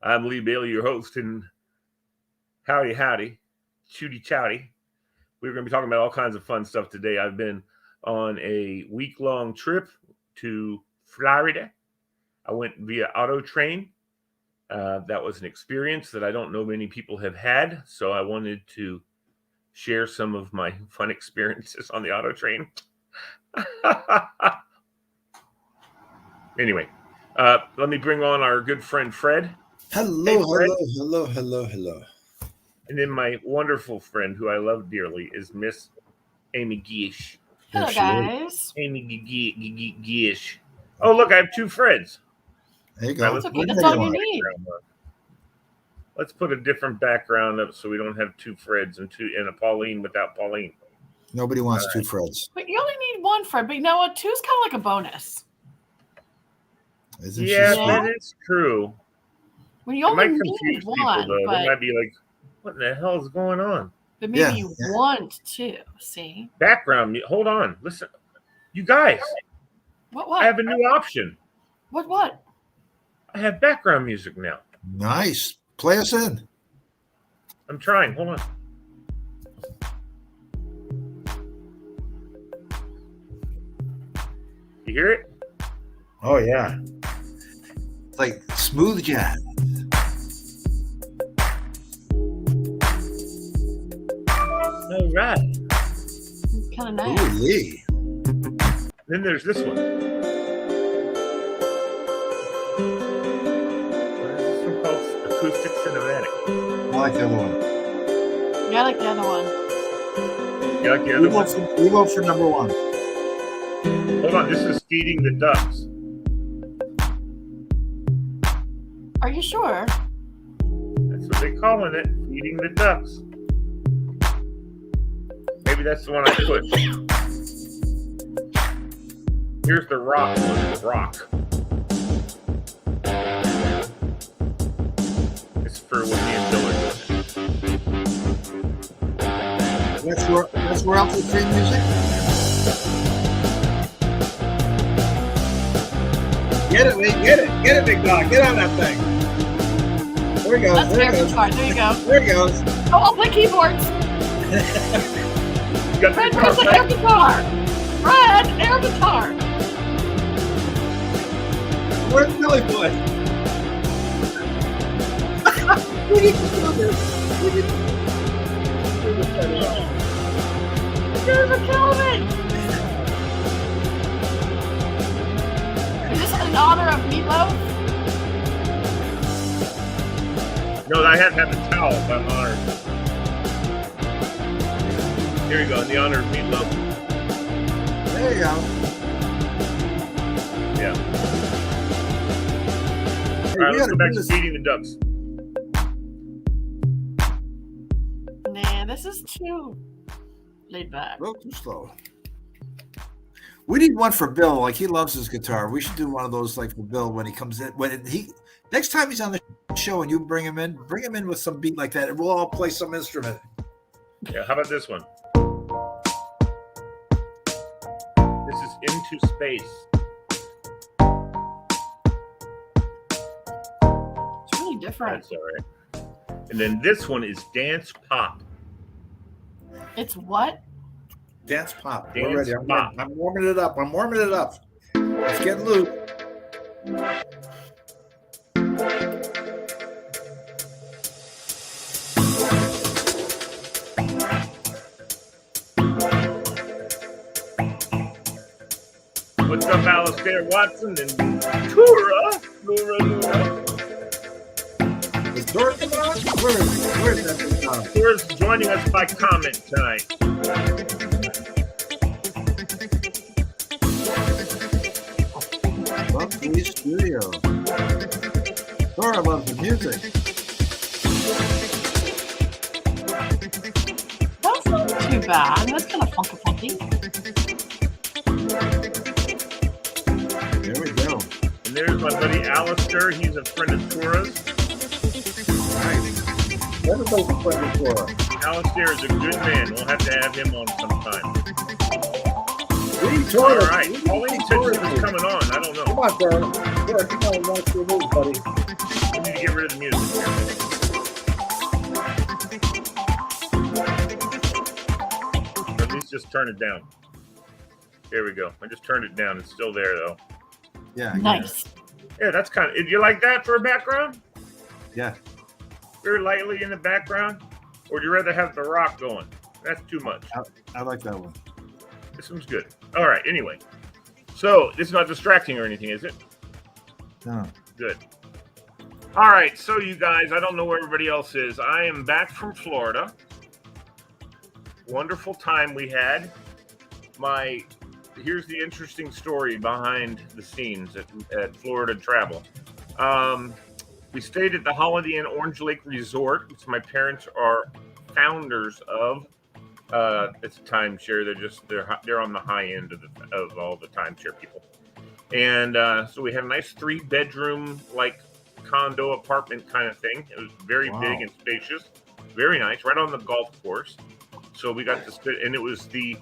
I'm Lee Bailey, your host, and howdy, chooty chowdy. We're going to be talking about all kinds of fun stuff today. I've been on a week-long trip to Florida. I went via auto train. That was an experience that I don't know many people have had, so I wanted to share some of my fun experiences on the auto train. Anyway, let me bring on our good friend Fred. Hello, Fred. hello. And then my wonderful friend, who I love dearly, is Miss Amy Gish. Hello, guys. Amy Gish. Oh, look, I have two Freds. There you go. That's okay. That's all you need. Let's put a different background up so we don't have two Freds and a Pauline without Pauline. Nobody wants two Freds. But you only need one Fred. But you know what? Two's kind of like a bonus. Isn't Yeah, she sweet? that is true. When you It only might need confuse one, people, though. but, They might be like, what in the hell is going on? but maybe you want two. See? Background. Hold on. Listen. You guys, What? I have a new option. What? I have background music now. Nice. Play us in. I'm trying. Hold on. You hear it? Oh, yeah. It's like smooth jazz. All right. Kind of nice. Ooh, Lee. Then there's this one. What is this one called? Acoustic Cinematic. I like the other one. Yeah, I like the other one. You like the other one? We vote for number one. Hold on. This is Feeding the Ducks. Are you sure? That's what they're calling it. Feeding the Ducks. Maybe that's the one I put. Here's the rock one. Rock. It's for when me and Bill are doing it. That's where else is free music. Get it, Lee. Get it, big dog. Get on that thing. There he goes. That's There air he goes. guitar. There you go. There he goes. Oh, I'll play keyboards. You got Fred, the where's the air guitar? Fred, air guitar. Where's Billy Boy? We need to do this. We need to do this. There's a Kelvin. Is this in honor of Meatloaf? No, I have to have a towel. I'm honored. Here you go. In the honor of Meatloaf. There you go. Yeah. Hey, All right, we let's gotta go back do to this. Feeding the Ducks. Nah, this is too laid back. A little too slow. We need one for Bill. Like, he loves his guitar. We should do one of those, like, for Bill when he comes in. Next time he's on the show and you bring him in with some beat like that, and we'll all play some instrument. Yeah, how about this one? This is Into Space. It's really different. That's all right. And then this one is Dance Pop. It's what? Dance pop. Dance We're ready. pop. I'm warming it up. It's getting loose. What's up, Alistair Watson and Tura? Is Dora coming on? Where's that big dog? Tura's joining us by comment tonight. Love the studio. Dora loves the music. That's not too bad. That's kind of funky. There we go. And there's my buddy Alistair. He's a friend of Tura's. Nice. Everybody's a friend of Dora. Alistair is a good man. We'll have to have him on sometime. All right. Pauline said she was coming on. I don't know. Come on, Dora. Dora, come on, watch your move, buddy. We need to get rid of the music. Or at least just turn it down. There we go. I just turned it down. It's still there though. Yeah. Nice. Yeah, that's kind of. Do you like that for a background? Yeah. Very lightly in the background, or do you rather have the rock going? That's too much. I like that one. This one's good. All right. Anyway, so this is not distracting or anything, is it? No. Good. All right. So you guys, I don't know where everybody else is. I am back from Florida. Wonderful time we had. Here's the interesting story behind the scenes at Florida Travel. We stayed at the Holiday Inn Orange Lake Resort, which my parents are founders of. It's a timeshare. They're on the high end of all the timeshare people. And so we had a nice 3-bedroom like condo apartment kind of thing. It was very big and spacious, very nice, right on the golf course. So we got to sit, and it was the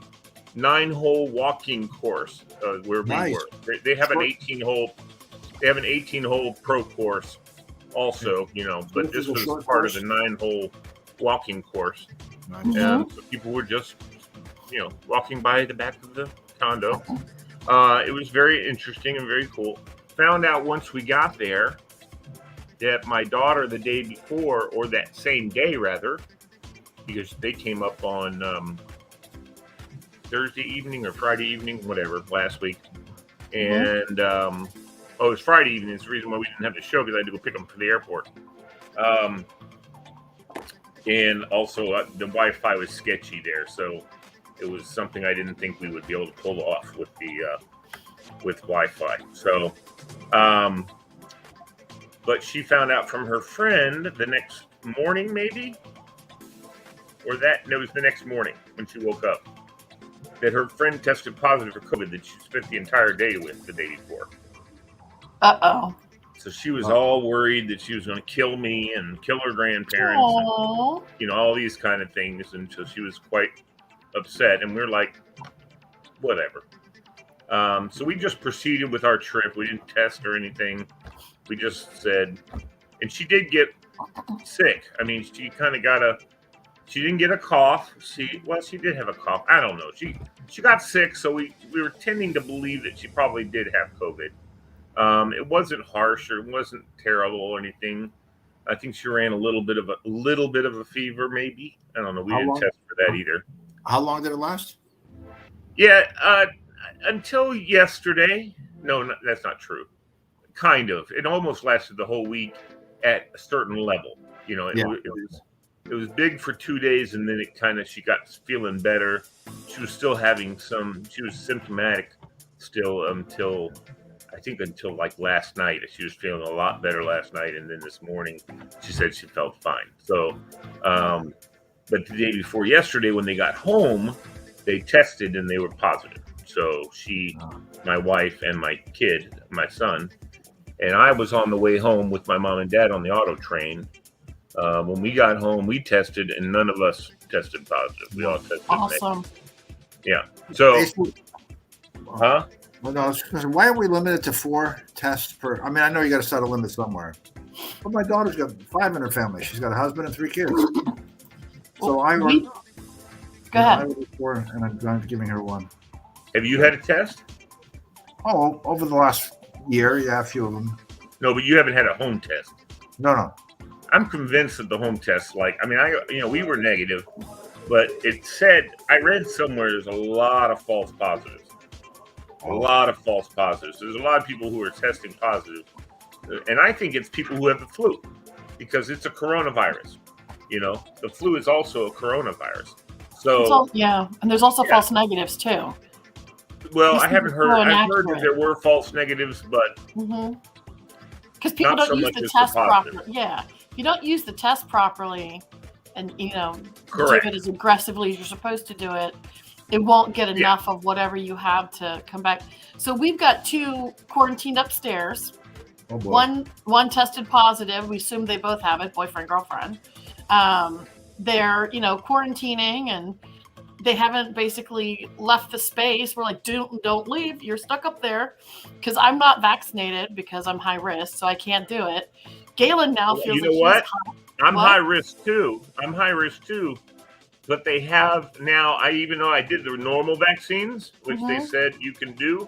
9-hole walking course where we were. They have an 18-hole. They have an 18-hole pro course, also, But this was part of the 9-hole walking course, and so people were just, walking by the back of the condo. It was very interesting and very cool. Found out once we got there that my daughter the day before, or that same day rather, because they came up on Thursday evening or Friday evening, whatever, last week. And it was Friday evening. It's the reason why we didn't have the show, because I had to go pick them from the airport. And also the Wi-Fi was sketchy there, so it was something I didn't think we would be able to pull off with with Wi-Fi. So, but she found out from her friend the next morning, maybe, it was the next morning when she woke up, that her friend tested positive for COVID that she spent the entire day with the day before. Uh-oh. So she was all worried that she was going to kill me and kill her grandparents, and, all these kind of things. And so she was quite upset. And we're like, whatever. So we just proceeded with our trip. We didn't test or anything. We just said, and she did get sick. I mean, she kind of she didn't get a cough. She did have a cough. I don't know. She got sick. So we were tending to believe that she probably did have COVID. It wasn't harsh or it wasn't terrible or anything. I think she ran a little bit of a fever, maybe. I don't know. We didn't test for that either. How long did it last? Yeah, until yesterday. No, that's not true. Kind of. It almost lasted the whole week at a certain level. It was big for 2 days, and then she got feeling better. She was still she was symptomatic still until like last night. She was feeling a lot better last night, and then this morning she said she felt fine. So, but the day before yesterday, when they got home, they tested and they were positive. So my wife and my kid, my son, and I was on the way home with my mom and dad on the auto train. When we got home, we tested, and none of us tested positive. We all tested awesome. negative. Yeah. So, huh? Well, no, why are we limited to 4 tests per? I mean, I know you got to set a limit somewhere. But my daughter's got 5 in her family. She's got a husband and 3 kids. So go ahead. And I'm giving her 1. Have you had a test? Oh, over the last year, yeah, a few of them. No, but you haven't had a home test. No. I'm convinced that the home test, we were negative, but it said, I read somewhere there's a lot of false positives. A lot of false positives. There's a lot of people who are testing positive. And I think it's people who have the flu, because it's a coronavirus. The flu is also a coronavirus. So, and there's also false negatives too. Well, I haven't heard. I've heard that there were false negatives, but because people don't use the test properly. Yeah, if you don't use the test properly, and do it as aggressively as you're supposed to do it, it won't get enough of whatever you have to come back. So we've got 2 quarantined upstairs. Oh boy. One tested positive. We assume they both have it, boyfriend, girlfriend. They're quarantining, and they haven't basically left the space. We're like, don't leave. You're stuck up there, because I'm not vaccinated because I'm high risk, so I can't do it. Galen now feels you know like what? I'm high risk too. But they have now. Even though I did the normal vaccines, which they said you can do,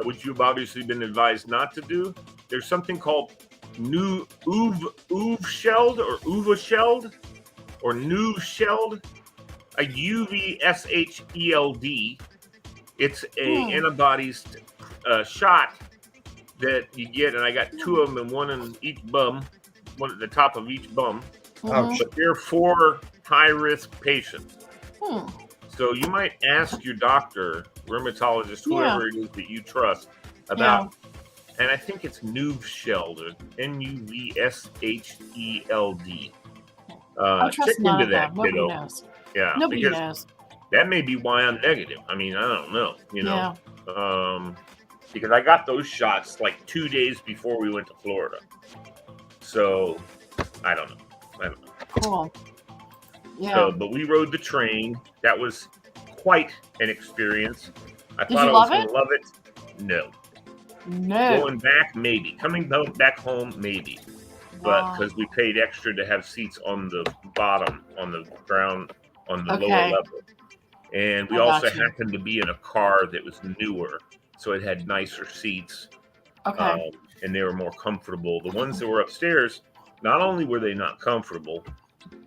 which you've obviously been advised not to do. There's something called new uv shelled or uva shelled or new shelled, a UVSHELD. It's a antibodies shot that you get, and I got 2 of them, and one in each bum, one at the top of each bum. But they're for high-risk patients. So you might ask your doctor, rheumatologist, whoever it is that you trust, about. And I think it's Nuvsheld, or NUVSHELD. Check into that, Nobody kiddo. knows. Yeah, Nobody knows. That may be why I'm negative. I mean, I don't know. Because I got those shots like 2 days before we went to Florida. So I don't know. Cool. Yeah. So, but we rode the train. That was quite an experience. I Did thought you I was love going to love it. No. Going back, maybe. Coming back home, maybe. But because we paid extra to have seats on the bottom, on the ground, on the lower level. And we also happened to be in a car that was newer. So it had nicer seats. And they were more comfortable. The ones that were upstairs, not only were they not comfortable,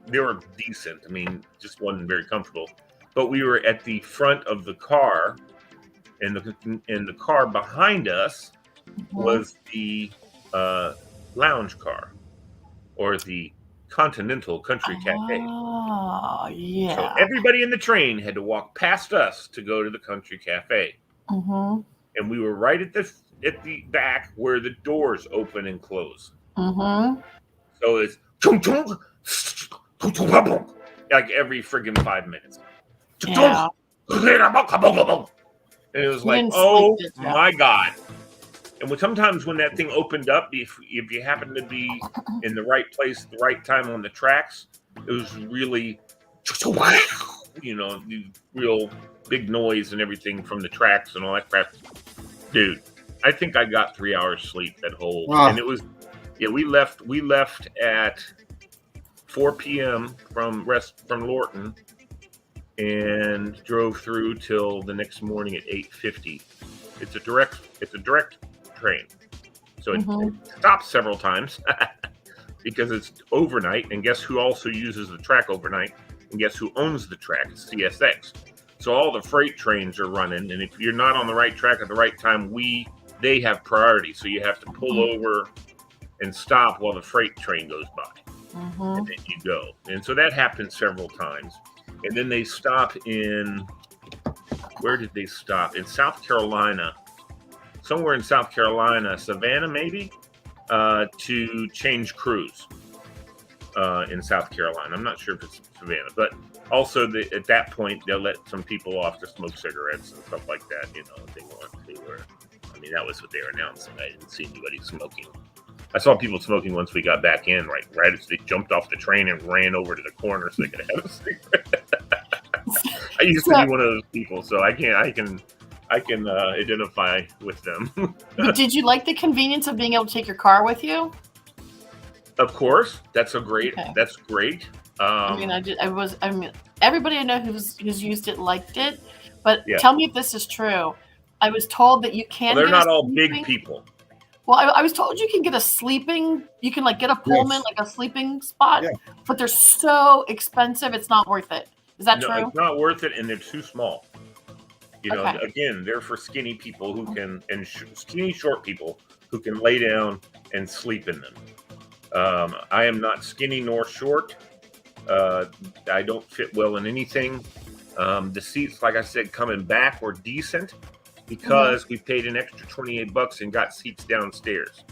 they were decent. I mean, just wasn't very comfortable. But we were at the front of the car, and the car behind us was the lounge car, or the Continental Country Cafe. Oh, yeah. So everybody in the train had to walk past us to go to the Country Cafe. And we were right at the back where the doors open and close. So it's like every friggin' 5 minutes. Yeah. And it was like, oh my God. And sometimes when that thing opened up, if you happen to be in the right place at the right time on the tracks, it was really, real big noise and everything from the tracks and all that crap. Dude, I think I got 3 hours sleep that whole, and it was, we left at 4 p.m. from Lorton and drove through till the next morning at 8:50. It's a direct train, so it stops several times because it's overnight. And guess who also uses the track overnight? And guess who owns the track? It's CSX. So all the freight trains are running, and if you're not on the right track at the right time, they have priority. So you have to pull over and stop while the freight train goes by, and then you go. And so that happened several times. And then they stop in, where did they stop? In South Carolina, somewhere in South Carolina, Savannah maybe, to change crews in South Carolina. I'm not sure if it's Savannah, but also at that point they'll let some people off to smoke cigarettes and stuff like that. If they want. I mean, that was what they were announcing. I didn't see anybody smoking. I saw people smoking once we got back in, right as they jumped off the train and ran over to the corner so they could have a cigarette. I used to be one of those people, so I can identify with them. But did you like the convenience of being able to take your car with you? Of course, that's great. Everybody I know who's used it liked it, but tell me if this is true. I was told that you can. Well, they're not all big people. Well, I was told you can get you can get a Pullman, like a sleeping spot, but they're so expensive, it's not worth it. Is that true? No, it's not worth it, and they're too small. Again, they're for skinny people who can, and skinny short people who can lay down and sleep in them. I am not skinny nor short. I don't fit well in anything. The seats, like I said, coming back were decent because we paid an extra $28 and got seats downstairs.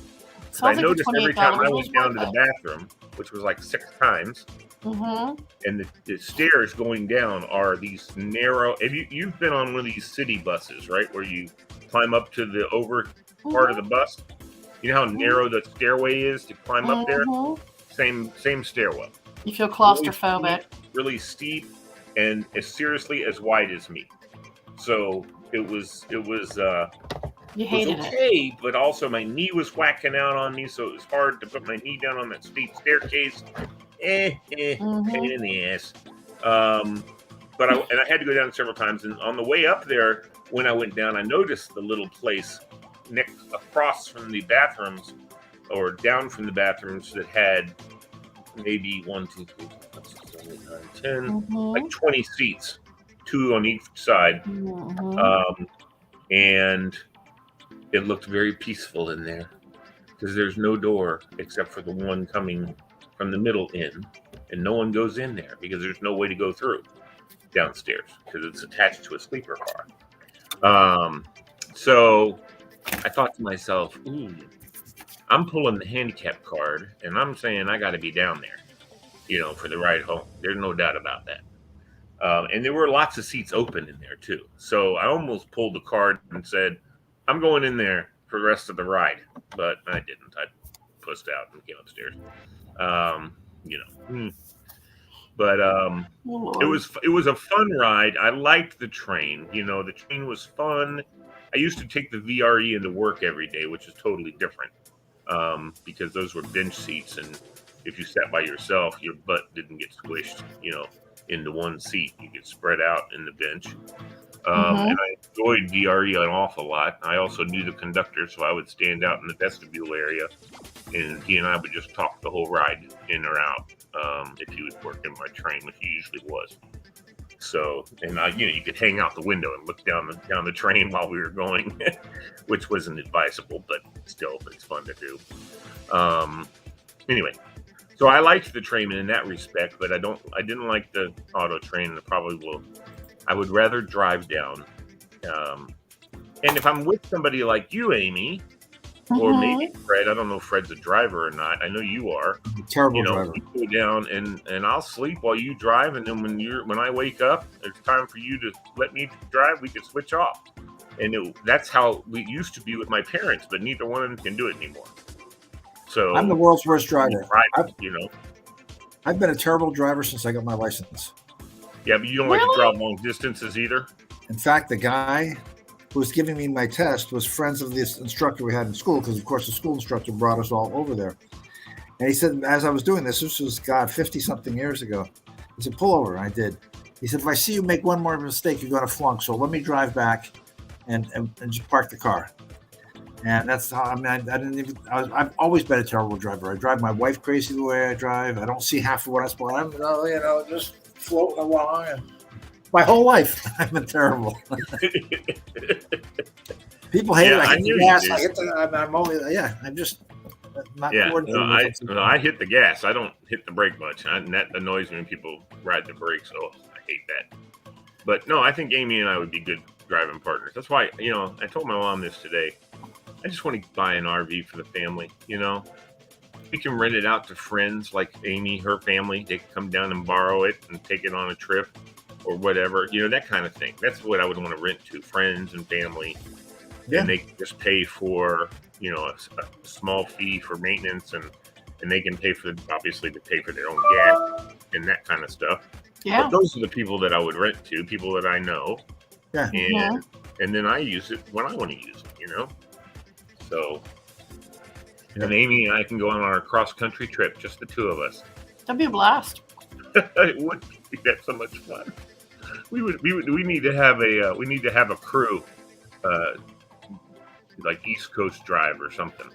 So I noticed every time I went down to the bathroom, which was like 6 times, and the stairs going down are these narrow. You've been on one of these city buses, right, where you climb up to the over part of the bus? You know how narrow the stairway is to climb up there? Same stairwell. You feel claustrophobic. Really steep, and as seriously as wide as me. So it was You was hated okay, but also my knee was whacking out on me, so it was hard to put my knee down on that steep staircase. Pain in the ass. But I had to go down several times, and on the way up there, when I went down, I noticed the little place across from the bathrooms, or down from the bathrooms, that had maybe 1, 2, 3, 4, 5, 6, 7, 8, 9, 10, like 20 seats, 2 on each side. And it looked very peaceful in there because there's no door except for the one coming from the middle in, and no one goes in there because there's no way to go through downstairs because it's attached to a sleeper car. So I thought to myself, ooh, I'm pulling the handicap card and I'm saying I got to be down there, for the ride home. There's no doubt about that. And there were lots of seats open in there too. So I almost pulled the card and said, I'm going in there for the rest of the ride, but I didn't. I pussed out and came upstairs. But it was a fun ride. I liked the train. The train was fun. I used to take the VRE into work every day, which is totally different, because those were bench seats, and if you sat by yourself, your butt didn't get squished, into one seat. You get spread out in the bench. And I enjoyed VRE an awful lot. I also knew the conductor, so I would stand out in the vestibule area, and he and I would just talk the whole ride in or out, if he was working my train, which he usually was. So, and you could hang out the window and look down the train while we were going, which wasn't advisable, but still, it's fun to do. Anyway, so I liked the train in that respect, but I didn't like the auto train. I would rather drive down. And if I'm with somebody like you, Amy, or maybe Fred, I don't know if Fred's a driver or not. I know you are. Terrible driver. You go down and I'll sleep while you drive, and then when I wake up, it's time for you to let me drive. We could switch off, and that's how we used to be with my parents. But neither one of them can do it anymore. So I'm the world's worst driver. I've been a terrible driver since I got my license. Yeah, but you don't like to drive long distances either? In fact, the guy who was giving me my test was friends of this instructor we had in school, because, of course, the school instructor brought us all over there. And he said, as I was doing this was, 50-something years ago, he said, pull over. And I did. He said, if I see you make one more mistake, you're going to flunk. So let me drive back and just park the car. And that's how, I've always been a terrible driver. I drive my wife crazy the way I drive. I don't see half of what I'm supposed to, just floating along. And my whole life, I've been terrible. People hate it. I hit the gas. I'm always, I'm just not coordinated. I hit the gas. I don't hit the brake much. And that annoys me when people ride the brakes. So I hate that. But no, I think Amy and I would be good driving partners. That's why, I told my mom this today. I just want to buy an RV for the family, We can rent it out to friends like Amy, her family. They can come down and borrow it and take it on a trip or whatever, that kind of thing. That's what I would want to rent to friends and family. Yeah. And they can just pay for, a small fee for maintenance, and they can pay for, obviously, to pay for their own gas and that kind of stuff. Yeah. But those are the people that I would rent to, people that I know. Yeah. And then I use it when I want to use it, So, and Amy and I can go on our cross-country trip, just the two of us. That'd be a blast. It would be. That's so much fun. We need to have a crew, like East Coast Drive or something,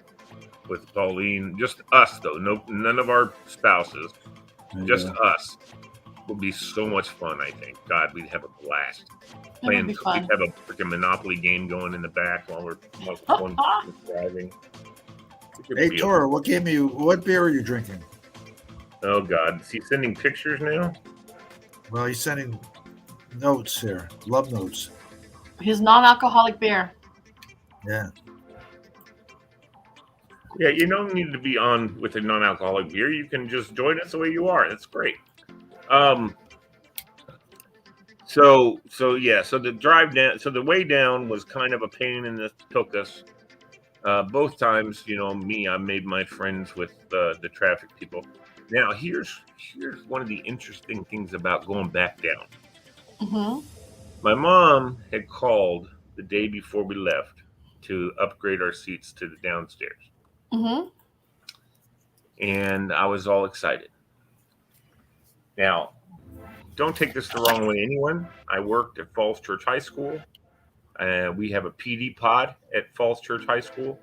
with Pauline. Just us though. None of our spouses. Just us. Would be so much fun. I think. God, we'd have a blast. We'd have a freaking Monopoly game going in the back while we're driving. Hey, Tora, what beer are you drinking? Oh, God. Is he sending pictures now? Well, he's sending notes here. Love notes. His non-alcoholic beer. Yeah. Yeah, you don't need to be on with a non-alcoholic beer. You can just join us the way you are. That's great. So the drive down, so the way down was kind of a pain in the tuchus. Both times, I made my friends with the traffic people. Now, here's one of the interesting things about going back down. Mm-hmm. My mom had called the day before we left to upgrade our seats to the downstairs. Mm-hmm. And I was all excited. Now, don't take this the wrong way, anyone. I worked at Falls Church High School. We have a PD pod at Falls Church High School,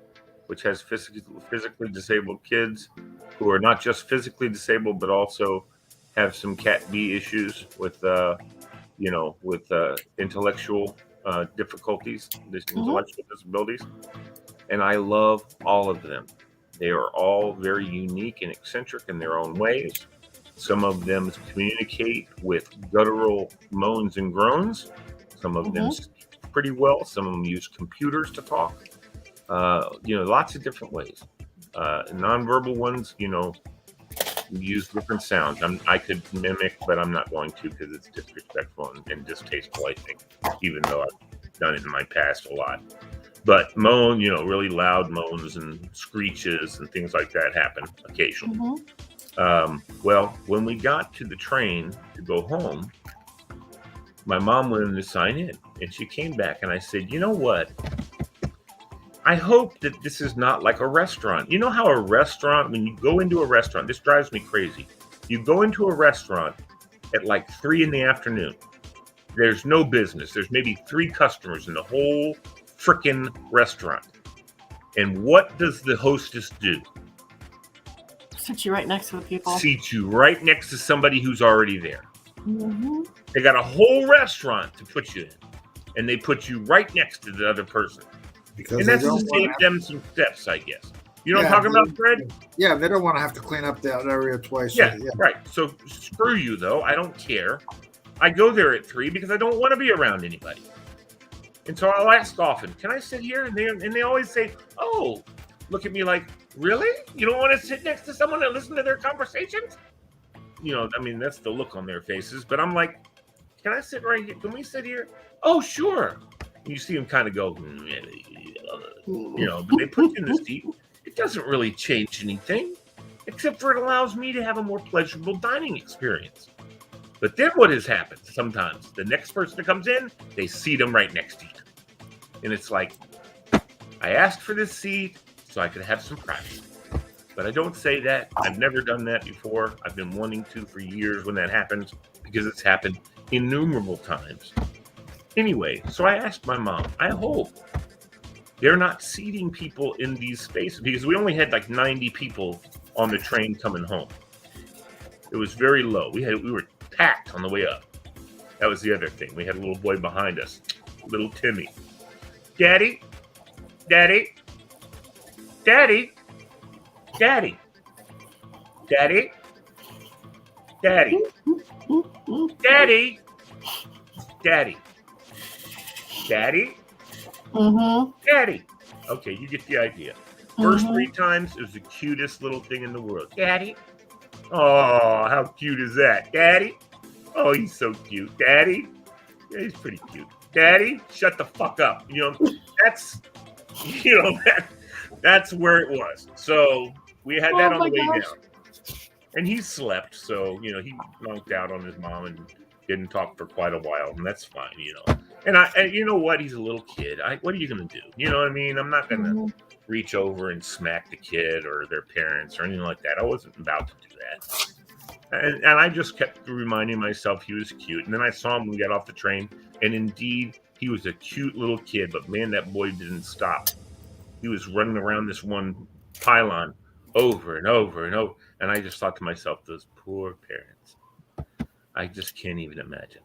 which has physically disabled kids who are not just physically disabled, but also have some Cat B issues with, intellectual difficulties, intellectual disabilities. And I love all of them. They are all very unique and eccentric in their own ways. Some of them communicate with guttural moans and groans. Some of them speak pretty well. Some of them use computers to talk. Lots of different ways. Nonverbal ones, use different sounds. I could mimic, but I'm not going to because it's disrespectful and distasteful, I think, even though I've done it in my past a lot. But moan, really loud moans and screeches and things like that happen occasionally. Well, when we got to the train to go home, my mom went in to sign in, and she came back, and I said, you know what? I hope that this is not like a restaurant. You know how a restaurant, when you go into a restaurant, this drives me crazy. You go into a restaurant at like 3 p.m. There's no business. There's maybe 3 customers in the whole frickin' restaurant. And what does the hostess do? Sit you right next to the people. Seat you right next to somebody who's already there. Mm-hmm. They got a whole restaurant to put you in, and they put you right next to the other person. Because and that's to save them some steps, I guess. You know what I'm talking about, Fred? Yeah, they don't want to have to clean up that area twice. Yeah, right. So screw you, though. I don't care. I go there at 3 because I don't want to be around anybody. And so I'll ask often, can I sit here? And they always say, oh, look at me like, really? You don't want to sit next to someone and listen to their conversations? That's the look on their faces. But I'm like, can I sit right here? Can we sit here? Oh, sure. And you see them kind of go, but they put you in the seat. It doesn't really change anything, except for it allows me to have a more pleasurable dining experience. But then what has happened sometimes, the next person that comes in, they seat them right next to you. And it's like, I asked for this seat so I could have some privacy. But I don't say that. I've never done that before. I've been wanting to for years when that happens because it's happened innumerable times. Anyway, so I asked my mom, I hope they're not seating people in these spaces because we only had like 90 people on the train coming home. It was very low. We were packed on the way up. That was the other thing. We had a little boy behind us, little Timmy. Daddy, Daddy, Daddy, Daddy, Daddy, Daddy, Daddy, Daddy, Daddy, Daddy. Okay, you get the idea. First 3 times, it was the cutest little thing in the world. Daddy. Oh, how cute is that? Daddy. Oh, he's so cute. Daddy. Yeah, he's pretty cute. Daddy, shut the fuck up. That's where it was. So we had that on the way down. And he slept, so, he knocked out on his mom and didn't talk for quite a while, and that's fine, And you know what? He's a little kid. What are you going to do? You know what I mean? I'm not going to reach over and smack the kid or their parents or anything like that. I wasn't about to do that. And I just kept reminding myself he was cute. And then I saw him when we got off the train, and indeed, he was a cute little kid. But man, that boy didn't stop. He was running around this one pylon over and over and over. And I just thought to myself, those poor parents. I just can't even imagine.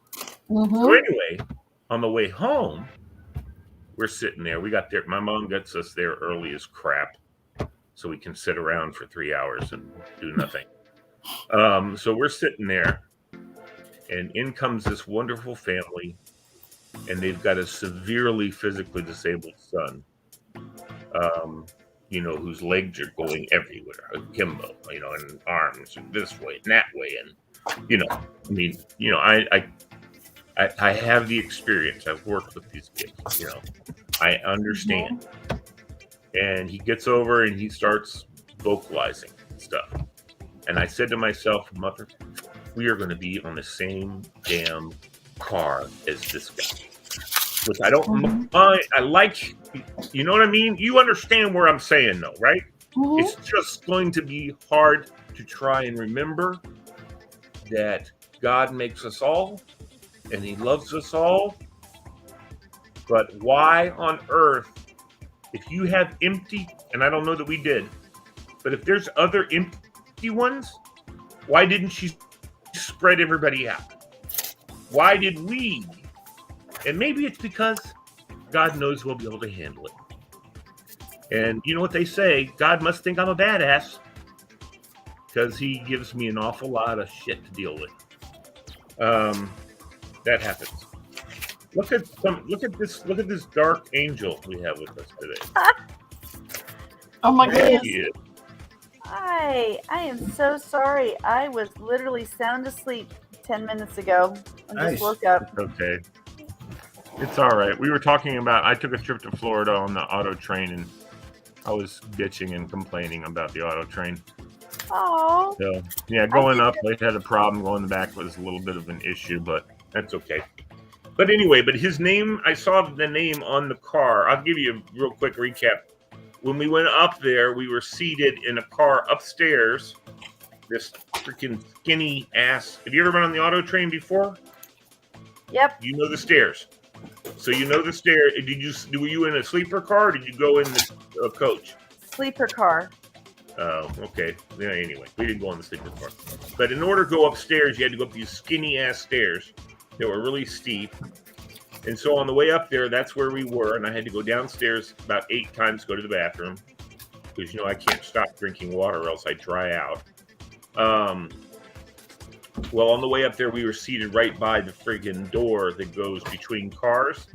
So anyway, on the way home, we're sitting there. We got there. My mom gets us there early as crap, so we can sit around for 3 hours and do nothing. So we're sitting there, and in comes this wonderful family, and they've got a severely physically disabled son, whose legs are going everywhere, akimbo, and arms and this way and that way, and I have the experience. I've worked with these kids, I understand. And he gets over and he starts vocalizing stuff. And I said to myself, mother, we are going to be on the same damn car as this guy. Which I don't mind. I like You know what I mean? You understand where I'm saying, though, right? Mhm. It's just going to be hard to try and remember that God makes us all and He loves us all. But why on earth, if you have empty, and I don't know that we did, but if there's other empty ones, why didn't she spread everybody out? Why did we? And maybe it's because God knows we'll be able to handle it. And you know what they say? God must think I'm a badass because He gives me an awful lot of shit to deal with. That happens. Look at this dark angel we have with us today. Oh my goodness. Yeah. Hi, I am so sorry. I was literally sound asleep 10 minutes ago and Nice. just woke up. Okay. It's all right. We were talking about, I took a trip to Florida on the auto train, and I was bitching and complaining about the auto train. Oh, So, yeah, going up, I had a problem. Going back was a little bit of an issue, but that's okay. But anyway, his name, I saw the name on the car. I'll give you a real quick recap. When we went up there, we were seated in a car upstairs. This freaking skinny ass. Have you ever been on the auto train before? yep. You know the stairs. So you know the stairs. Were you in a sleeper car or did you go in the coach? Sleeper car. Oh, okay. Yeah, anyway, we didn't go on the sleeper car. But in order to go upstairs, you had to go up these skinny ass stairs that were really steep. And so on the way up there, that's where we were. And I had to go downstairs about 8 times to go to the bathroom. Because, I can't stop drinking water or else I dry out. Well, on the way up there, we were seated right by the friggin' door that goes between cars.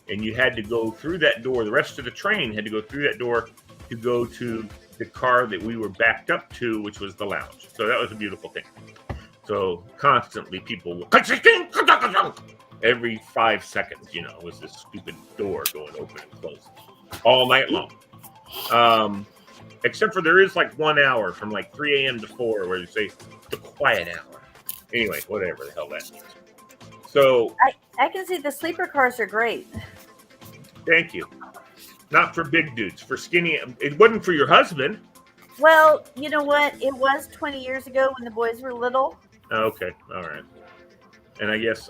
And you had to go through that door. The rest of the train had to go through that door to go to the car that we were backed up to, which was the lounge. So that was a beautiful thing. So constantly people would, every 5 seconds, was this stupid door going open and close all night long. Except for there is like 1 hour from like 3 a.m. to 4 where they say the quiet hour. Anyway, whatever the hell that means. So I can see the sleeper cars are great. Thank you. Not for big dudes, for skinny. It wasn't for your husband. Well, you know what? It was 20 years ago when the boys were little. Okay, all right. And I guess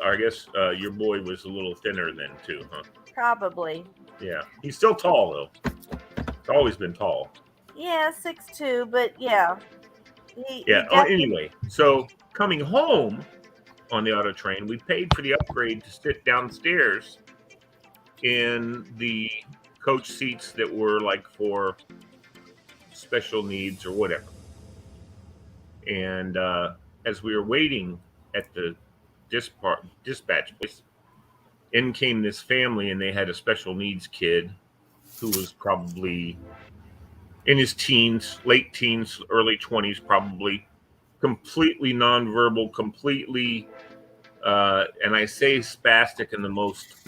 your boy was a little thinner then too, huh? Probably. Yeah, he's still tall though. He's always been tall. Yeah, 6'2", but yeah. Anyway, so coming home on the auto train, we paid for the upgrade to sit downstairs in the coach seats that were like for special needs or whatever. And as we were waiting at the dispatch place, in came this family, and they had a special needs kid who was probably in his teens, late teens, early 20s, probably, completely nonverbal, completely, and I say spastic in the most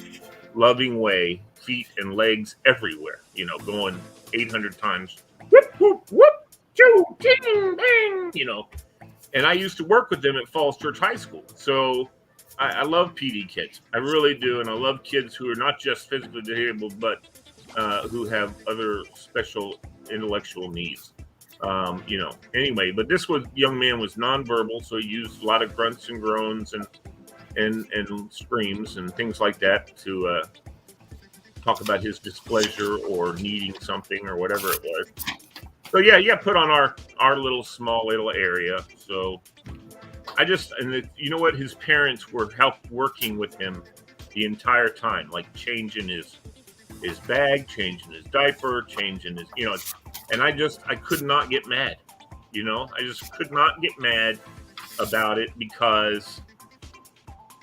loving way, feet and legs everywhere, going 800 times, whoop, whoop, whoop, choo, ting, bang, And I used to work with them at Falls Church High School. So I love PD kids. I really do. And I love kids who are not just physically disabled, but who have other special intellectual needs. Anyway, but this young man was nonverbal, so he used a lot of grunts and groans and screams and things like that to talk about his displeasure or needing something or whatever it was. So yeah, put on our little small little area. So you know what? His parents were working with him the entire time, like changing his bag, changing his diaper, changing his, and I could not get mad. I just could not get mad about it because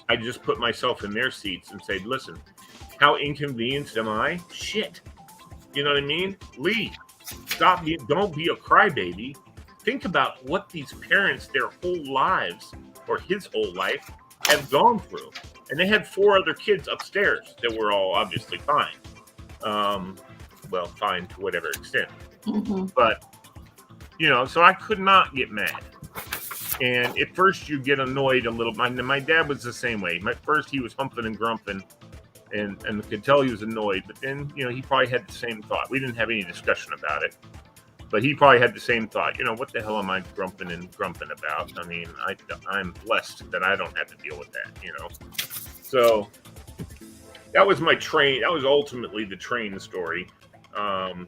I just put myself in their seats and said, listen, how inconvenienced am I? Shit. You know what I mean? Lee, don't be a crybaby. Think about what these parents, their whole lives, or his whole life, have gone through. And they had 4 other kids upstairs that were all obviously fine. Well, fine to whatever extent. Mm-hmm. But, so I could not get mad. And at first you get annoyed a little. My dad was the same way. At first he was humping and grumping. and could tell he was annoyed. But then, he probably had the same thought. We didn't have any discussion about it, but he probably had the same thought. What the hell am I grumping about? I mean, I'm blessed that I don't have to deal with that. So that was my train. That was ultimately the train story. Of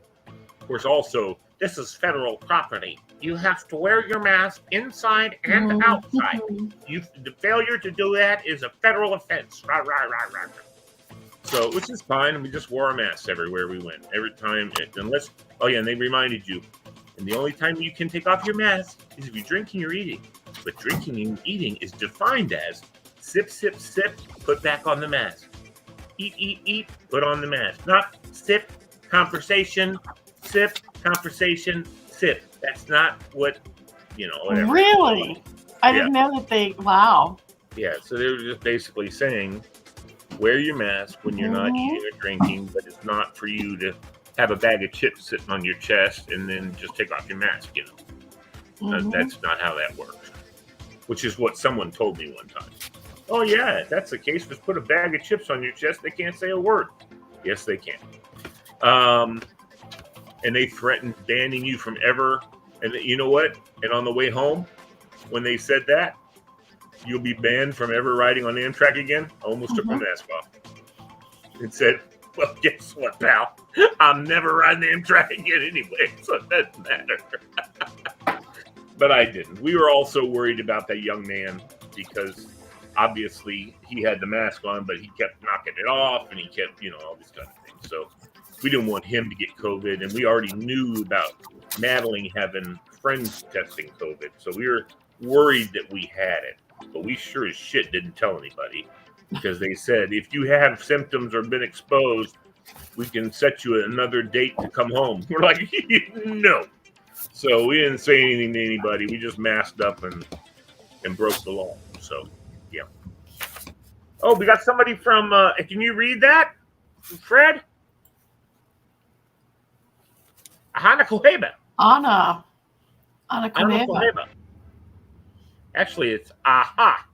course, also, this is federal property. You have to wear your mask inside and outside. The failure to do that is a federal offense. Rah, rah, rah, rah. So, which is fine. And we just wore our masks everywhere we went. Every time, unless, and they reminded you, and the only time you can take off your mask is if you're drinking or eating. But drinking and eating is defined as sip, sip, sip, put back on the mask. Eat, eat, eat, put on the mask. Not sip, conversation, sip, conversation, sip. That's not what, whatever. Really? I didn't know that wow. Yeah, so they were just basically saying, wear your mask when you're not eating or drinking, but it's not for you to have a bag of chips sitting on your chest and then just take off your mask, That's not how that works, which is what someone told me one time. Oh, yeah, if that's the case, just put a bag of chips on your chest. They can't say a word. Yes, they can. And they threatened banning you from ever. And you know what? And on the way home, when they said that, you'll be banned from ever riding on Amtrak again, I almost took my mask off. And said, well, guess what, pal? I'm never riding Amtrak again anyway, so it doesn't matter. But I didn't. We were also worried about that young man because obviously he had the mask on, but he kept knocking it off and he kept, all these kind of things. So we didn't want him to get COVID, and we already knew about Madeline having friends testing COVID. So we were worried that we had it, but we sure as shit didn't tell anybody because they said, if you have symptoms or been exposed, we can set you another date to come home. We're like, no. So we didn't say anything to anybody. We just masked up and broke the law. So, yeah. Oh, we got somebody from, can you read that, Fred? Ana Koheba. Ana Koheba. Actually, it's Aha.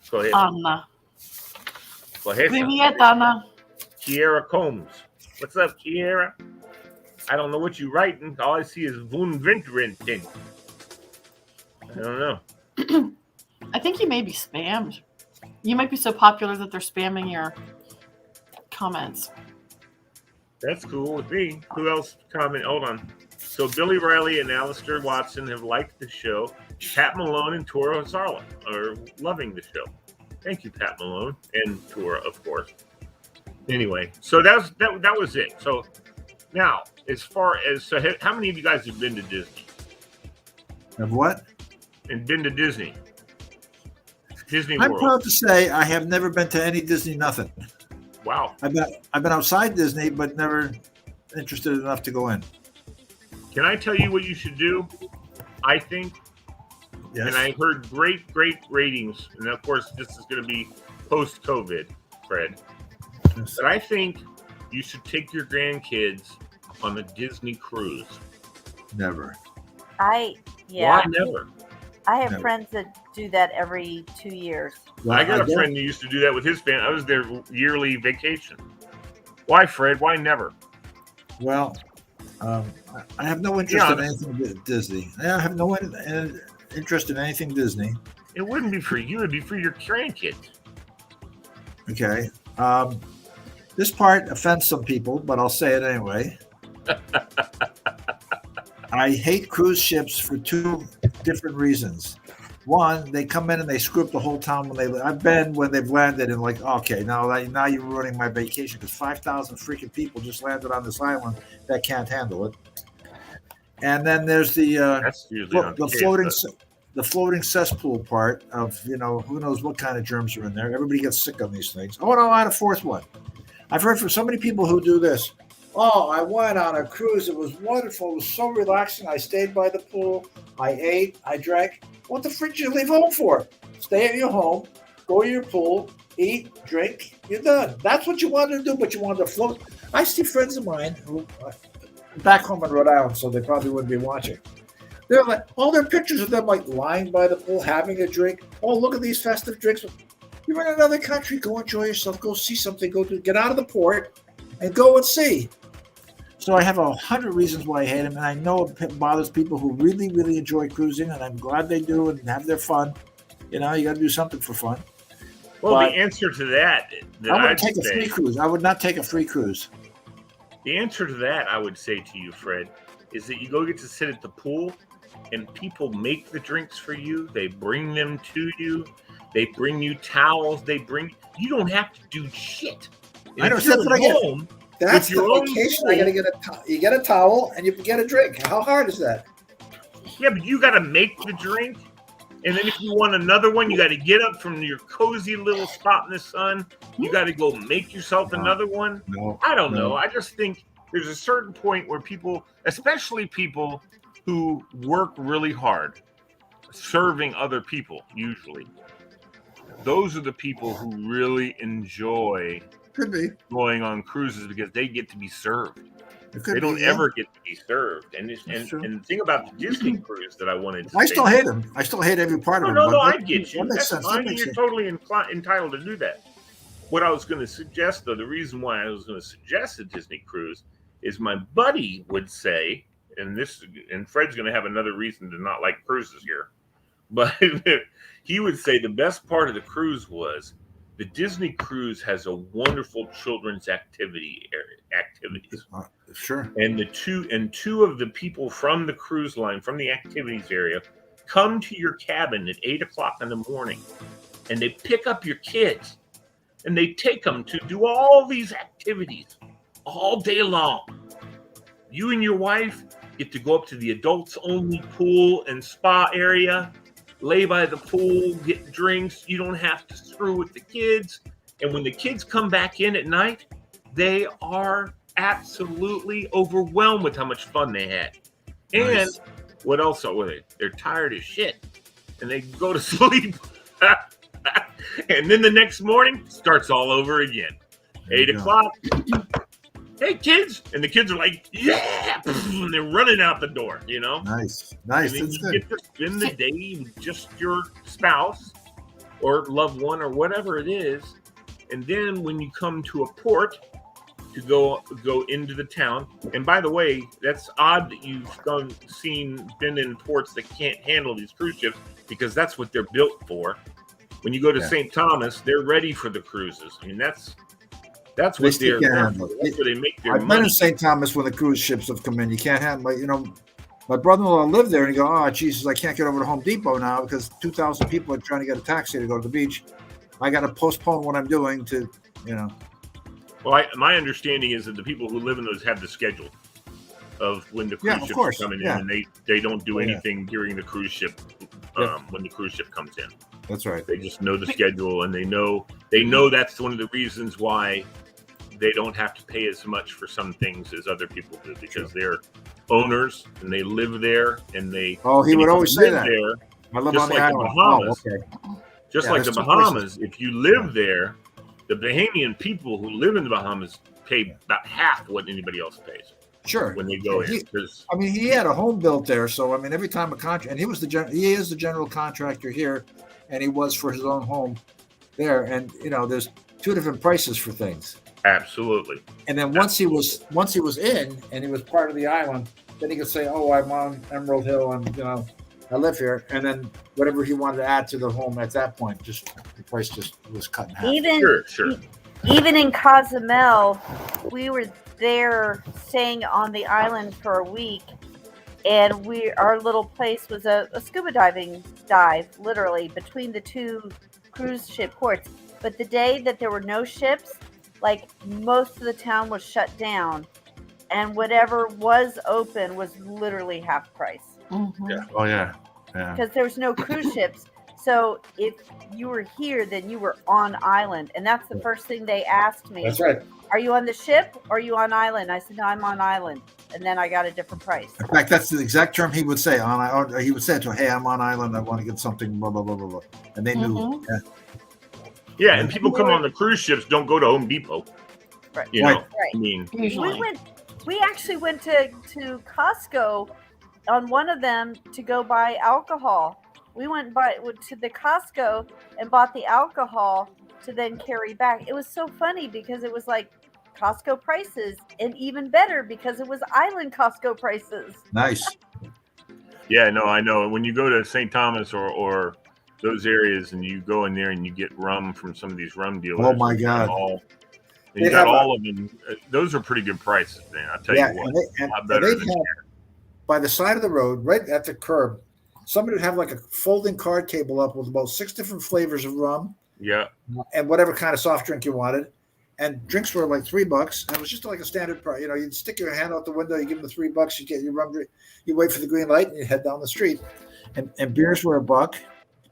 Koheba. Ana. Привет, Ana. Kiera Combs. What's up, Kiera? I don't know what you're writing. All I see is Vunvintrintin. I don't know. I think you may be spammed. You might be so popular that they're spamming your comments. That's cool with me. Who else comment? Hold on. So Billy Riley and Alistair Watson have liked the show. Pat Malone and Tora Zarla are loving the show. Thank you, Pat Malone and Tora, of course. Anyway, so that was it. So now, as far as how many of you guys have been to Disney? Of what? And been to Disney? Disney I'm World. proud to say I have never been to any Disney nothing. Wow. I've been outside Disney, but never interested enough to go in. Can I tell you what you should do? I think, yes. And I heard great ratings, and of course this is going to be post-COVID, Fred. Yes. But I think you should take your grandkids on a Disney cruise. Never. Why never? I have friends that do that every 2 years. Well, I got a friend who used to do that with his family. I was their yearly vacation. Why, Fred? Why never? Well, I have no interest in anything Disney. I have no interest in anything Disney. It wouldn't be for you. It'd be for your grandkids. Okay. This part offends some people, but I'll say it anyway. I hate cruise ships for two different reasons. One, they come in and they screw up the whole town I've been when they've landed and like, okay, now you're ruining my vacation because 5,000 freaking people just landed on this island that can't handle it. And then there's the floating cesspool part of, who knows what kind of germs are in there. Everybody gets sick on these things. Oh, no, I had a fourth one. I've heard from so many people who do this. Oh, I went on a cruise. It was wonderful. It was so relaxing. I stayed by the pool. I ate. I drank. What the frick did you leave home for? Stay at your home. Go to your pool. Eat. Drink. You're done. That's what you wanted to do, but you wanted to float. I see friends of mine who back home in Rhode Island, so they probably wouldn't be watching. They're like, all their pictures of them like lying by the pool, having a drink. Oh, look at these festive drinks. You're in another country. Go enjoy yourself. Go see something. Get out of the port and go and see. So I have 100 reasons why I hate him, and I know it bothers people who really, really enjoy cruising, and I'm glad they do and have their fun. You know, you got to do something for fun. Well, but the answer to that I would take a free cruise. I would not take a free cruise. The answer to that, I would say to you, Fred, is that you go get to sit at the pool, and people make the drinks for you. They bring them to you. They bring you towels. You don't have to do shit. And I know. That's what I get. That's the vacation. I got to get you get a towel and you get a drink. How hard is that? Yeah, but you got to make the drink. And then if you want another one, you got to get up from your cozy little spot in the sun. You got to go make yourself another one. No, I don't know. I just think there's a certain point where people, especially people who work really hard, serving other people, usually, those are the people who really enjoy going on cruises because they get to be served. They don't ever get to be served. And the thing about the Disney cruise that I wanted to I still hate him. I still hate every part of him. No, I get you. That's fine. You're totally entitled to do that. What I was going to suggest, though, the reason why I was going to suggest a Disney cruise is my buddy would say, and Fred's going to have another reason to not like cruises here, but he would say the best part of the cruise was the Disney cruise has a wonderful children's activities. Sure. And two of the people from the cruise line, from the activities area, come to your cabin at 8:00 in the morning, and they pick up your kids, and they take them to do all these activities all day long. You and your wife get to go up to the adults-only pool and spa area, lay by the pool, get drinks. You don't have to screw with the kids. And when the kids come back in at night, they are absolutely overwhelmed with how much fun they had. And what else are they? They're tired as shit. And they go to sleep. And then the next morning starts all over again. 8:00. Hey, kids. And the kids are like, yeah. And they're running out the door, you know? Nice. And then you get to spend the day with just your spouse or loved one or whatever it is. And then when you come to a port to go into the town, and by the way, that's odd that you've been in ports that can't handle these cruise ships because that's what they're built for. When you go to St. Thomas, they're ready for the cruises. I mean, that's what they're handle. That's where they make their money. I've been in St. Thomas when the cruise ships have come in. You can't handle, my brother-in-law lived there, and he go, oh, Jesus, I can't get over to Home Depot now because 2,000 people are trying to get a taxi to go to the beach. I got to postpone what I'm doing to, Well, my understanding is that the people who live in those have the schedule of when the cruise ships are coming in, and they don't do anything during the cruise ship when the cruise ship comes in. That's right. They just know the schedule, and they know that's one of the reasons why they don't have to pay as much for some things as other people do because they're owners and they live there and they. Oh, he would always say that. There, I live just on the like island. The Bahamas. Oh, okay. Just like the Bahamas, if you live there, the Bahamian people who live in the Bahamas pay about half what anybody else pays. Sure. When they go in, he had a home built there, so every time a contract, and he is the general contractor here, and he was for his own home there, and there's two different prices for things. Absolutely. And then once he was in and he was part of the island, then he could say, "Oh, I'm on Emerald Hill, and I live here," and then whatever he wanted to add to the home at that point, the price just was cut in half. Even in Cozumel, we were there staying on the island for a week, and our little place was a scuba dive, literally between the two cruise ship ports. But the day that there were no ships, like most of the town was shut down, and whatever was open was literally half price. Mm-hmm. Yeah. Oh yeah. Because there was no cruise ships. So if you were here, then you were on island, and that's the first thing they asked me. That's right. Are you on the ship or are you on island? I said, no, I'm on island. And then I got a different price. In fact, that's the exact term he would say. He would say to her, hey, I'm on island. I want to get something, blah, blah, blah, blah, blah. And they knew. Yeah, and people come on the cruise ships don't go to Home Depot. Right. Right. I mean, usually. We actually went to Costco on one of them to go buy alcohol. We went to the Costco and bought the alcohol to then carry back. It was so funny because it was like Costco prices, and even better because it was island Costco prices. Nice. Yeah, no, I know. When you go to St. Thomas or those areas and you go in there and you get rum from some of these rum dealers. Oh my God. You got all of them. Those are pretty good prices, man. I'll tell you what. And they have, by the side of the road, right at the curb, somebody would have like a folding card table up with about 6 different flavors of rum. Yeah. And whatever kind of soft drink you wanted. And drinks were like $3. And it was just like a standard price. You know, you'd stick your hand out the window, you give them the $3, you get your rum drink, you wait for the green light, and you head down the street. And beers were $1.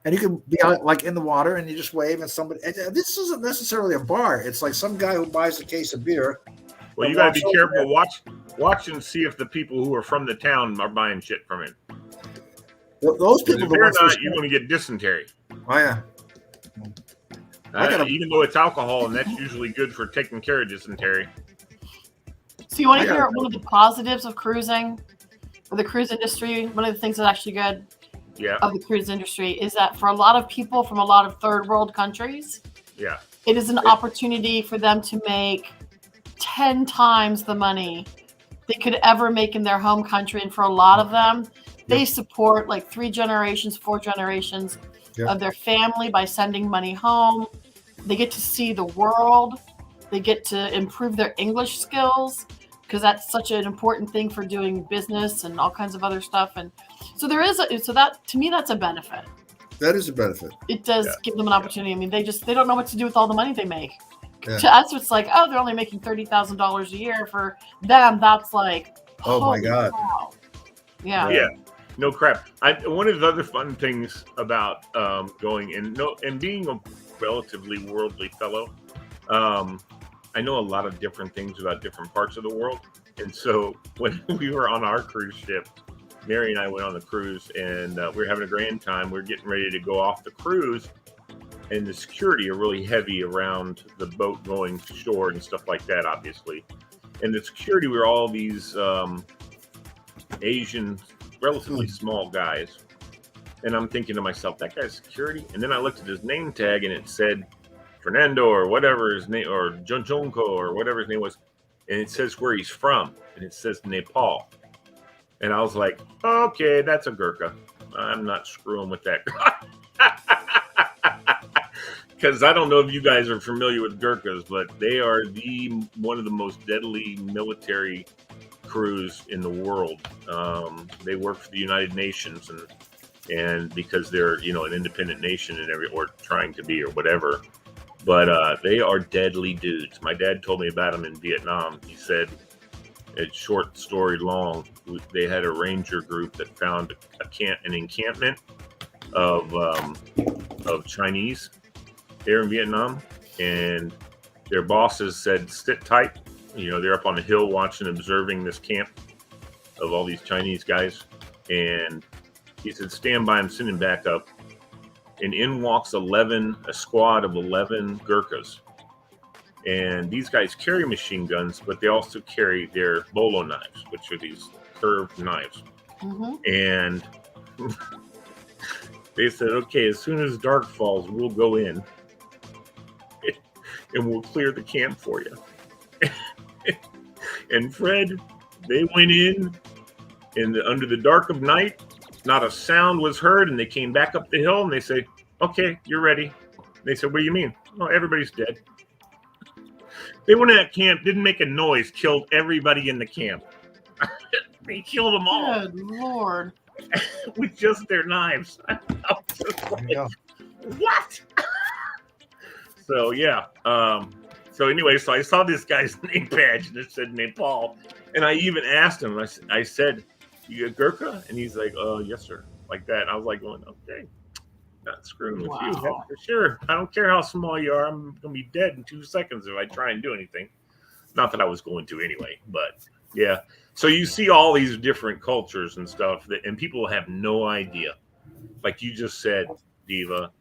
And you could be out like in the water and you just wave and somebody. This isn't necessarily a bar. It's like some guy who buys a case of beer. Well, you got to be careful. Watch and see if the people who are from the town are buying shit from it. Well, those people, if they're not, you're going to get dysentery. Oh yeah. Even though it's alcohol, and that's usually good for taking care of dysentery. So you want to hear one of the positives of cruising, or the cruise industry? One of the things that's actually good. Yeah. Of the cruise industry is that for a lot of people from a lot of third world countries, it is an opportunity for them to make 10 times the money they could ever make in their home country. And for a lot of them, they support like 3 generations, 4 generations of their family by sending money home. They get to see the world. They get to improve their English skills, because that's such an important thing for doing business and all kinds of other stuff. And so that to me, that's a benefit. That is a benefit. It does give them an opportunity. I mean, they don't know what to do with all the money they make. Yeah. To us, it's like, oh, they're only making $30,000 a year. For them, that's like, oh my God. Wow. Yeah. Yeah. No crap. One of the other fun things about going and being a relatively worldly fellow, I know a lot of different things about different parts of the world. And so when we were on our cruise ship, Mary and I went on the cruise, and we were having a grand time. We were getting ready to go off the cruise, and the security are really heavy around the boat going shore and stuff like that, obviously. And the security were all these Asian, relatively small guys. And I'm thinking to myself, that guy's security? And then I looked at his name tag, and it said Fernando or whatever his name, or Jonko or whatever his name was. And it says where he's from, and it says Nepal. And I was like, okay, that's a Gurkha. I'm not screwing with that. Because I don't know if you guys are familiar with Gurkhas, but they are one of the most deadly military crews in the world. They work for the United Nations, and because they're an independent nation or trying to be or whatever. But they are deadly dudes. My dad told me about them in Vietnam. He said, it's short story long, they had a ranger group that found an encampment of Chinese there in Vietnam, and their bosses said, sit tight. They're up on the hill observing this camp of all these Chinese guys. And he said, stand by, I'm sending back up. And in walks a squad of 11 Gurkhas. And these guys carry machine guns, but they also carry their bolo knives, which are these curved knives. Mm-hmm. And they said, okay, as soon as dark falls, we'll go in and we'll clear the camp for you. And Fred, they went in, and under the dark of night, not a sound was heard, and they came back up the hill, and they say, okay, you're ready. And they said, what do you mean? Oh, everybody's dead. They went in that camp, didn't make a noise, killed everybody in the camp. They killed them all. Good Lord. With just their knives. What? So, yeah. So anyway, so I saw this guy's name badge, and it said Nepal. And I even asked him, I said, you a Gurkha? And he's like, yes, sir. Like that. I was like, going, okay. Not screwing with you. Yeah, for sure. I don't care how small you are. I'm going to be dead in 2 seconds if I try and do anything. Not that I was going to anyway, but yeah. So you see all these different cultures and stuff, and people have no idea. Like you just said, Diva,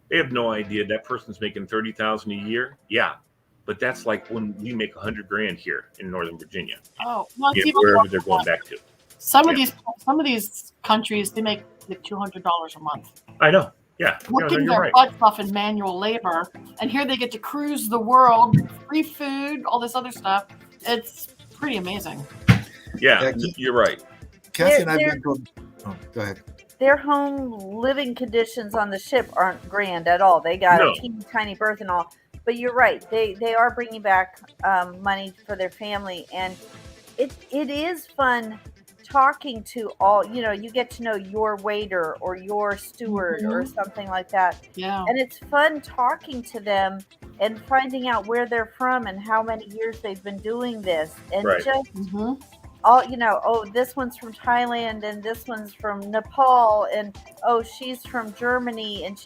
they have no idea that person's making $30,000 a year. Yeah. But that's like when we make $100,000 here in Northern Virginia. Oh, well, wherever they're going back to. Some of these countries, they make to get $200 a month. I know. Yeah. Working their butts off in manual labor, and here they get to cruise the world, free food, all this other stuff. It's pretty amazing. Yeah, you're right. Kathy and I have been to. Oh, go ahead. Their home living conditions on the ship aren't grand at all. They got a teeny tiny berth and all. But you're right. They are bringing back money for their family, and it is fun talking to all. You get to know your waiter or your steward or something like that. Yeah. And it's fun talking to them and finding out where they're from and how many years they've been doing this, and just all this one's from Thailand and this one's from Nepal, and she's from Germany, and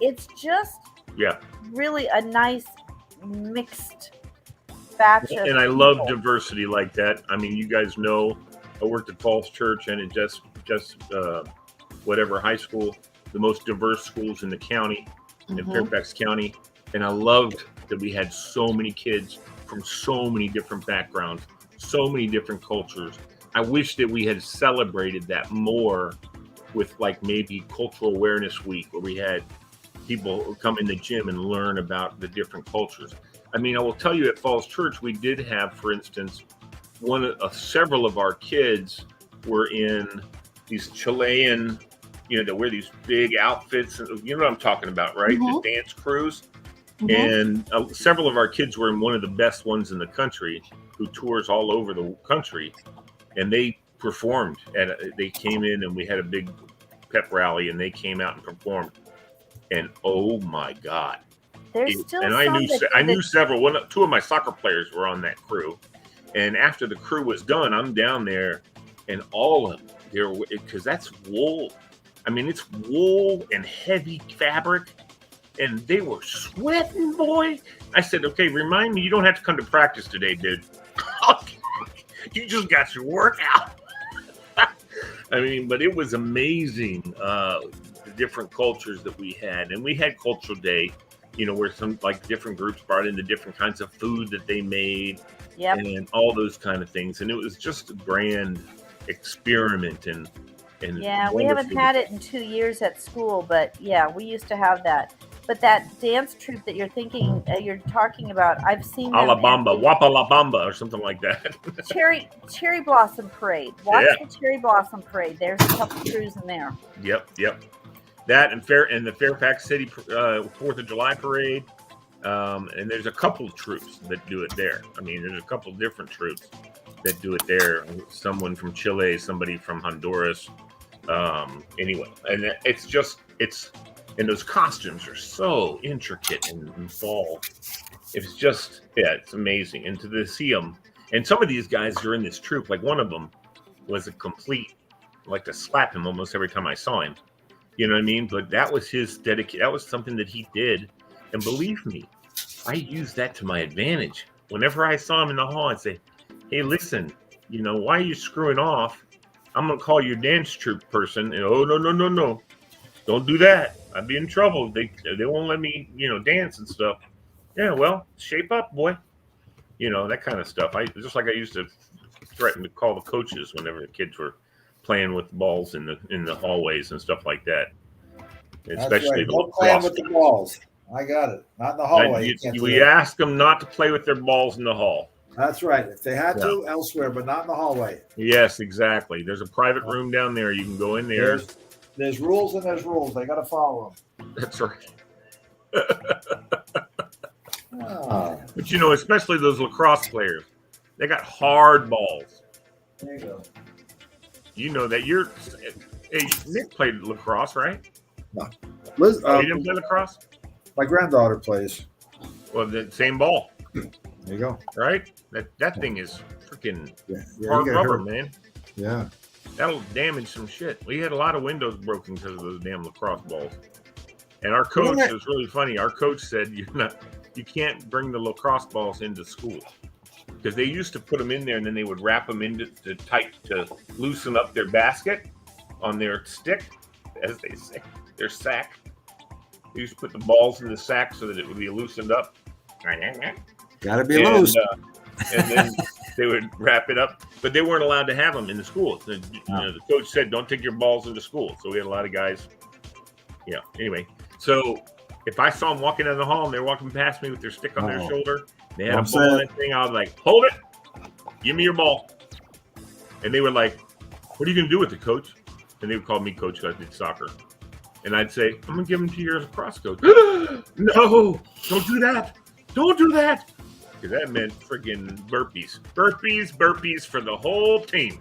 it's just really a nice mixed batch of and I love diversity like that. I mean, you guys know I worked at Falls Church, and it just whatever high school, the most diverse schools in the county, in Fairfax County, and I loved that we had so many kids from so many different backgrounds, so many different cultures. I wish that we had celebrated that more with like maybe Cultural Awareness Week, where we had people come in the gym and learn about the different cultures. I mean, I will tell you at Falls Church, we did have, for instance, several of our kids were in these Chilean, that wear these big outfits. You know what I'm talking about, right? The dance crews. And several of our kids were in one of the best ones in the country, who tours all over the country. And they performed. And they came in, and we had a big pep rally, and they came out and performed. And oh my God. There's still and I knew several. Two of my soccer players were on that crew. And after the crew was done, I'm down there, and all of them, because that's wool. I mean, it's wool and heavy fabric, and they were sweating, boy. I said, okay, remind me, you don't have to come to practice today, dude. You just got your workout. I mean, but it was amazing, the different cultures that we had. And we had Cultural Day, where some like different groups brought in the different kinds of food that they made. Yep. And all those kind of things. And it was just a grand experiment. And we haven't had it in 2 years at school, but we used to have that. But that dance troupe that you're talking about, I've seen Alabama, Wapalabamba, or something like that. Cherry Blossom Parade. Watch the Cherry Blossom Parade. There's a couple crews in there. Yep. That and the Fairfax City 4th of July Parade. And there's a couple of troops that do it there. I mean, there's a couple of different troops that do it there. Someone from Chile, somebody from Honduras. Anyway, and and those costumes are so intricate and involved. It's just, it's amazing. And to see them, and some of these guys are in this troop. Like one of them was I like to slap him almost every time I saw him. You know what I mean? But that was his dedication. That was something that he did. And believe me, I used that to my advantage. Whenever I saw him in the hall, I'd say, hey, listen, why are you screwing off? I'm going to call your dance troupe person. And, no. Don't do that. I'd be in trouble. They won't let me, dance and stuff. Yeah, well, shape up, boy. That kind of stuff. Just like I used to threaten to call the coaches whenever the kids were playing with balls in the hallways and stuff like that. Especially the lacrosse playing with the balls. I got it. Not in the hallway. We ask them not to play with their balls in the hall. That's right. If they had to, elsewhere, but not in the hallway. Yes, exactly. There's a private room down there. You can go in there. There's rules and there's rules. They got to follow them. That's right. But especially those lacrosse players, they got hard balls. There you go. You know that Nick played lacrosse, right? No. You didn't play lacrosse? My granddaughter plays. Well, the same ball. There you go. Right? That thing is freaking Yeah, hard rubber, man. Yeah. That'll damage some shit. We had a lot of windows broken because of those damn lacrosse balls. And our coach, it was really funny. Our coach said, you can't bring the lacrosse balls into school. Because they used to put them in there and then they would wrap them into tight to loosen up their basket on their stick, as they say, their sack. They used to put the balls in the sack so that it would be loosened up. Gotta be loose. And then they would wrap it up, but they weren't allowed to have them in the school. The coach said, "Don't take your balls into school." So we had a lot of guys. Yeah. Anyway, so if I saw them walking down the hall and they're walking past me with their stick on their shoulder, they had a ball in that thing. I was like, "Hold it! Give me your ball." And they were like, "What are you going to do with it, coach?" And they would call me coach because I did soccer. And I'd say, "I'm going to give them to your lacrosse coach." No, don't do that. Don't do that. Because that meant friggin' burpees. Burpees for the whole team.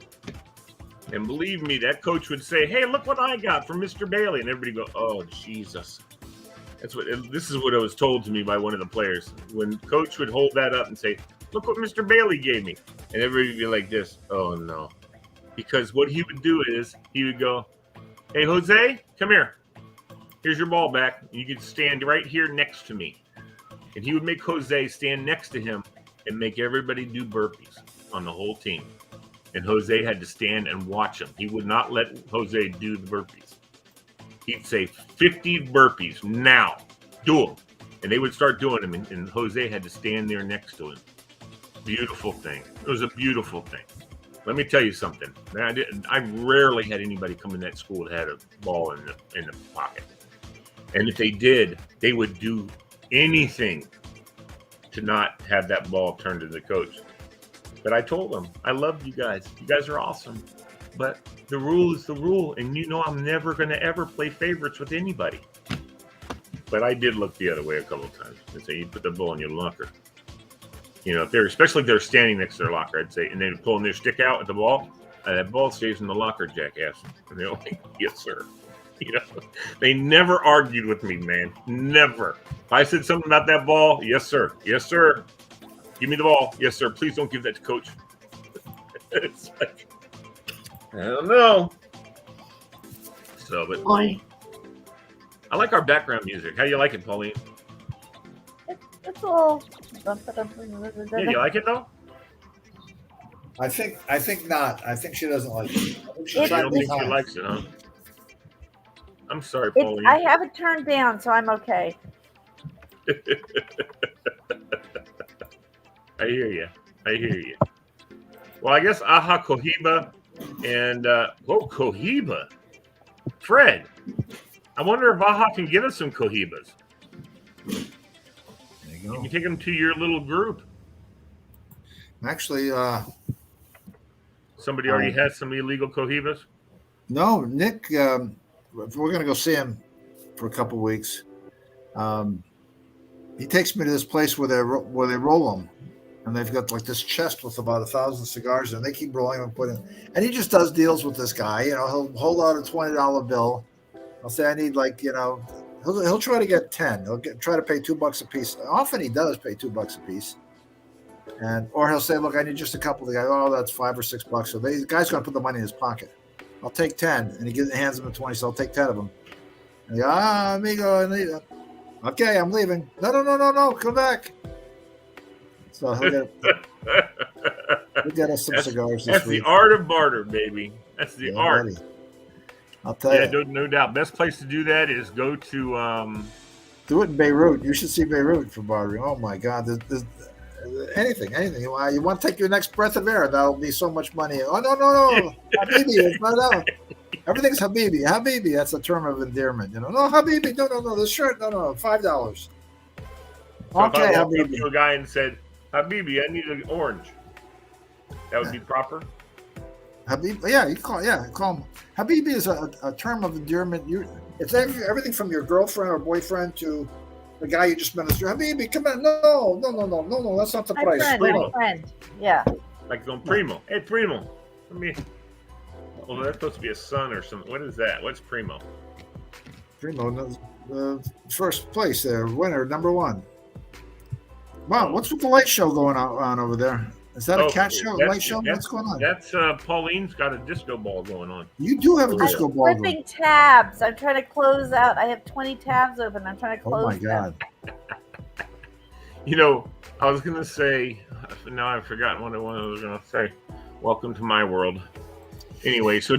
And believe me, that coach would say, "Hey, look what I got from Mr. Bailey." And everybody go, "Oh, Jesus." This is what it was told to me by one of the players. When coach would hold that up and say, "Look what Mr. Bailey gave me." And everybody would be like this, "Oh, no." Because what he would do is he would go, "Hey, Jose, come here. Here's your ball back. You can stand right here next to me." And he would make Jose stand next to him and make everybody do burpees on the whole team. And Jose had to stand and watch him. He would not let Jose do the burpees. He'd say 50 burpees now. Do them. And they would start doing them. And Jose had to stand there next to him. Beautiful thing. It was a beautiful thing. Let me tell you something. I rarely had anybody come in that school that had a ball in the pocket. And if they did, they would do anything to not have that ball turned to the coach. But I told them, I love you guys. You guys are awesome. But the rule is the rule. And you know I'm never going to ever play favorites with anybody. But I did look the other way a couple of times and say, "You put the ball in your locker." You know, especially if they're standing next to their locker, I'd say, and they're pulling their stick out at the ball, and that ball stays in the locker, jackass. And they're like, "Yes, sir." You know, they never argued with me, man. Never. If I said something about that ball, "Yes, sir. Yes, sir. Give me the ball. Yes, sir. Please don't give that to coach." It's like, I don't know. So, but Boy. I like our background music. How do you like it, Pauline? It's all. Yeah, you like it though? I think not. I think she doesn't like it. I think I don't think she likes it, huh? I'm sorry, Pauline. I have it turned down, so I'm okay. I hear you. Well, I guess Aha Cohiba and Cohiba. Fred, I wonder if Aha can give us some Cohibas. There you go. You can take them to your little group. Actually, somebody already has some illegal Cohibas. No, Nick. We're going to go see him for a couple weeks. He takes me to this place where they roll them, and they've got like this chest with about 1,000 cigars, and they keep rolling and putting. And he just does deals with this guy. You know, he'll hold out a $20 bill. I'll say I need he'll try to get 10. He'll try to pay $2 a piece. Often he does pay $2 a piece. Or he'll say, "Look, I need just a couple." The guy, "Oh, that's $5 or $6." So the guy's going to put the money in his pocket. "I'll take 10," and he hands him the 20. So I'll take 10 of them. And they go, amigo. Okay, I'm leaving. No, come back. So he'll get us some cigars this week. That's the art of barter, baby. That's the art. Buddy. I'll tell you. No doubt. Best place to do that is go to. Do it in Beirut. You should see Beirut for bartering. Oh my God! There's anything. You want to take your next breath of air? That'll be so much money. Oh no, Habibi, no. Everything's Habibi. Habibi. That's a term of endearment. You know, no Habibi. No. This shirt. No. $5. So Okay, if I walked up Habibi. to a guy and said, "Habibi, I need an orange," that would be proper. Habibi. Yeah, call him. Habibi is a term of endearment. It's everything from your girlfriend or boyfriend to the guy you just met. Habibi, come on. No. That's not the price. My friend. Yeah. Like going Primo. Hey, Primo. Well, that's supposed to be a son or something. What is that? What's Primo? Primo, first place there, winner, number one. Wow, what's with the light show going on over there? Is that a cat show, light show? What's going on? That's Pauline's got a disco ball going on. You do have a disco ball. I'm flipping tabs. I'm trying to close out. I have 20 tabs open. I'm trying to close. Oh my God! You know, I was gonna say. Now I've forgotten what I was gonna say. Welcome to my world. Anyway, so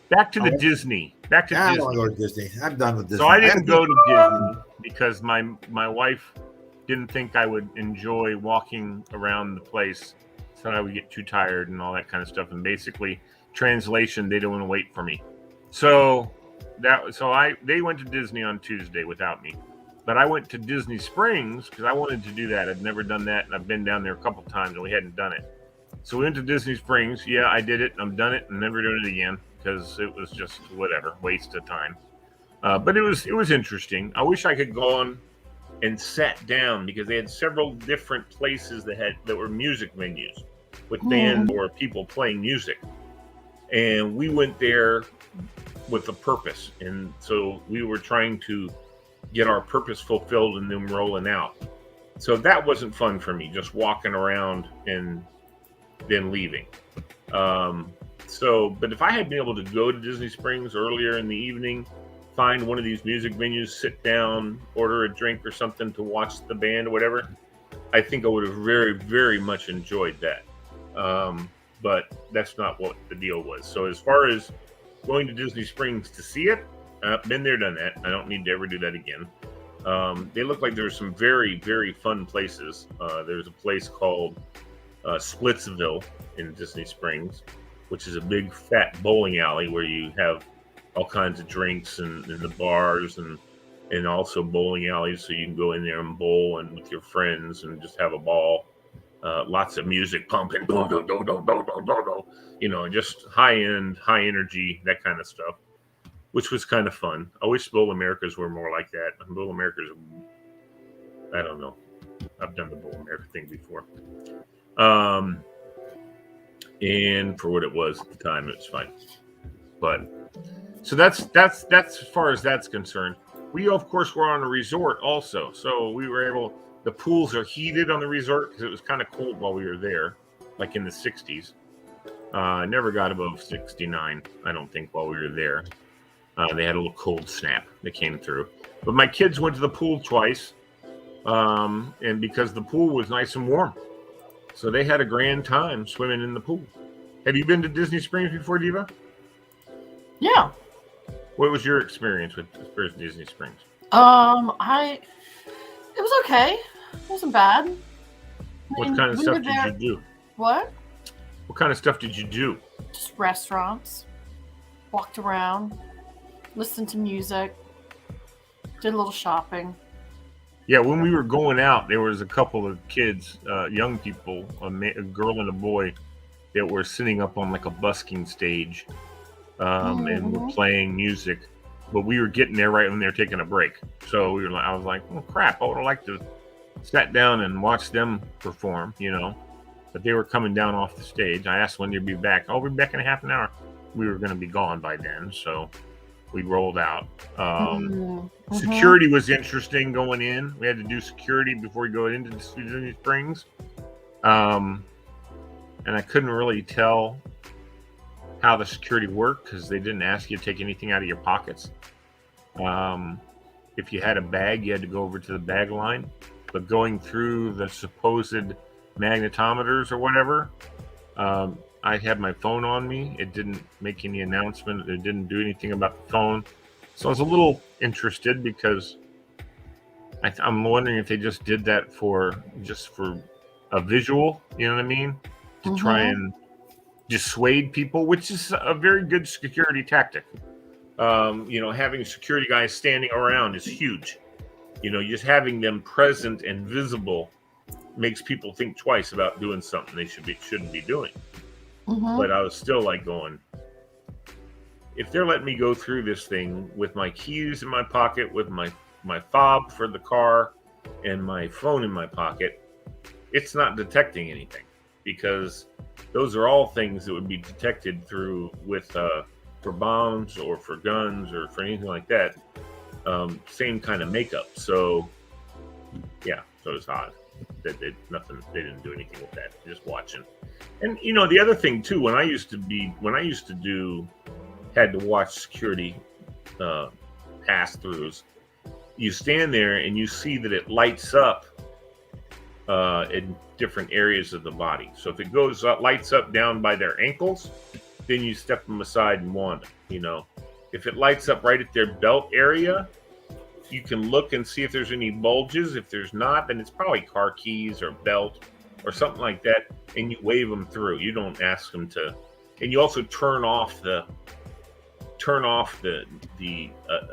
back to the Disney. Back to Disney. I don't want to go to Disney. I'm done with Disney. So I didn't go to Disney because my wife didn't think I would enjoy walking around the place said I would get too tired and all that kind of stuff. And basically, translation, they don't want to wait for me. So they went to Disney on Tuesday without me. But I went to Disney Springs because I wanted to do that. I'd never done that, and I've been down there a couple times, and we hadn't done it. So we went to Disney Springs. Yeah, I did it. I'm done it. I'm never doing it again because it was just whatever, waste of time. But it was interesting. I wish I could go on and sat down because they had several different places that were music venues with bands or people playing music, and we went there with a purpose, and so we were trying to get our purpose fulfilled and then rolling out. So that wasn't fun for me, just walking around and then leaving. But if I had been able to go to Disney Springs earlier in the evening, find one of these music venues, sit down, order a drink or something to watch the band or whatever, I think I would have very, very much enjoyed that. But that's not what the deal was. So as far as going to Disney Springs to see it, been there, done that. I don't need to ever do that again. They look like there's some very, very fun places. There's a place called Splitsville in Disney Springs, which is a big fat bowling alley where you have all kinds of drinks and the bars and also bowling alleys, so you can go in there and bowl and with your friends and just have a ball. Lots of music pumping, just high end, high energy, that kind of stuff, which was kind of fun. I wish Bowl Americas were more like that. Bowl Americas, I don't know. I've done the Bowl America thing before. And for what it was at the time, it was fine. But so that's as far as that's concerned. We of course were on a resort also, so we were able. The pools are heated on the resort because it was kind of cold while we were there, like in the 60s. Never got above 69, I don't think, while we were there. They had a little cold snap that came through. But my kids went to the pool twice, and because the pool was nice and warm. So they had a grand time swimming in the pool. Have you been to Disney Springs before, Diva? Yeah. What was your experience with Disney Springs? It was okay. It wasn't bad. What kind of stuff did you do? What? What kind of stuff did you do? Just restaurants. Walked around. Listened to music. Did a little shopping. Yeah, when we were going out, there was a couple of kids, young people, a girl and a boy, that were sitting up on like a busking stage and were playing music. But we were getting there right when they were taking a break. So I was like, oh crap, I would have liked to sat down and watch them perform, But they were coming down off the stage. I asked when they'd be back. Oh, we'll be back in a half an hour. We were going to be gone by then, so we rolled out. Security was interesting going in. We had to do security before we go into Disney Springs. And I couldn't really tell how the security worked because they didn't ask you to take anything out of your pockets. If you had a bag, you had to go over to the bag line. But going through the supposed magnetometers or whatever, I had my phone on me. It didn't make any announcement. It didn't do anything about the phone. So I was a little interested because I'm wondering if they just did that for a visual, you know what I mean? To try and dissuade people, which is a very good security tactic. Having security guys standing around is huge. Just having them present and visible makes people think twice about doing something they shouldn't be doing. But I was still like going, if they're letting me go through this thing with my keys in my pocket, with my fob for the car and my phone in my pocket, it's not detecting anything, because those are all things that would be detected for bombs or for guns or for anything like that. Same kind of makeup. So yeah, so it's odd that they didn't do anything with that. Just watching. And the other thing too, had to watch security pass-throughs, you stand there and you see that it lights up in different areas of the body. So if it lights up down by their ankles, then you step them aside and wand them. If it lights up right at their belt area, you can look and see if there's any bulges. If there's not, then it's probably car keys or belt. or something like that, and you wave them through. You don't ask them to, and you also turn off the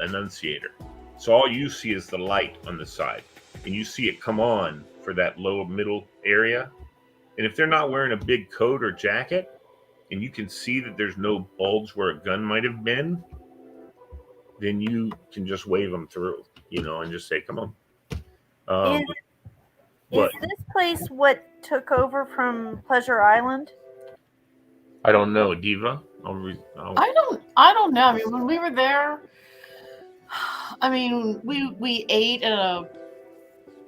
annunciator. So all you see is the light on the side, and you see it come on for that low middle area. And if they're not wearing a big coat or jacket, and you can see that there's no bulge where a gun might have been, then you can just wave them through, and just say, "Come on." Is this place what took over from Pleasure Island? I don't know, Diva. I don't know. I mean, when we were there, we ate at a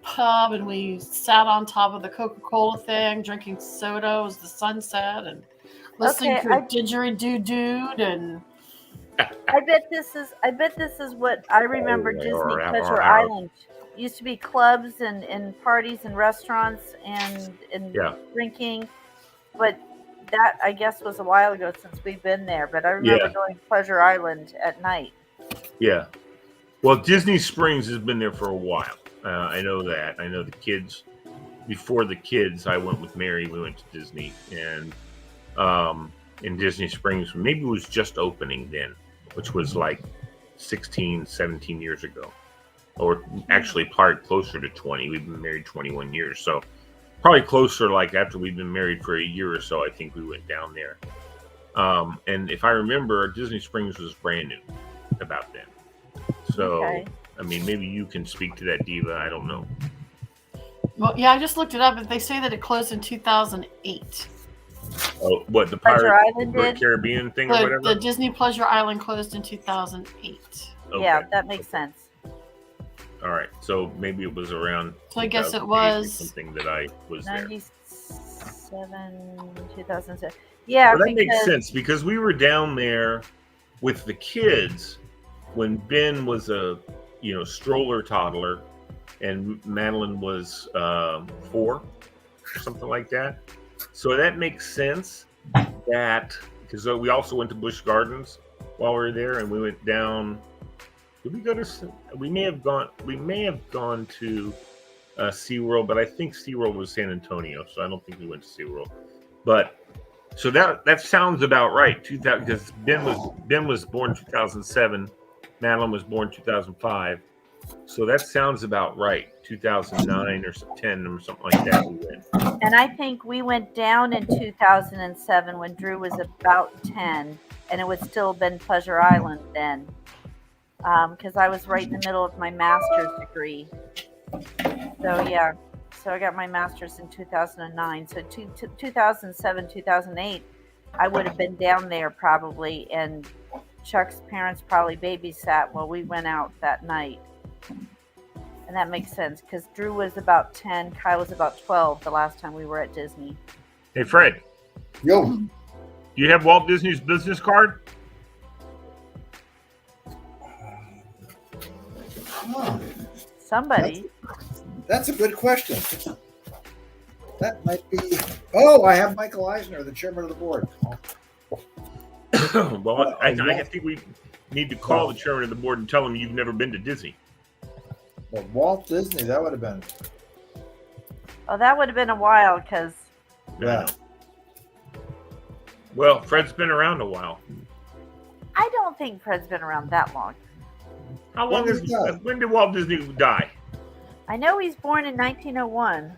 pub and we sat on top of the Coca-Cola thing, drinking soda as the sun set and listening to a didgeridoo dude. And I bet this is what I remember Disney Pleasure Island. Used to be clubs and parties and restaurants and drinking, but that I guess was a while ago since we've been there. But I remember going to Pleasure Island at night. Yeah. Well, Disney Springs has been there for a while. I know that. I know the kids. Before the kids, I went with Mary. We went to Disney, and in Disney Springs, maybe it was just opening then, which was like 16, 17 years ago. Or actually probably closer to 20. We've been married 21 years. So probably closer, like after we've been married for a year or so, I think we went down there. And if I remember, Disney Springs was brand new about then. So, I mean, maybe you can speak to that, Diva. I don't know. Well, yeah, I just looked it up, and they say that it closed in 2008. Oh, what, the Caribbean thing or whatever? The Disney Pleasure Island closed in 2008. Okay. Yeah, that makes sense. All right, so maybe it was around. So I guess it was something that I was 97, 2007. Yeah, well, that makes sense because we were down there with the kids when Ben was a stroller toddler, and Madeline was 4 or something like that. So that makes sense. That because we also went to Busch Gardens while we were there, and we went down. Did we go to? We may have gone to SeaWorld, but I think SeaWorld was San Antonio, so I don't think we went to SeaWorld. But so that sounds about right. 2000 because Ben was born 2007, Madeline was born 2005, so that sounds about right. 2009 or 10 or something like that. We went. And I think we went down in 2007 when Drew was about 10, and it would still have been Pleasure Island then. Because I was right in the middle of my master's degree. So I got my master's in 2009. So 2007, 2008, I would have been down there probably, and Chuck's parents probably babysat while we went out that night. And that makes sense because Drew was about 10, Kyle was about 12 the last time we were at Disney. Hey, Fred. Yo. Do you have Walt Disney's business card? Somebody. That's a good question. That might be. Oh, I have Michael Eisner, the chairman of the board. Well, I think we need to call the chairman of the board and tell him you've never been to Disney. Well, Walt Disney, that would have been. Oh, that would have been a while because. Yeah. Well, Fred's been around a while. I don't think Fred's been around that long. How long when did Walt Disney die? I know he's born in 1901.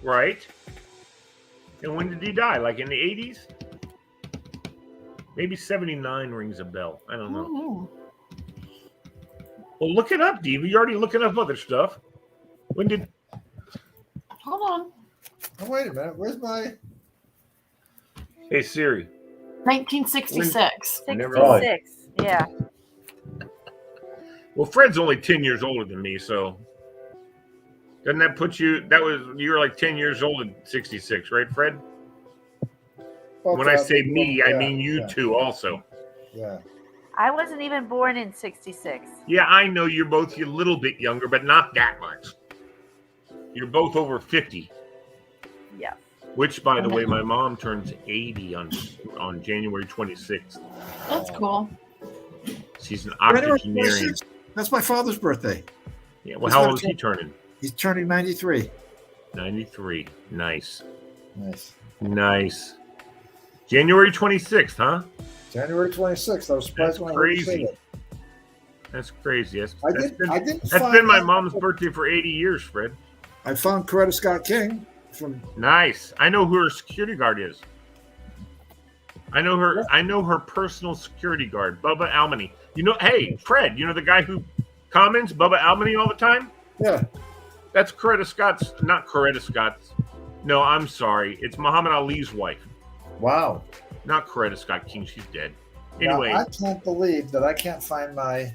Right. And when did he die? Like in the 80s? Maybe 79 rings a bell. I don't know. Oh. Well, look it up, Diva. You're already looking up other stuff. When did... Hold on. Oh, wait a minute. Where's my... Hey, Siri. 1966. 66, yeah. Well, Fred's only 10 years older than me, so doesn't that put you? You were like 10 years old in '66, right, Fred? Well, when I say me, I mean you two also. Yeah. I wasn't even born in '66. Yeah, I know you're both a little bit younger, but not that much. You're both over 50. Yeah. Which, by the way, my mom turns 80 on January 26th. That's cool. She's an octogenarian. That's my father's birthday. Yeah. Well, how old is he turning? He's turning 93. 93. Nice. Nice. January 26th, huh? January 26th. I was surprised when I heard you say that. That's crazy. That's been my mom's birthday for 80 years, Fred. I found Coretta Scott King from. Nice. I know who her security guard is. I know her personal security guard, Bubba Almany. Hey, Fred, the guy who comments Bubba Almany all the time? Yeah. That's not Coretta Scott's. No, I'm sorry. It's Muhammad Ali's wife. Wow. Not Coretta Scott King. She's dead. Anyway. Now, I can't believe that I can't find my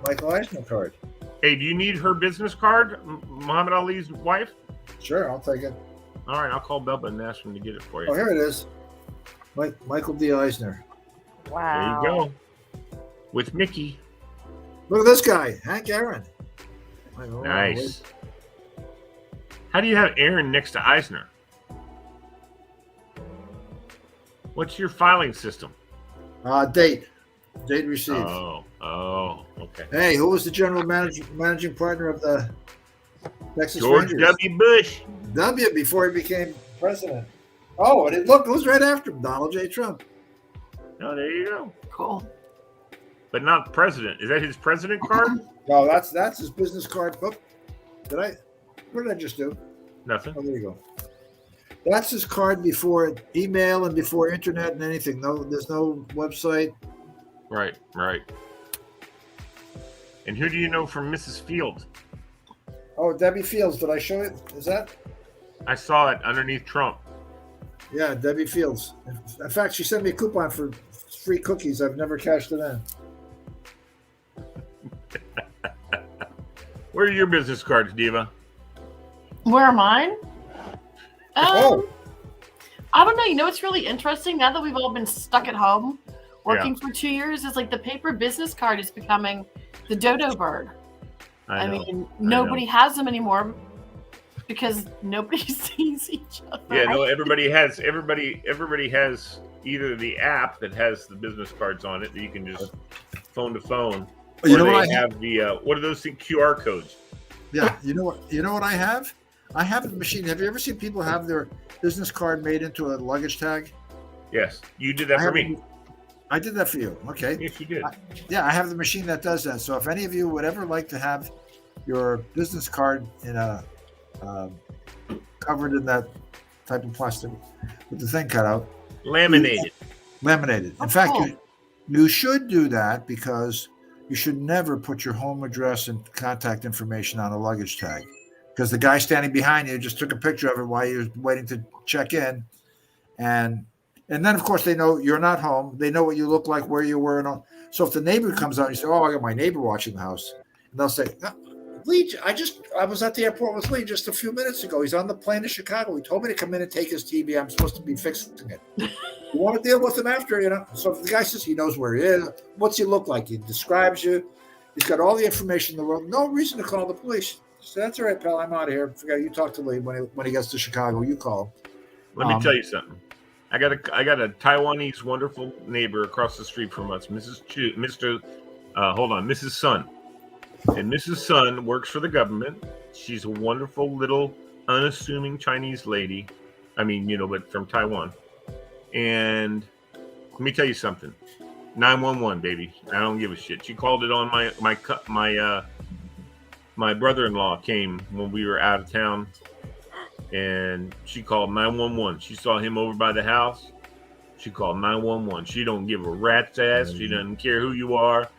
Michael Eisner card. Hey, do you need her business card, Muhammad Ali's wife? Sure, I'll take it. All right, I'll call Bubba and ask him to get it for you. Oh, here it is. Michael D. Eisner. Wow. There you go. With Mickey. Look at this guy, Hank Aaron. Nice. How do you have Aaron next to Eisner? What's your filing system? Date received. Oh, okay. Hey, who was the general managing partner of the Texas George Rangers? W. Bush. W before he became president. Oh, and look, who's right after him? Donald J. Trump. Oh, there you go. Cool. But not president. Is that his president card? No, that's his business card. Oh, what did I just do? Nothing. Oh, there you go. That's his card before email and before internet and anything. No, there's no website. Right. And who do you know from Mrs. Fields? Oh, Debbie Fields. Did I show it? Is that? I saw it underneath Trump. Yeah, Debbie Fields. In fact, she sent me a coupon for free cookies. I've never cashed it in. Where are your business cards, Diva? Where are mine? Oh. I don't know. What's really interesting now that we've all been stuck at home working for 2 years is like the paper business card is becoming the dodo bird. I mean, nobody has them anymore because nobody sees each other. Yeah, no, everybody has either the app that has the business cards on it that you can just phone to phone. You know they what have what are those things? QR codes. Yeah, you know what I have? I have a machine. Have you ever seen people have their business card made into a luggage tag? Yes, you did that for me. I did that for you. Okay. Yes, you did. I have the machine that does that. So if any of you would ever like to have your business card in a covered in that type of plastic with the thing cut out, laminated. In fact, you should do that because you should never put your home address and contact information on a luggage tag. Because the guy standing behind you just took a picture of it while you're waiting to check in. And then, of course, they know you're not home. They know what you look like, where you were. And all. So if the neighbor comes out and you say, oh, I got my neighbor watching the house. And they'll say, Lee, I was at the airport with Lee just a few minutes ago. He's on the plane to Chicago. He told me to come in and take his TV. I'm supposed to be fixing it. You want to deal with him after, So if the guy says he knows where he is, what's he look like? He describes you. He's got all the information in the world. No reason to call the police. So that's all right, pal. I'm out of here. Forget you talk to Lee when he gets to Chicago. You call him. Let me tell you something. I got a Taiwanese wonderful neighbor across the street from us, Mrs. Sun. And Mrs. Sun works for the government. She's a wonderful little unassuming Chinese lady. I mean, but from Taiwan. And let me tell you something. 911, baby. I don't give a shit. She called it on my brother-in-law came when we were out of town, and she called 911. She saw him over by the house. She called 911. She don't give a rat's ass. She doesn't care who you are.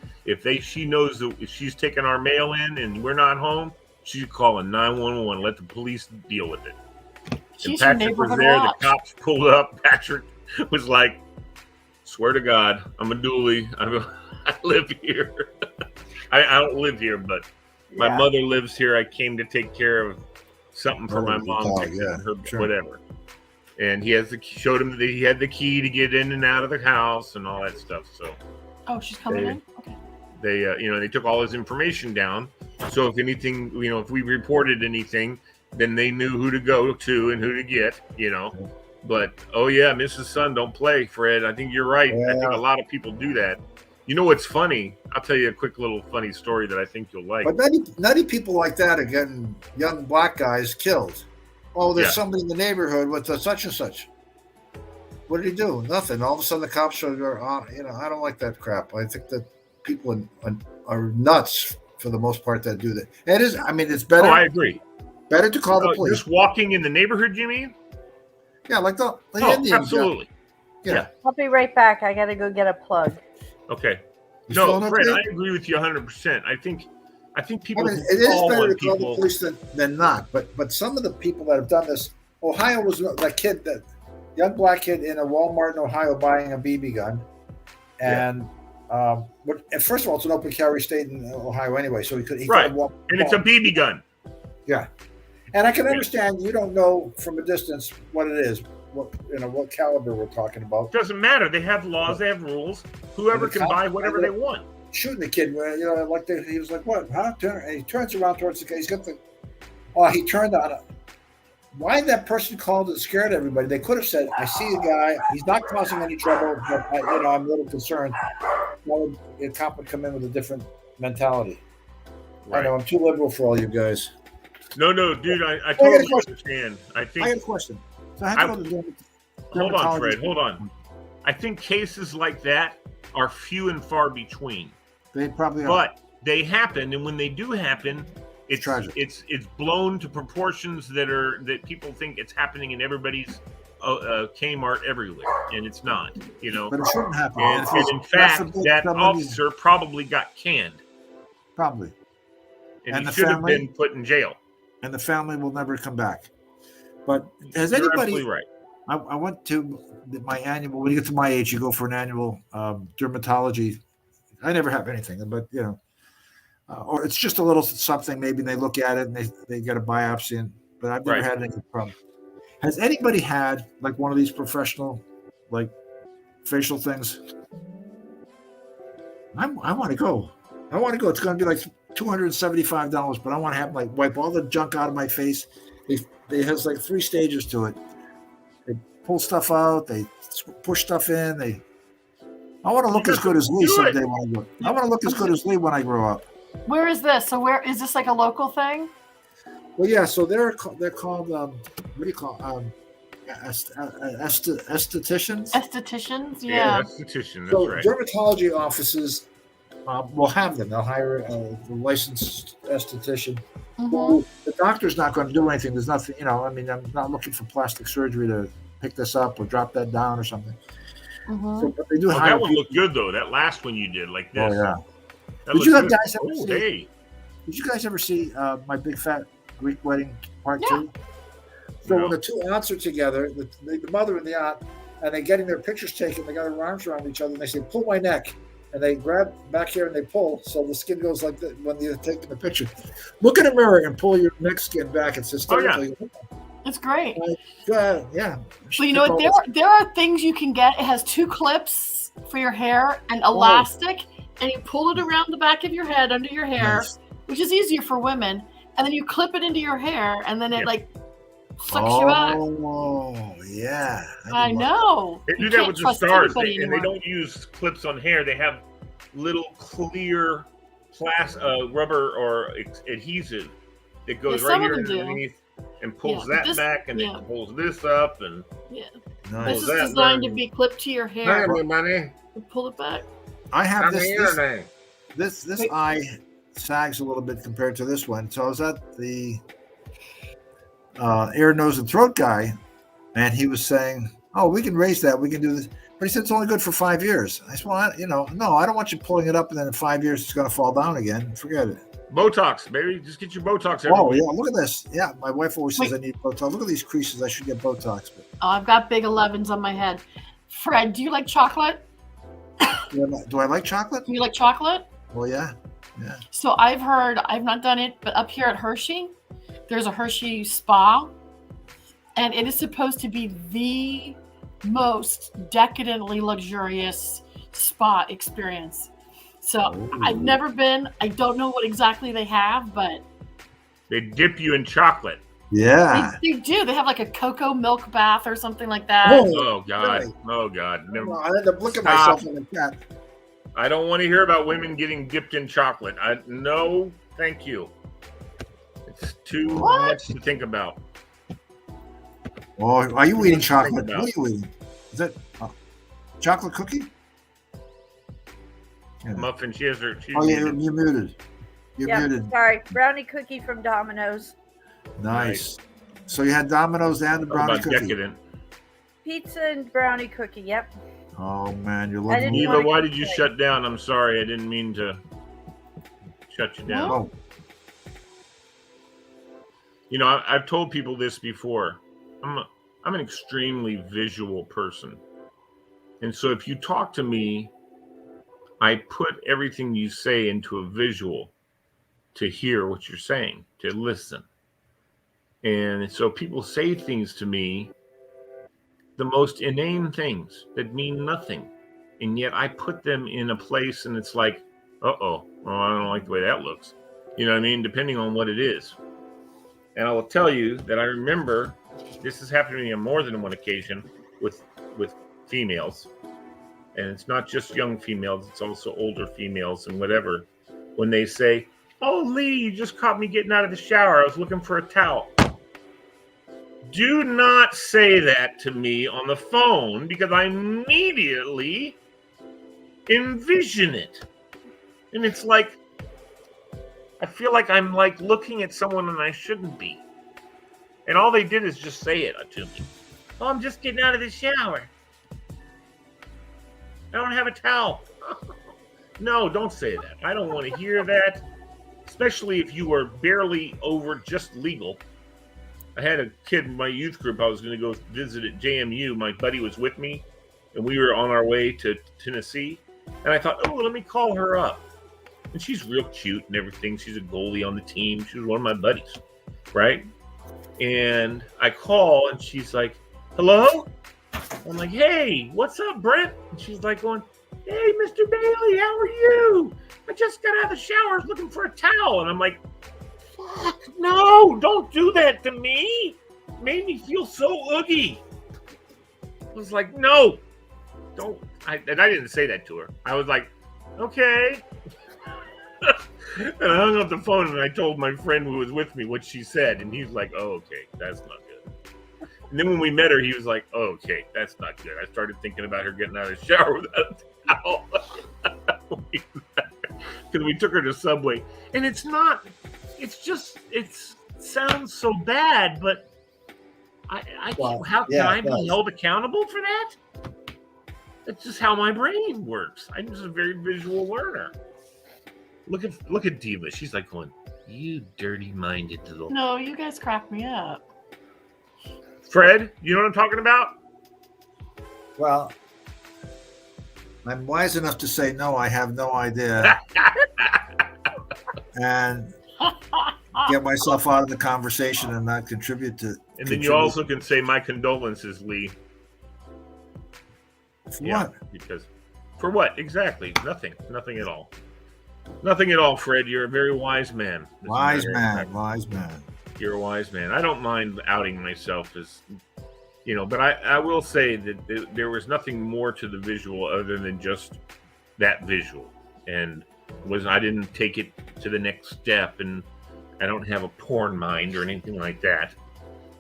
She knows that if she's taking our mail in and we're not home, she's calling 911. Let the police deal with it. And Patrick was there. The cops pulled up. Patrick was like, "Swear to God, I'm a dually. I live here. I don't live here, but." My mother lives here. I came to take care of something for my mom, whatever. And he showed him that he had the key to get in and out of the house and all that stuff. So, she's coming in. Okay. They took all his information down. So if anything, if we reported anything, then they knew who to go to and who to get. But Mrs. Sun, don't play, Fred. I think you're right. Yeah. I think a lot of people do that. You know what's funny? I'll tell you a quick little funny story that I think you'll like. But nutty people like that are getting young black guys killed. Oh, there's somebody in the neighborhood with such and such. What did he do? Nothing. All of a sudden, the cops are on. I don't like that crap. I think that people are nuts for the most part that do that. It is. I mean, it's better. Oh, I agree. Better to call the police. Just walking in the neighborhood, you mean? Yeah, like the Indians. Absolutely. Yeah. I'll be right back. I got to go get a plug. Okay. No, Fred, I agree with you 100%. I think people. I mean, it is better to call the police than not. But some of the people that have done this, Ohio was that kid, that young black kid in a Walmart in Ohio buying a BB gun, and first of all, it's an open carry state in Ohio anyway, so he could walk. And it's a BB gun. Yeah, and I can understand you don't know from a distance what it is, what caliber we're talking about. Doesn't matter. They have laws. They have rules. Whoever can buy whatever they want. Shooting the kid, he was like, "What? Huh?" And he turns around towards the guy. He's got he turned on it. Why that person called and scared everybody? They could have said, "I see a guy. He's not causing any trouble, but I'm a little concerned." Well, a cop would come in with a different mentality. Right. I know I'm too liberal for all you guys. No, dude, I totally understand. I got a question. So hold on, Fred. Hold on. I think cases like that are few and far between. They probably are. But they happen, and when they do happen, it's tragic. It's blown to proportions that people think it's happening in everybody's Kmart everywhere, and it's not. But it shouldn't happen. And in fact, that officer probably got canned. Probably. And he should have been put in jail. And the family will never come back. But has You're anybody? Absolutely right. I went to my annual. When you get to my age, you go for an annual dermatology. I never have anything, but or it's just a little something. Maybe they look at it and they get a biopsy. But I've never had any problem. Has anybody had like one of these professional, like facial things? I want to go. It's going to be like $275, but I want to have wipe all the junk out of my face. It has like 3 stages to it. They pull stuff out. They push stuff in. I want to look as good as Lee someday when I grow up. I want to look as good as Lee when I grow up. Where is this? So where is this, like a local thing? Well, yeah. So they're called. What do you call estheticians? Estheticians, yeah. Esthetician. That's So right. dermatology offices will have them. They'll hire a licensed esthetician. Well, the doctor's not going to do anything. There's nothing, I'm not looking for plastic surgery to pick this up or drop that down or something. So, but they do hire that one looked good though. That last one you did, like this. Oh yeah. Did you guys ever see My Big Fat Greek Wedding Part 2? So when the two aunts are together, the mother and the aunt, and they're getting their pictures taken, they got their arms around each other, and they say, "Pull my neck." And they grab back here and they pull, so the skin goes like that when they're taking the picture. Look in a mirror and pull your neck skin back. It's hysterically. It's great. Yeah. So you know what? There are things you can get. It has 2 clips for your hair and elastic, and you pull it around the back of your head under your hair, which is easier for women. And then you clip it into your hair, and then it sucks you out. Oh, yeah. I know. They do that with the stars, and they don't use clips on hair. They have little clear rubber or adhesive that goes right here underneath and pulls that back, and then pulls this up, and this is designed to be clipped to your hair. Pull it back. I have this eye sags a little bit compared to this one. So I was at the ear, nose, and throat guy, and he was saying, "Oh, we can raise that. We can do this." But he said it's only good for 5 years. I said, "Well, no, I don't want you pulling it up, and then in 5 years it's going to fall down again. Forget it." Botox, baby. Just get your Botox. Oh, yeah. Look at this. Yeah, my wife always says I need Botox. Look at these creases. I should get Botox. But... Oh, I've got big 11s on my head. Fred, do you like chocolate? Do I like chocolate? Do you like chocolate? Well, yeah. So I've heard, I've not done it, but up here at Hershey, there's a Hershey spa, and it is supposed to be the most decadently luxurious spa experience. So I've never been. I don't know what exactly they have, but they dip you in chocolate. Yeah, they do. They have like a cocoa milk bath or something like that. Oh God! Really? Oh God! Never. I had to look at myself in the cat. I don't want to hear about women getting dipped in chocolate. No, thank you. It's too much to think about. Oh, are you eating Think chocolate? about. What are you eating? Is that chocolate cookie? Yeah. Muffin. She's Oh, yeah, you're muted. You're Yeah, muted. sorry. Brownie cookie from Domino's. Nice. So you had Domino's and the Talk brownie about cookie. decadent. Pizza and brownie cookie. Yep. Oh man, you're I loving didn't me. Eva, wanna why did you complain. shut down? I'm sorry, I didn't mean to shut you down. Oh, You know, I've told people this before. I'm an extremely visual person, and so if you talk to me, I put everything you say into a visual to hear what you're saying, to listen. And so people say things to me, the most inane things that mean nothing, and yet I put them in a place, and it's like, oh, I don't like the way that looks. You know what I mean? Depending on what it is. And I will tell you that I remember this has happened to me on more than one occasion with females, and it's not just young females; it's also older females and whatever. When they say, "Oh, Lee, you just caught me getting out of the shower. I was looking for a towel." Do not say that to me on the phone because I immediately envision it. And it's like, I feel like I'm like looking at someone and I shouldn't be. And all they did is just say it to me. Oh, I'm just getting out of the shower. I don't have a towel. No, don't say that. I don't want to hear that, especially if you are barely over just legal. I had a kid in my youth group I was going to go visit at JMU. My buddy was with me, and we were on our way to Tennessee. And I thought, oh, let me call her up. And she's real cute and everything. She's a goalie on the team. She was one of my buddies, right? And I call, and she's like, hello? I'm like, hey, what's up, Brent? And she's like going, hey, Mr. Bailey, how are you? I just got out of the shower looking for a towel. And I'm like, fuck, no, don't do that to me. It made me feel so oogie. I was like, no, don't. And I didn't say that to her. I was like, okay. And I hung up the phone and I told my friend who was with me what she said. And he's like, oh, okay, that's not good. And then when we met her, he was like, oh, okay, that's not good. I started thinking about her getting out of the shower without a towel. Because we took her to Subway. And it's not, it's just, it sounds so bad, but how can I be held accountable for that? That's just how my brain works. I'm just a very visual learner. Look at Diva. She's like going, you dirty-minded little. No, you guys crack me up. Fred, you know what I'm talking about? well, I'm wise enough to say no. I have no idea, and get myself out of the conversation and not contribute to. And then you also can say my condolences, Lee. For what? Because for what exactly? Nothing at all. Nothing at all, Fred. You're a very wise man. Wise man. You're a wise man. I don't mind outing myself as, but I will say that there was nothing more to the visual other than just that visual, and I didn't take it to the next step, and I don't have a porn mind or anything like that,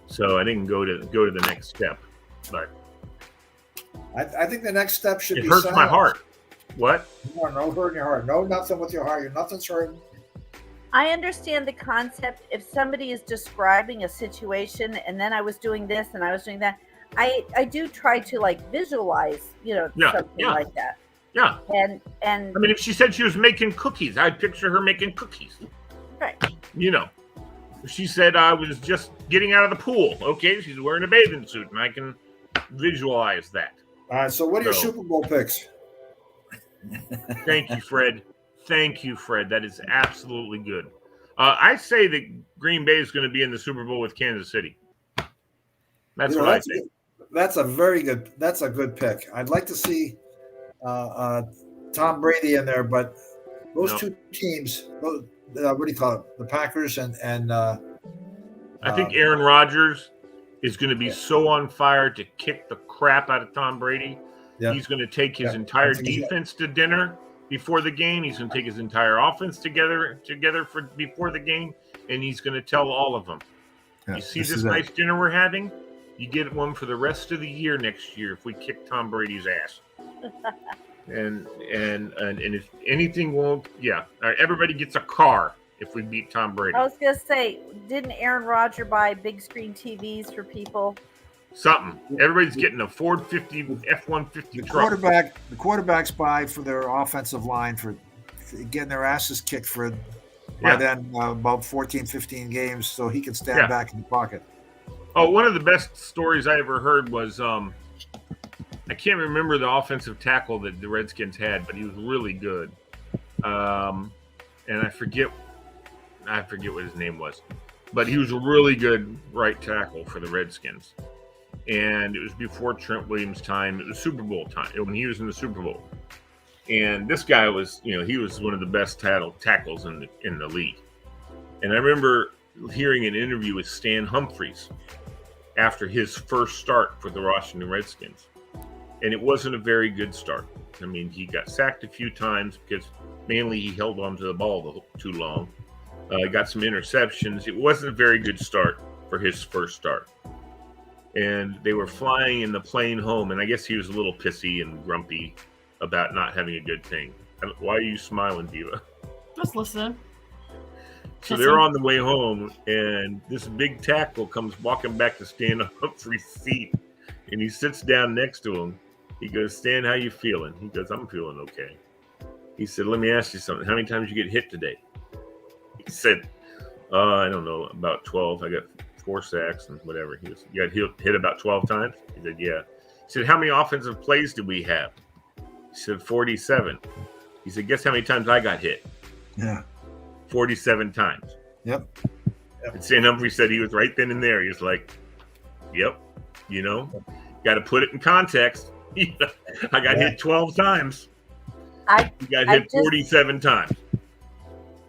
so I didn't go to the next step. But I think the next step should be. It hurts silence. my heart. What? No hurt in your heart. No, nothing with your heart. Nothing's hurting. I understand the concept. If somebody is describing a situation and then I was doing this and I was doing that, I do try to like visualize, something like that. Yeah. And I mean, if she said she was making cookies, I'd picture her making cookies. right. If she said I was just getting out of the pool, okay, she's wearing a bathing suit, and I can visualize that. All right. So, what are your Super Bowl picks? Thank you, Fred. That is absolutely good. I say that Green Bay is going to be in the Super Bowl with Kansas City. That's what I think. That's a very good. That's a good pick. I'd like to see Tom Brady in there, but those two teams. What do you call it? The Packers and. I think Aaron Rodgers is going to be so on fire to kick the crap out of Tom Brady. Yeah. He's going to take his entire defense to dinner before the game. He's going to take his entire offense together for before the game, and he's going to tell all of them, you see this nice dinner we're having? You get one for the rest of the year next year if we kick Tom Brady's ass. and if anything won't, everybody gets a car if we beat Tom Brady. I was gonna say, didn't Aaron Rodgers buy big screen TVs for people? Something. Everybody's getting a Ford F-150 truck. The quarterbacks buy for their offensive line for getting their asses kicked for by then about 14, 15 games, so he can stand back in the pocket. Oh, one of the best stories I ever heard was I can't remember the offensive tackle that the Redskins had, but he was really good. And I forget what his name was, but he was a really good right tackle for the Redskins. And it was before Trent Williams' time. It was Super Bowl time when he was in the Super Bowl. And this guy was, he was one of the best tackles in the league. And I remember hearing an interview with Stan Humphries after his first start for the Washington Redskins. And it wasn't a very good start. I mean, he got sacked a few times because mainly he held on to the ball too long. He got some interceptions. It wasn't a very good start for his first start. And they were flying in the plane home, and I guess he was a little pissy and grumpy about not having a good thing. Why are you smiling, Diva? Just listening. So they're on the way home, and this big tackle comes walking back to Stan Humphrey's seat, and he sits down next to him. He goes, "Stan, how you feeling?" He goes, "I'm feeling okay." He said, "Let me ask you something. How many times you get hit today?" He said, "I don't know, about 12. I got 4 sacks and whatever." He goes, "You got hit about 12 times?" He said, "Yeah." He said, "How many offensive plays did we have?" He said, 47. He said, "Guess how many times I got hit?" Yeah. 47 times. Yep. And Stan Humphrey said he was right then and there. He was like, "Yep, got to put it in context. I got hit 12 times. You got hit 47 times."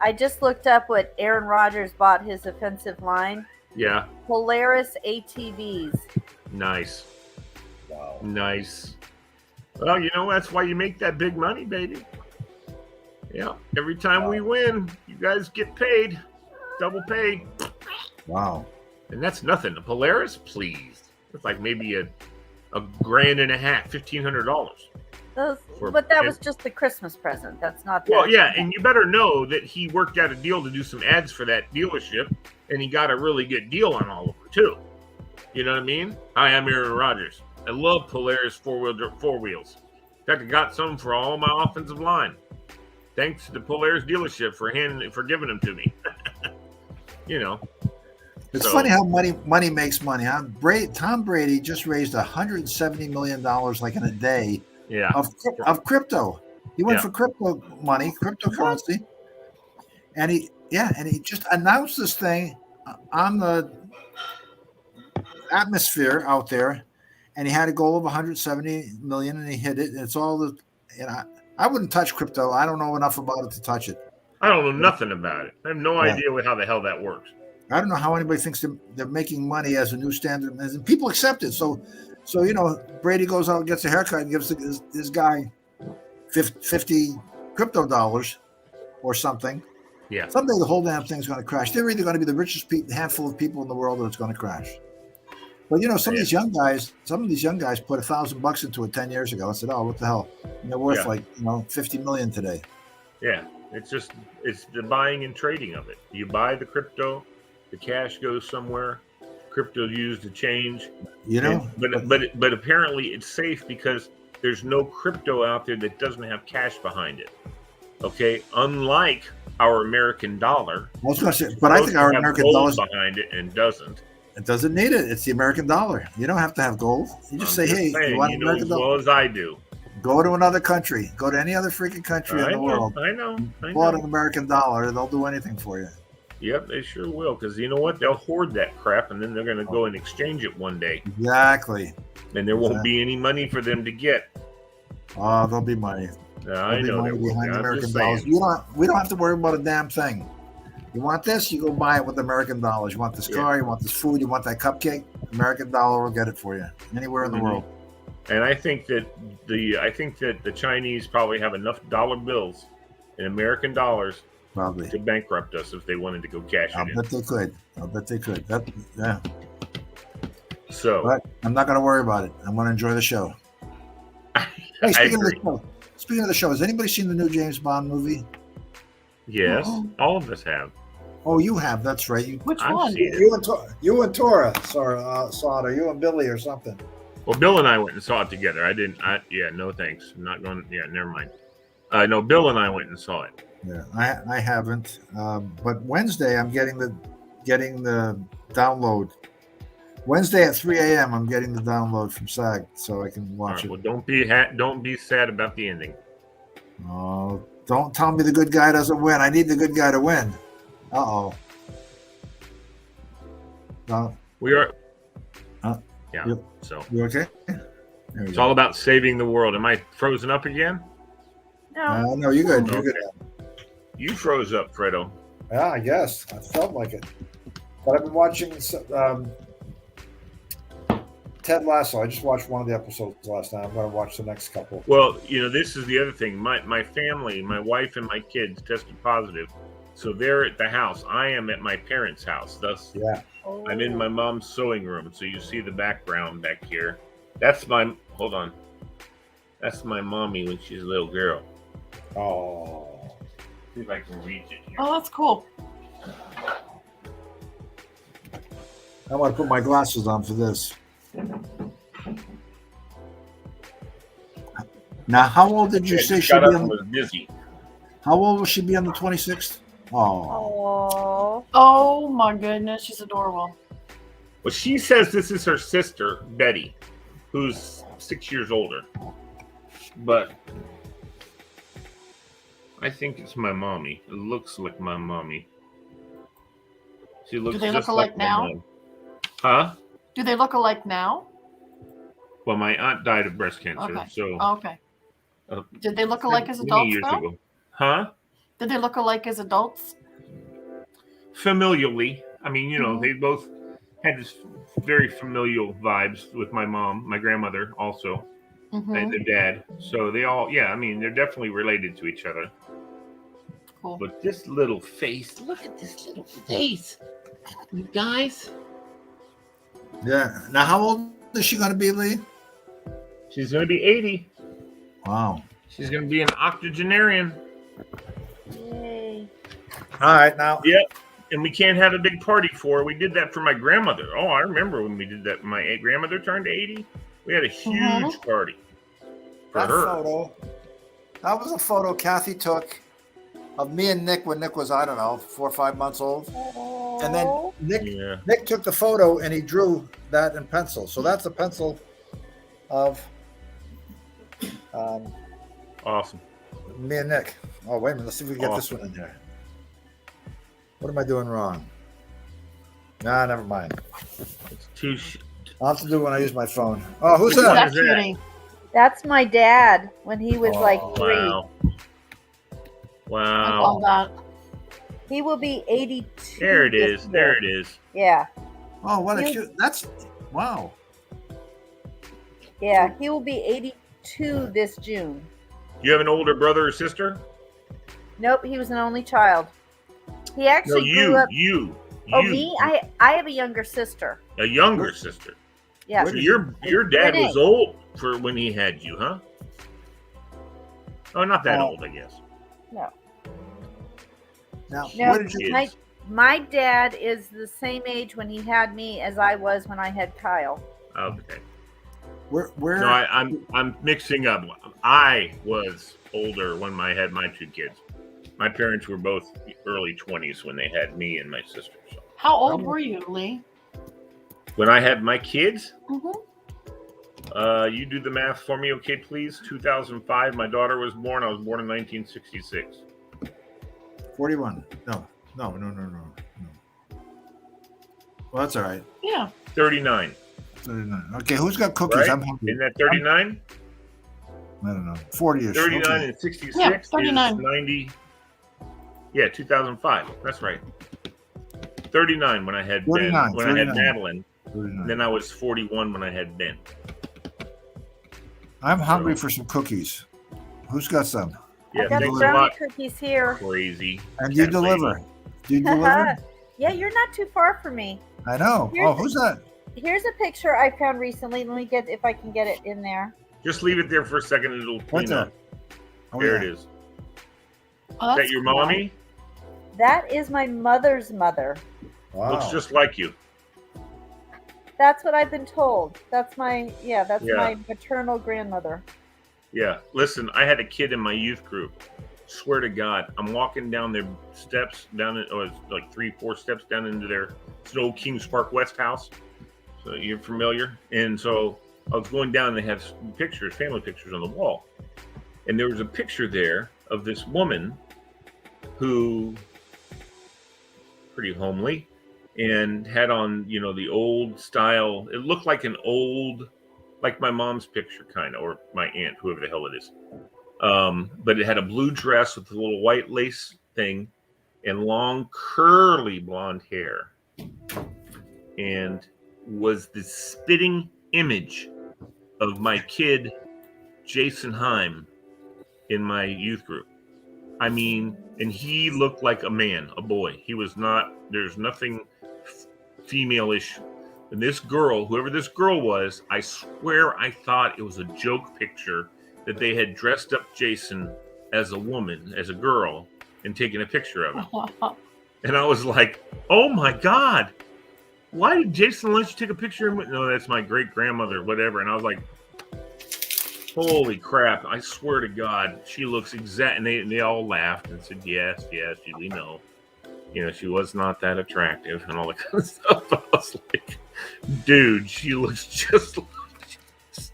I just looked up what Aaron Rodgers bought his offensive line. Yeah. Polaris ATVs. Nice. Wow. Nice. Well, that's why you make that big money, baby. Yeah. Every time we win, you guys get paid. Double pay. Wow. And that's nothing. A Polaris, please. It's like maybe a grand and a half, $1,500. But that was just the Christmas present. That's not. Well, yeah, and you better know that he worked out a deal to do some ads for that dealership, and he got a really good deal on all of them too. You know what I mean? Hi, I'm Aaron Rodgers. I love Polaris four wheels. In fact, I got some for all my offensive line. Thanks to the Polaris dealership for giving them to me. It's funny how money makes money. Tom Brady just raised $170 million like in a day. Yeah. Of crypto. He went for crypto money, cryptocurrency. And he just announced this thing on the atmosphere out there, and he had a goal of 170 million, and he hit it. And it's all I wouldn't touch crypto. I don't know enough about it to touch it. I don't know nothing about it. I have no idea how the hell that works. I don't know how anybody thinks they're making money as a new standard, and people accept it. So Brady goes out and gets a haircut and gives this guy 50 crypto dollars or something. Yeah. Someday the whole damn thing's going to crash. They're either going to be the richest handful of people in the world, or it's going to crash. But some of these young guys put $1,000 into it 10 years ago. I said, "Oh, what the hell?" And they're worth $50 million today. Yeah, it's the buying and trading of it. You buy the crypto, the cash goes somewhere. Crypto used to change. But apparently it's safe because there's no crypto out there that doesn't have cash behind it. Okay, unlike our American dollar. I was going to say, but I think our American dollar behind it and doesn't. It doesn't need it. It's the American dollar. You don't have to have gold. You just say, "Hey, you want American dollar?" As well as I do. Go to another country. Go to any other freaking country in the world. I know. Pull out an American dollar. They'll do anything for you. Yep, they sure will. Because you know what? They'll hoard that crap, and then they're going to go and exchange it one day. Exactly. And there won't be any money for them to get. Oh, there'll be money. I know. Money behind American dollars. We don't have to worry about a damn thing. You want this, you go buy it with American dollars. You want this car, you want this food, you want that cupcake, American dollar will get it for you anywhere in the world. And I think that the Chinese probably have enough dollar bills in American dollars to bankrupt us if they wanted to go cash it in. I bet they could. So, but I'm not going to worry about it. I'm going to enjoy the show. Hey, speaking of the show, has anybody seen the new James Bond movie? yes, all of us have. Oh, you have. That's right. Which I've one? seen it. You and Tora saw it, or you and Billy or something. Well, Bill and I went and saw it together. I didn't. Yeah, no thanks. I'm not going. Yeah, never mind. No, Bill and I went and saw it. Yeah, I haven't. But Wednesday, I'm getting the download. Wednesday at 3 a.m. I'm getting the download from SAG, so I can watch it. Well, don't be sad about the ending. Oh, don't tell me the good guy doesn't win. I need the good guy to win. Uh-oh. We are. Yeah. So You okay? it's all about saving the world. Am I frozen up again? No. No, you're good. You're Okay. good. You froze up, Fredo. Yeah, I guess. I felt like it. But I've been watching Ted Lasso. I just watched one of the episodes last night. I'm going to watch the next couple. Well, this is the other thing. My family, my wife and my kids tested positive. So they're at the house. I am at my parents' house. Thus, I'm in my mom's sewing room. So you see the background back here. Hold on. That's my mommy when she's a little girl. Oh. See if I can reach it here. Oh, that's cool. I want to put my glasses on for this. Now, how old did you say she'll be on? Was busy. How old will she be on the 26th? Oh. Oh my goodness, she's adorable. Well, she says this is her sister, Betty, who's 6 years older. But I think it's my mommy. It looks like my mommy. She looks. Do they just look alike like my now? mom. Huh? Do they look alike now? Well, my aunt died of breast cancer, Okay. so Okay. uh, Did they look alike as many adults years though? ago. Huh? Did they look alike as adults? Familially, I mean, Mhm. they both had this very familial vibes with my mom, my grandmother also, Mm-hmm. and their dad. So they all, I mean, they're definitely related to each other. Cool. But this little face, look at this little face. You guys? Yeah. Now, how old is she going to be, Lee? She's going to be 80. Wow. She's going to be an octogenarian. Yay. All right, now. Yep. And we can't have a big party for her. We did that for my grandmother. Oh, I remember when we did that. My grandmother turned 80. We had a huge party for That her. photo, that was a photo Kathy took of me and Nick when Nick was, I don't know, 4 or 5 months old. And then Nick took the photo and he drew that in pencil. So that's a pencil of Awesome. me and Nick. Oh, wait a minute. Let's see if we can get this one in there. What am I doing wrong? Nah, never mind. It's too. I'll have to do it when I use my phone. Oh, who's Who's that? that cutie? That's my dad when he was like 3. Wow. I Wow. love that. He will be 82. There it this is. There year. it is. Yeah. Oh, what a You- cute. That's, wow. Yeah. He will be 82 this June. You have an older brother or sister? Nope. He was an only child. He actually grew up. You. Oh, me? I have a younger sister. A younger sister. Yeah. So your dad Renee. was old for when he had you, huh? Oh, not that old, I guess. No. Now, No, what did you, my dad is the same age when he had me as I was when I had Kyle. Okay. where, No, I'm mixing up. I was older when I had my 2 kids. My parents were both early 20s when they had me and my sister. So How old were you, Lee? when I had my kids, Mm-hmm. you do the math for me, okay, please? 2005, my daughter was born. I was born in 1966. 41. No. Well, that's all right. Yeah. 39. 39. Okay, who's got cookies? Right? I'm hungry. Isn't that 39? I don't know. 40ish. 39 Okay. and 66 Yeah, 39. is 90. Yeah, 2005. That's right. 39 when I had 39, Ben. When I had 39. Madeline. 39. Then I was 41 when I had Ben. I'm hungry for some cookies. Who's got some? Yeah, I got thanks a brownie lot. cookies here. Crazy. And you Cat deliver. lady. Do you deliver? Yeah, you're not too far from me. I know. Here's Oh, who's that? Here's a picture I found recently. Let me get if I can get it in there. Just leave it there for a second and it'll clean up. Oh, there yeah. it is. Oh, Is that's that your cool. mommy? That is my mother's mother. Wow. Looks just like you. That's what I've been told. That's my Yeah. my maternal grandmother. Yeah. Listen, I had a kid in my youth group. Swear to God, I'm walking down their steps, it's like 3-4 steps down into it's an old Kings Park West house. So you're familiar. And so I was going down and they have pictures, family pictures on the wall. And there was a picture there of this woman who, pretty homely, and had on, the old style. It looked like an old, like my mom's picture, kind of, or my aunt, whoever the hell it is. But it had a blue dress with a little white lace thing and long curly blonde hair, and was the spitting image of my kid, Jason Heim, in my youth group. I mean, and he looked like a man, a boy. He was not, there's nothing female-ish. And this girl, whoever this girl was, I swear I thought it was a joke picture that they had dressed up Jason as a woman, as a girl, and taken a picture of him. And I was like, oh my God, why did Jason let you take a picture of him? No, that's my great-grandmother, whatever. And I was like, holy crap, I swear to God, she looks exact. And they all laughed and said, yes, we know. She was not that attractive and all that kind of stuff. But I was like, dude, she looks just like Jesus.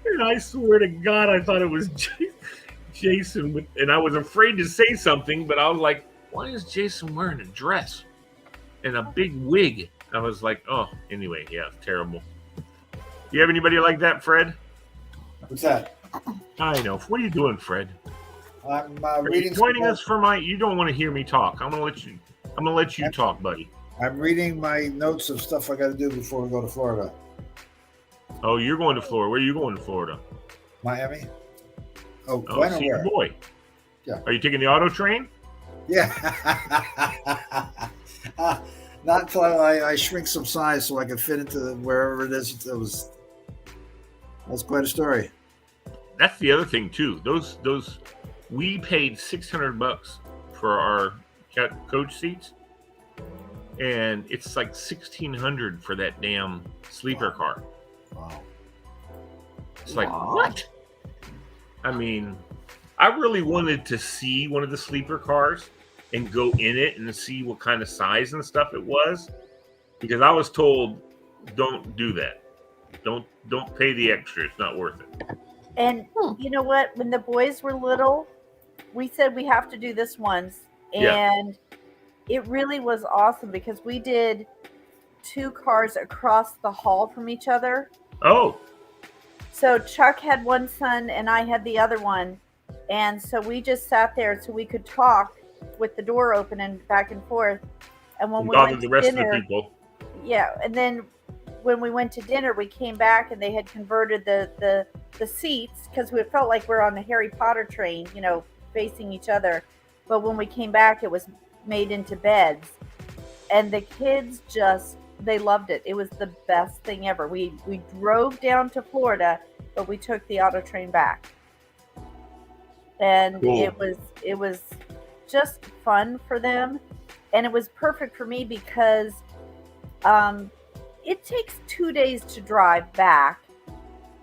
And I swear to God, I thought it was Jason. And I was afraid to say something, but I was like, why is Jason wearing a dress and a big wig? I was like, oh, anyway, yeah, it's terrible. You have anybody like that, Fred? What's that? I know. What are you doing, Fred? I'm reading. Joining us for you don't want to hear me talk. I'm gonna let you talk, buddy. I'm reading my notes of stuff I got to do before we go to Florida. Oh, you're going to Florida. Where are you going to Florida? Miami. Oh, see your boy. Yeah. Are you taking the auto train? Yeah. Not until I shrink some size so I can fit into wherever it is. That's quite a story. That's the other thing too. Those we paid $600 for our coach seats, and it's like $1,600 for that damn sleeper car. Wow. It's like, what? I mean, I really wanted to see one of the sleeper cars and go in it and see what kind of size and stuff it was, because I was told, don't do that. Don't pay the extra. It's not worth it. And you know what? When the boys were little, we said we have to do this once. And it really was awesome because we did 2 cars across the hall from each other. Oh. So Chuck had one son and I had the other one. And so we just sat there so we could talk with the door open and back and forth. And when we went to dinner, of the people. Yeah. And then when we went to dinner, we came back and they had converted the seats because we felt like we're on the Harry Potter train, facing each other. But when we came back, it was made into beds. And the kids they loved it. It was the best thing ever. We drove down to Florida, but we took the auto train back. And cool. it was just fun for them. And it was perfect for me because it takes 2 days to drive back,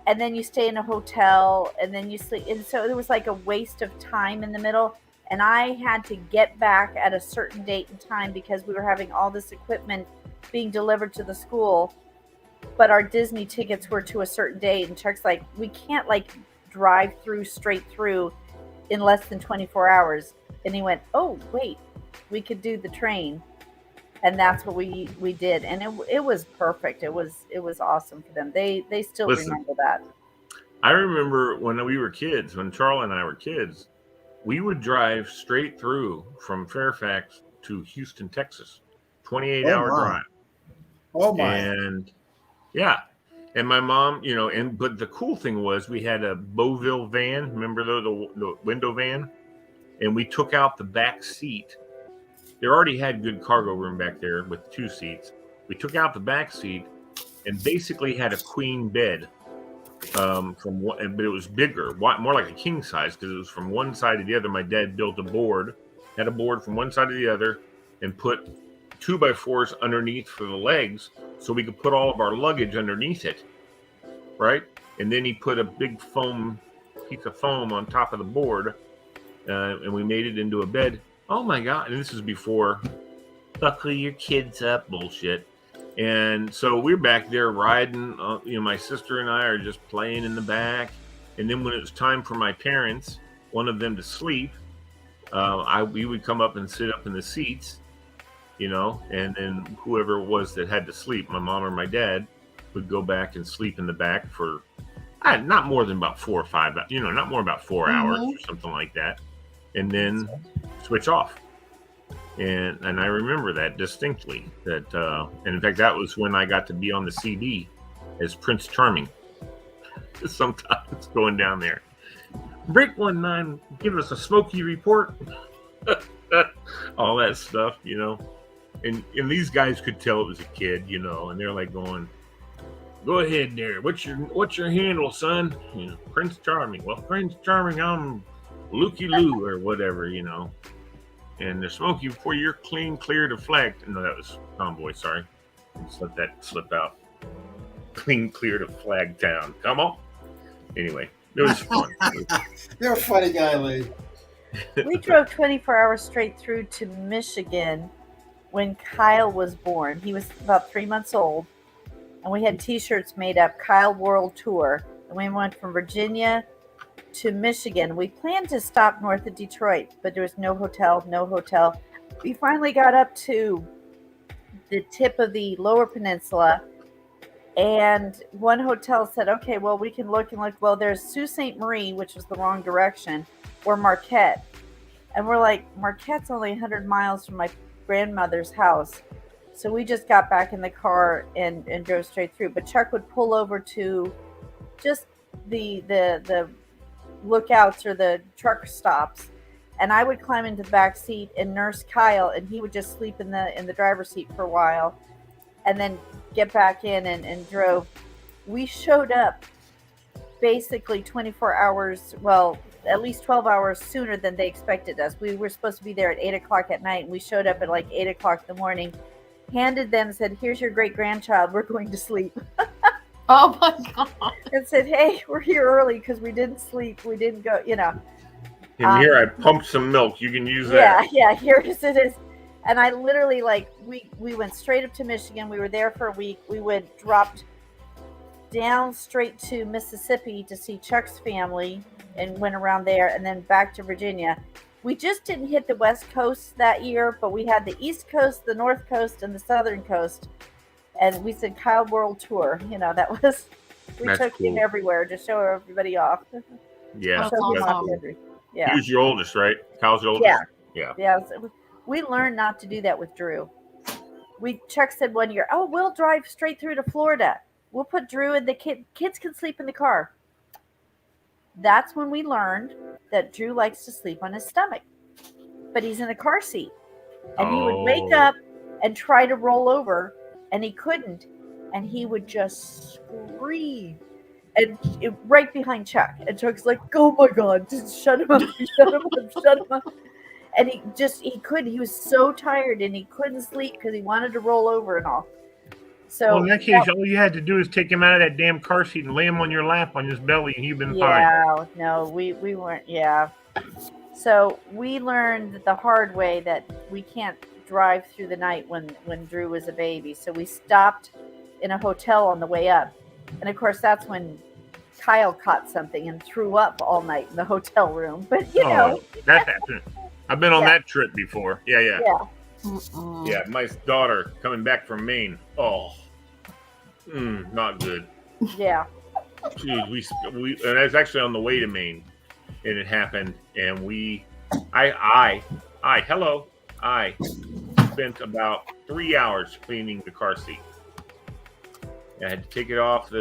and then you stay in a hotel, and then you sleep. And so it was like a waste of time in the middle. And I had to get back at a certain date and time because we were having all this equipment being delivered to the school. But our Disney tickets were to a certain date. And Chuck's like, we can't drive straight through in less than 24 hours. And he went, oh, wait, we could do the train. And that's what we did, and it was perfect. It was awesome for them. They still remember that. I remember when we were kids, when Charlie and I were kids, we would drive straight through from Fairfax to Houston, Texas, 28-hour drive. Oh my! And yeah, and my mom, but the cool thing was we had a Beauville van. Remember the window van, and we took out the back seat. They already had good cargo room back there with 2 seats. We took out the back seat and basically had a queen bed. From one, but it was bigger, more like a king size, because it was from one side to the other. My dad built had a board from one side to the other, and put 2x4s underneath for the legs, so we could put all of our luggage underneath it, right? And then he put a big piece of foam on top of the board, and we made it into a bed. Oh my God! And this is before buckle your kids up bullshit. And so we're back there riding. My sister and I are just playing in the back. And then when it was time for my parents, one of them to sleep, we would come up and sit up in the seats, and then whoever it was that had to sleep, my mom or my dad, would go back and sleep in the back for not more than about 4 or 5, not more about 4 hours or something like that, and then switch off. And I remember that distinctly. And in fact, that was when I got to be on the CD as Prince Charming. Sometimes going down there. Break 19, give us a Smokey report. All that stuff, And these guys could tell it was a kid, and they're like going, "Go ahead there. What's your handle, son?" Prince Charming. Well, Prince Charming, I'm Lukey Lou or whatever, And the Smokey, before you're clear to flag. No, that was Tomboy. Sorry, just let that slip out. Clear to Flag Town. Come on. Anyway, it was fun. You're a funny guy, Lee. We drove 24 hours straight through to Michigan when Kyle was born. He was about 3 months old, and we had T-shirts made up, Kyle World Tour, and we went from Virginia to Michigan. We planned to stop north of Detroit, but there was no hotel. We finally got up to the tip of the lower peninsula, and one hotel said, okay, well, we can look and look. Well, there's Sault Ste. Marie, which was the wrong direction, or Marquette. And we're like, Marquette's only 100 miles from my grandmother's house. So we just got back in the car and drove straight through. But Chuck would pull over to just the lookouts or the truck stops, and I would climb into the back seat and nurse Kyle, and he would just sleep in the driver's seat for a while, and then get back in and drove. We showed up basically 24 hours, well, at least 12 hours sooner than they expected us. We were supposed to be there at 8 o'clock at night, and we showed up at like 8 o'clock in the morning, handed them, said, "Here's your great grandchild, we're going to sleep." Oh my God. And said, "Hey, we're here early because we didn't sleep. We didn't go, And here I pumped some milk. You can use that. Yeah, here it is. And I literally, we went straight up to Michigan. We were there for a week. We dropped down straight to Mississippi to see Chuck's family and went around there, and then back to Virginia. We just didn't hit the West Coast that year, but we had the East Coast, the North Coast, and the Southern Coast. And we said Kyle World Tour. That was, we took him everywhere to show everybody off. Yeah. Yeah. He was your oldest, right? Kyle's your oldest? Yeah. We learned not to do that with Drew. Chuck said one year, "Oh, we'll drive straight through to Florida. We'll put Drew in the kids can sleep in the car." That's when we learned that Drew likes to sleep on his stomach, but he's in a car seat, and he would wake up and try to roll over, and he couldn't, and he would just scream, and right behind Chuck, and Chuck's like, "Oh my God, just shut him up, shut him up." And he couldn't, he was so tired, and he couldn't sleep because he wanted to roll over and all. So in that case, all you had to do is take him out of that damn car seat and lay him on your lap on his belly, and he'd been fine. Yeah, no, we weren't, yeah. So we learned the hard way that we can't drive through the night when Drew was a baby. So we stopped in a hotel on the way up. And of course, that's when Kyle caught something and threw up all night in the hotel room. But that happened. I've been on that trip before. Yeah. Mm-mm. Yeah, my daughter coming back from Maine. Oh, not good. Yeah. Dude, we and I was actually on the way to Maine, and it happened. And I spent about 3 hours cleaning the car seat. I had to take off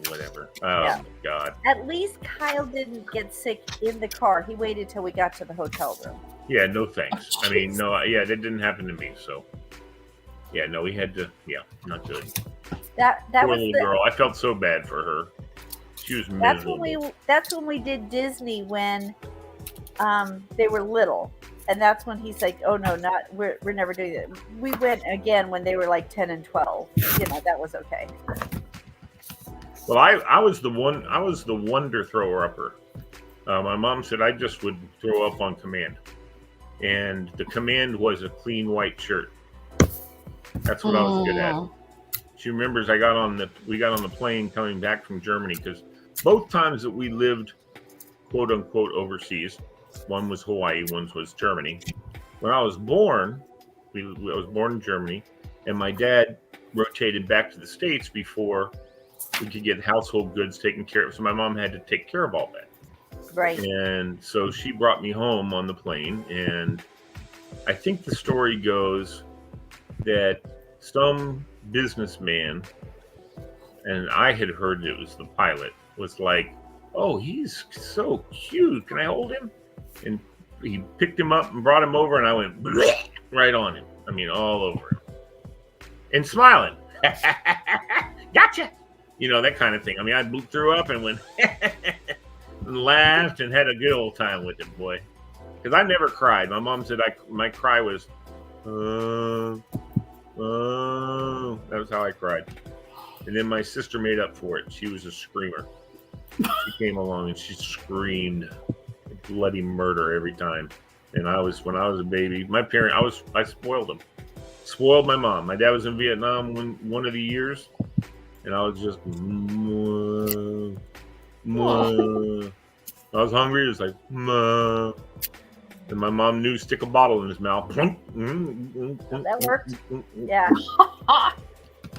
whatever. Oh my God. At least Kyle didn't get sick in the car. He waited till we got to the hotel room. Yeah, no thanks. I mean, no, that didn't happen to me. So, yeah, no, we had to, not good. That Poor was little the girl. I felt so bad for her. She was miserable. that's when we did Disney when they were little. And that's when he's like, "Oh no, not we're never doing it." We went again when they were like 10 and 12. That was okay. Well, I was the wonder thrower upper. My mom said I just would throw up on command, and the command was a clean white shirt. That's what I was good at. She remembers we got on the plane coming back from Germany, because both times that we lived, quote unquote, overseas, one was Hawaii, one was Germany. When I was born, I was born in Germany, and my dad rotated back to the States before we could get household goods taken care of. So my mom had to take care of all that. Right. And so she brought me home on the plane. And I think the story goes that some businessman, and I had heard it was the pilot, was like, "Oh, he's so cute. Can I hold him?" And he picked him up and brought him over, and I went right on him. I mean, all over him. And smiling. Gotcha. That kind of thing. I mean, I threw up and went and laughed and had a good old time with it, boy. Because I never cried. My mom said my cry was, that was how I cried. And then my sister made up for it. She was a screamer. She came along and she screamed bloody murder every time. And when I was a baby, I spoiled them. Spoiled my mom. My dad was in Vietnam one of the years, and I was just I was hungry. It was like, and my mom knew, stick a bottle in his mouth. That worked. Yeah.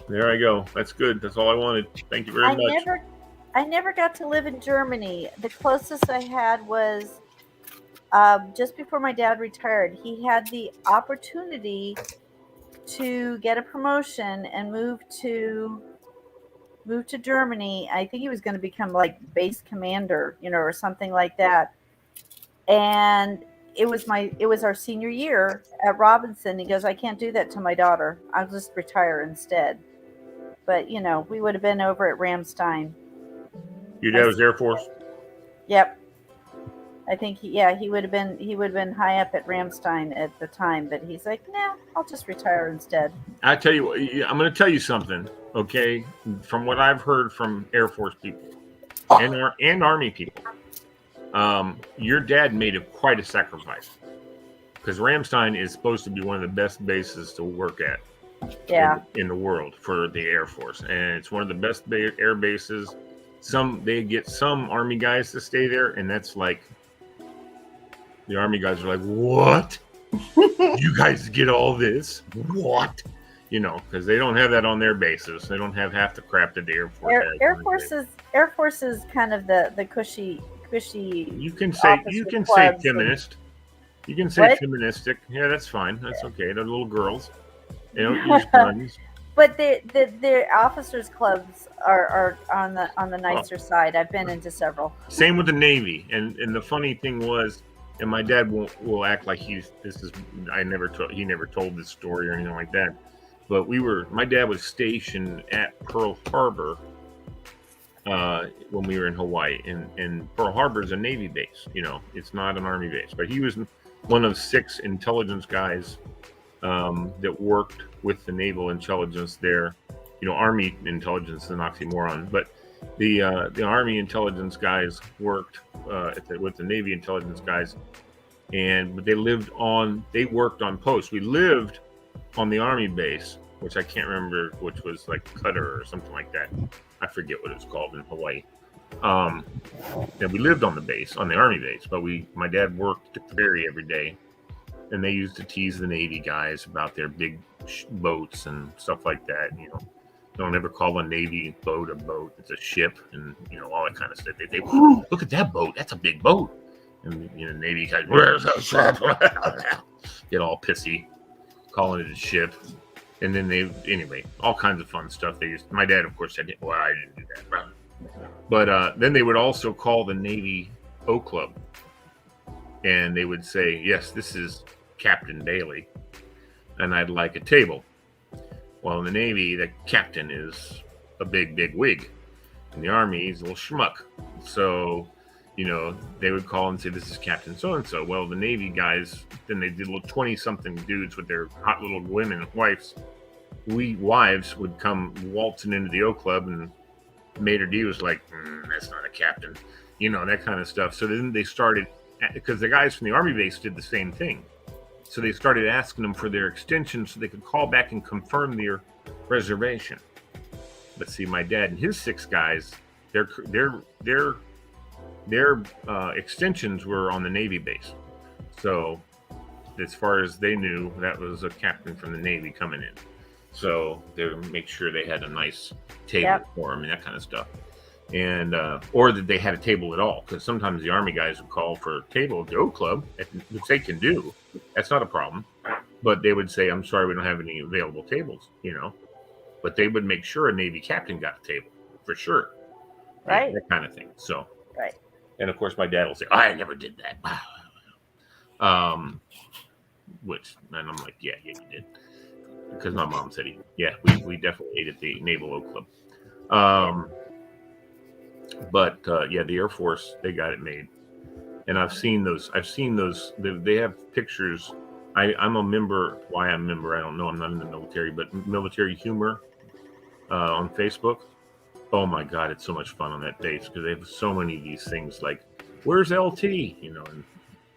There I go. That's good. That's all I wanted. Thank you very much. I never got to live in Germany. The closest I had was just before my dad retired. He had the opportunity to get a promotion and move to Germany. I think he was going to become like base commander, or something like that. And it was our senior year at Robinson. He goes, "I can't do that to my daughter. I'll just retire instead." But we would have been over at Ramstein. Your dad was Air Force? Yep. I think he would have been high up at Ramstein at the time, but he's like, "Nah, I'll just retire instead." I tell you what, I'm going to tell you something, okay? From what I've heard from Air Force people and Army people, your dad made quite a sacrifice, because Ramstein is supposed to be one of the best bases to work at. Yeah. In the world for the Air Force, and it's one of the best air bases. They get some Army guys to stay there, and that's like, the Army guys are like, "What? You guys get all this? What?" Because they don't have that on their bases. They don't have half the crap that the Air Force has. Air Force is kind of the cushy. You can say feminist. You can say feministic. Yeah, that's fine. That's okay. They're little girls. They don't use guns. But the officers' clubs are on the nicer side. I've been into several. Same with the Navy, and the funny thing was, and my dad will act like he never told this story or anything like that. But my dad was stationed at Pearl Harbor when we were in Hawaii, and Pearl Harbor is a Navy base. It's not an Army base, but he was one of 6 intelligence guys that worked with the naval intelligence there. Army intelligence is an oxymoron, but the Army intelligence guys worked with the Navy intelligence guys, but they worked on post. We lived on the Army base, which I can't remember, which was like Cutter or something like that. I forget what it's called in Hawaii. And we lived on the Army base, but my dad worked at the ferry every day. And they used to tease the Navy guys about their big boats and stuff like that. Don't ever call a Navy boat a boat. It's a ship, and all that kind of stuff. They look at that boat. That's a big boat. And Navy guys, "Where's the ship?" Get all pissy, calling it a ship. And then all kinds of fun stuff. My dad, of course, said, "Well, I didn't do that." But then they would also call the Navy O Club, and they would say, "Yes, this is Captain Bailey, and I'd like a table." Well, in the Navy, the captain is a big wig. In the Army, he's a little schmuck. So, they would call and say, "This is Captain so-and-so." Well, the Navy guys, then they did little 20-something dudes with their hot little women, wives. Wives would come waltzing into the O Club, and Mater D was like, "That's not a captain," that kind of stuff. So then they started, because the guys from the Army base did the same thing. So they started asking them for their extensions so they could call back and confirm their reservation. But see, my dad and his 6 guys, their extensions were on the Navy base. So as far as they knew, that was a captain from the Navy coming in. So they would make sure they had a nice table for them and that kind of stuff. And or that they had a table at all, because sometimes the Army guys would call for a table at the O Club, which they can do. That's not a problem. But they would say, "I'm sorry, we don't have any available tables," But they would make sure a Navy captain got a table for sure. Right. That kind of thing. So. Right. And of course, my dad will say, "I never did that." And I'm like, yeah, you did. Because my mom said we definitely ate at the Naval O Club. But the Air Force, they got it made. And I've seen those. They have pictures. I'm a member. Why I'm a member, I don't know. I'm not in the military, but Military Humor on Facebook. Oh my God, it's so much fun on that page because they have so many of these things like, "Where's LT?" And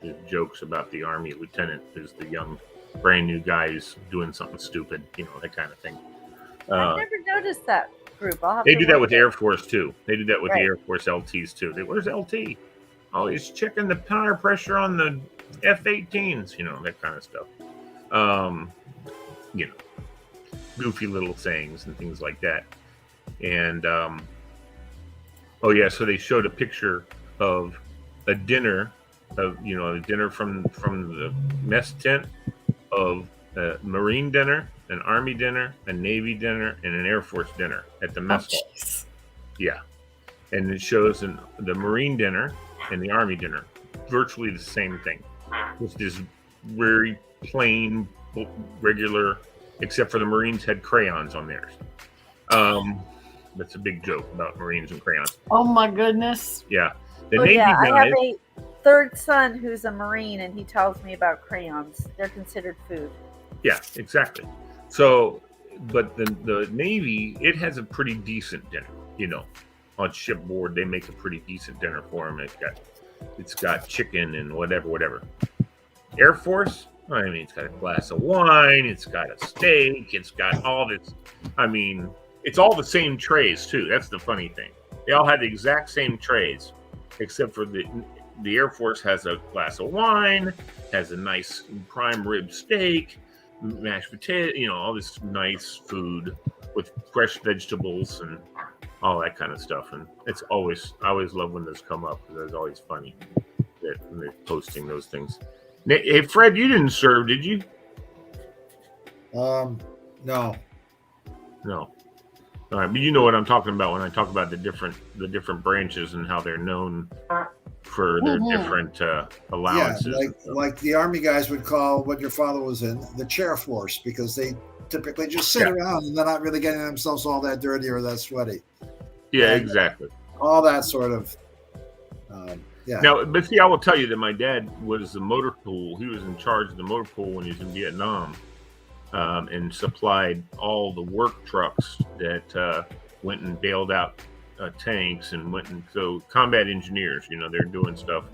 there's jokes about the Army lieutenant who's the young, brand new guy who's doing something stupid, that kind of thing. I've never noticed that group. They do that with the Air Force too. They do that with the Air Force LTs too. Where's LT? Oh, he's checking the tire pressure on the F-18s, that kind of stuff. Goofy little sayings and things like that. And so they showed a picture of a dinner from the mess tent, of a Marine dinner, an Army dinner, a Navy dinner, and an Air Force dinner at the mess hall. Yeah. And it shows the Marine dinner and the Army dinner, virtually the same thing. Which is very plain, regular, except for the Marines had crayons on theirs. That's a big joke about Marines and crayons. Oh my goodness. Yeah. The Navy guys, I have a third son who's a Marine, and he tells me about crayons. They're considered food. Yeah, exactly. So, but the Navy, it has a pretty decent dinner. On shipboard, they make a pretty decent dinner for them. It's got chicken and whatever. Air Force, it's got a glass of wine, it's got a steak, it's got all this. It's all the same trays too. That's the funny thing. They all had the exact same trays, except for the Air Force has a glass of wine, has a nice prime rib steak, mashed potato, all this nice food with fresh vegetables and all that kind of stuff. And I always love when those come up because it's always funny that when they're posting those things. Hey, Fred, you didn't serve, did you? No. All right, but you know what I'm talking about when I talk about the different branches and how they're known for their different allowances. Yeah, like the Army guys would call what your father was in the chair force, because they typically just sit around and they're not really getting themselves all that dirty or that sweaty. Yeah, exactly. All that sort of. Now, but see, I will tell you that my dad was the motor pool. He was in charge of the motor pool when he was in Vietnam. And supplied all the work trucks that went and bailed out tanks and so combat engineers, they're doing stuff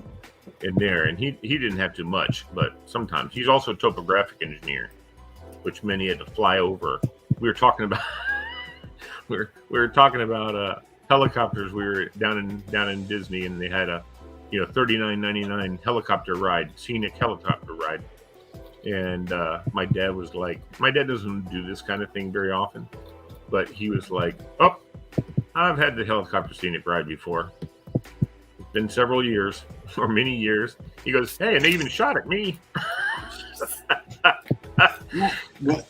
in there. And he didn't have too much, but sometimes he's also a topographic engineer, which meant he had to fly over. We were talking about helicopters. We were down in Disney, and they had a $39.99 helicopter ride, scenic helicopter ride. And my dad was like, my dad doesn't do this kind of thing very often, but he was like, "Oh, I've had the helicopter scenic ride before. It's been several years or many years." He goes, "Hey, and they even shot at me."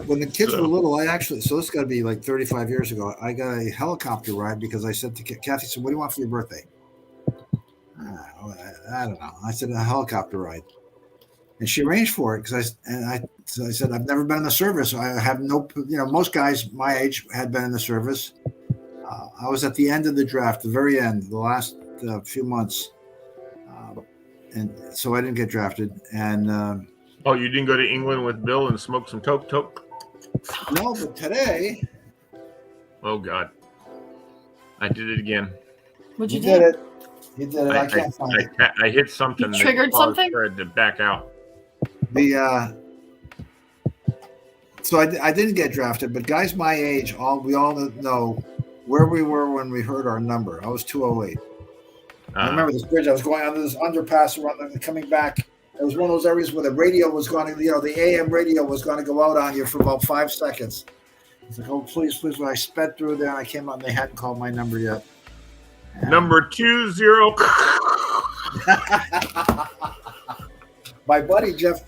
When the kids were little, so this got to be like 35 years ago, I got a helicopter ride because I said to Kathy, "So what do you want for your birthday?" I don't know. I said, "A helicopter ride." And she arranged for it because I said, I've never been in the service. I have no, most guys my age had been in the service. I was at the end of the draft, the very end, the last few months. And so I didn't get drafted. And oh, you didn't go to England with Bill and smoke some toke? No, but today. Oh, God. I did it again. What'd you do? Did it. You did it. I can't find it. I hit something. You triggered something? Fred to back out. So I didn't get drafted, but guys my age, we all know where we were when we heard our number. I was 208. I remember this bridge. I was going under this underpass around and coming back. It was one of those areas where the radio was going to, the AM radio was going to go out on you for about 5 seconds. It's like, oh, please. When I sped through there and I came out and they hadn't called my number yet. Number 20. My buddy Jeff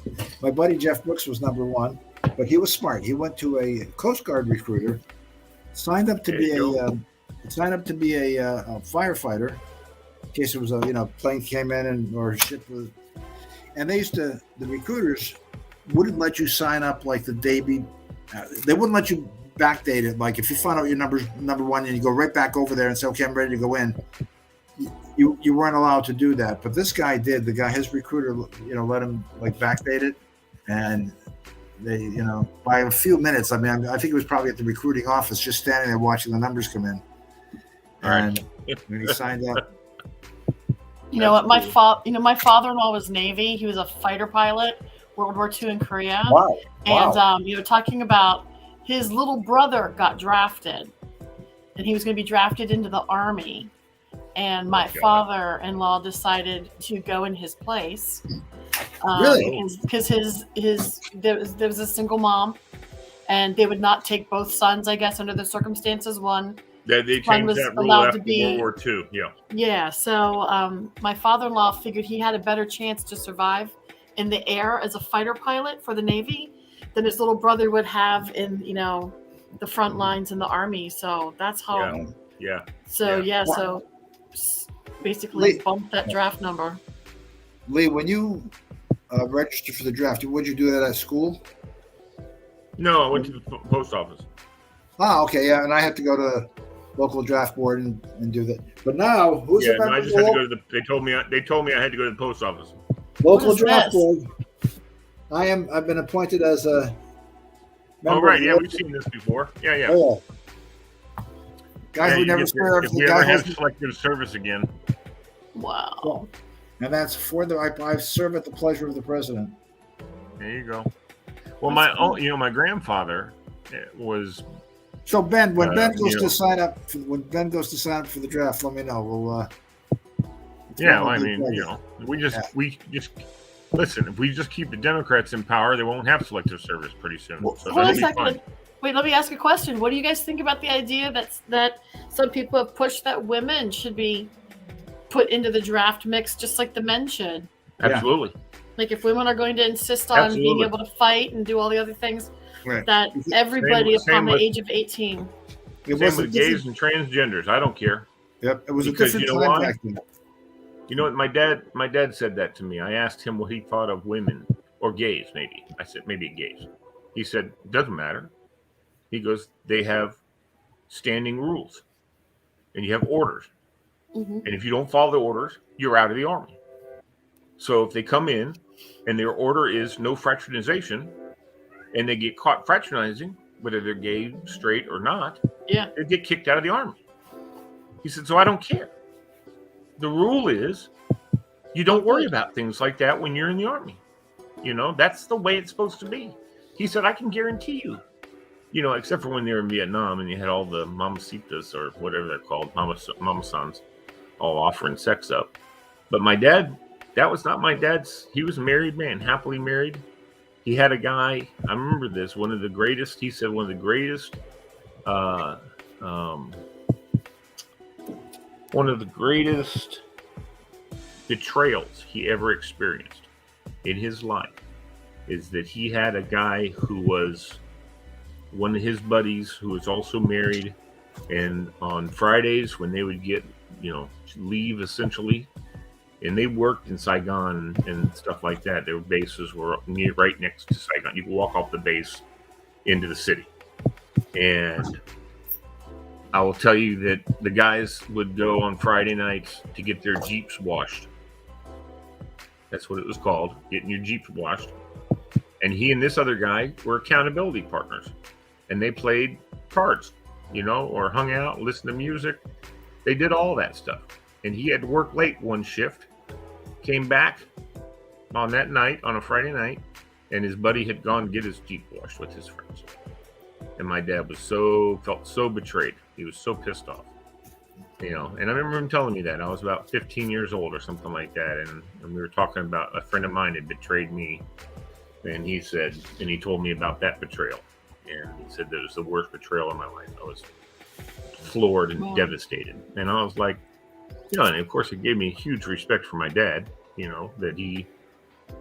Brooks was number 1, but he was smart. He went to a Coast Guard recruiter, signed up to be a firefighter in case it was a plane came in or ship was. And the recruiters wouldn't let you sign up like the day they wouldn't let you backdate it. Like if you found out your number 1 and you go right back over there and say, okay, I'm ready to go in. You weren't allowed to do that, but this guy did. His recruiter, let him like backdate it, and they, by a few minutes. I mean, I think it was probably at the recruiting office, just standing there watching the numbers come in. And when he signed up, you know what? My father-in-law was Navy. He was a fighter pilot, World War II in Korea. Wow. And talking about his little brother got drafted, and he was going to be drafted into the Army. And my father-in-law decided to go in his place. Really? Because there was a single mom, and they would not take both sons, I guess, under the circumstances. They changed that rule after World War II. Yeah. Yeah. So my father-in-law figured he had a better chance to survive in the air as a fighter pilot for the Navy than his little brother would have in the front lines in the Army. So that's how. Yeah. So basically bumped that draft number. Lee, when you registered for the draft, would you do that at school? No, I went to the post office. Ah, okay, yeah, and I had to go to the local draft board and do that. But now, who's the I just had to go to the. They told me I had to go to the post office. Local draft board. I've been appointed as a. Oh right, yeah, we've seen this before. Yeah. Oh, yeah. Guy who never served. If we ever have selective service again. Wow. And that's I serve at the pleasure of the president. There you go. Well, my grandfather was. So Ben, when Ben goes to sign up for the draft, let me know. We'll. We just listen. If we just keep the Democrats in power, they won't have selective service pretty soon. Hold a second. Wait, let me ask a question. What do you guys think about the idea that some people have pushed that women should be put into the draft mix just like the men should? Absolutely. Like if women are going to insist on being able to fight and do all the other things, that everybody upon the age of 18. Same with gays and transgenders. I don't care. Yep, it was a different time back then. You know what? My dad said that to me. I asked him what he thought of women or gays, maybe. I said, maybe gays. He said, doesn't matter. He goes, they have standing rules and you have orders. Mm-hmm. And if you don't follow the orders, you're out of the Army. So if they come in and their order is no fraternization and they get caught fraternizing, whether they're gay, straight, or not, they get kicked out of the Army. He said, so I don't care. The rule is you don't worry about things like that when you're in the Army. That's the way it's supposed to be. He said, I can guarantee you, except for when they were in Vietnam and you had all the mamacitas or whatever they're called, mama-sons, all offering sex up. But my dad, that was not my dad's. He was a married man, happily married. He had a guy, I remember this, one of the greatest betrayals he ever experienced in his life is that he had a guy who was one of his buddies who was also married, and on Fridays when they would get leave essentially, and they worked in Saigon and stuff like that. Their bases were right next to Saigon. You could walk off the base into the city. And I will tell you that the guys would go on Friday nights to get their Jeeps washed. That's what it was called, getting your Jeeps washed. And he and this other guy were accountability partners. And they played cards, or hung out, listened to music. They did all that stuff. And he had to work late one shift, came back on that night, on a Friday night, and his buddy had gone to get his Jeep washed with his friends. And my dad felt so betrayed. He was so pissed off, and I remember him telling me that. I was about 15 years old or something like that. And we were talking about a friend of mine had betrayed me. And he told me about that betrayal. And he said that it was the worst betrayal of my life. I was floored and devastated. And I was like, and of course it gave me huge respect for my dad, that he,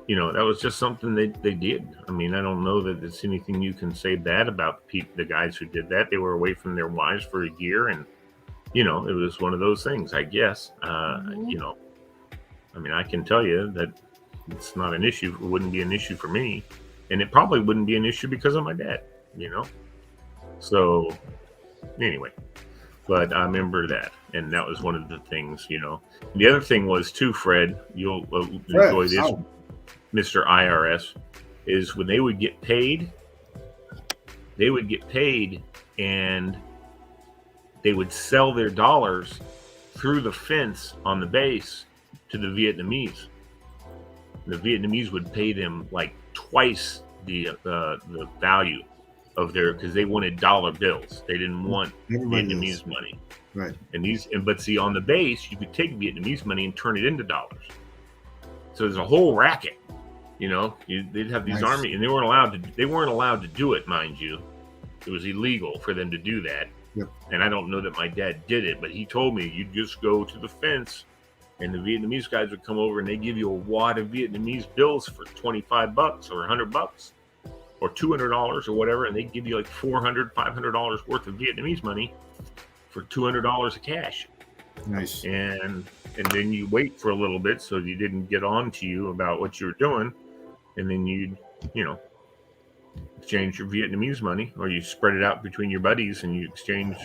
that was just something they did. I mean, I don't know that there's anything you can say bad about the guys who did that. They were away from their wives for a year, and, it was one of those things, I guess. I mean, I can tell you that it's not an issue. It wouldn't be an issue for me. And it probably wouldn't be an issue because of my dad, So, anyway. But I remember that. And that was one of the things, The other thing was, too, Fred, you'll enjoy this, Mr. IRS, is when they would get paid and they would sell their dollars through the fence on the base to the Vietnamese. The Vietnamese would pay them like twice the value of because they wanted dollar bills. They didn't want Vietnamese money. Right. But see, on the base, you could take Vietnamese money and turn it into dollars. So there's a whole racket. They'd have these army, and they weren't allowed to do it, mind you. It was illegal for them to do that. Yep. And I don't know that my dad did it, but he told me you'd just go to the fence, and the Vietnamese guys would come over and they give you a wad of Vietnamese bills for $25 or $100 or $200 or whatever, and they'd give you like $400, $500 worth of Vietnamese money for $200 of cash. Nice. And then you wait for a little bit so you didn't get on to you about what you were doing, and then you'd exchange your Vietnamese money, or you spread it out between your buddies and you exchange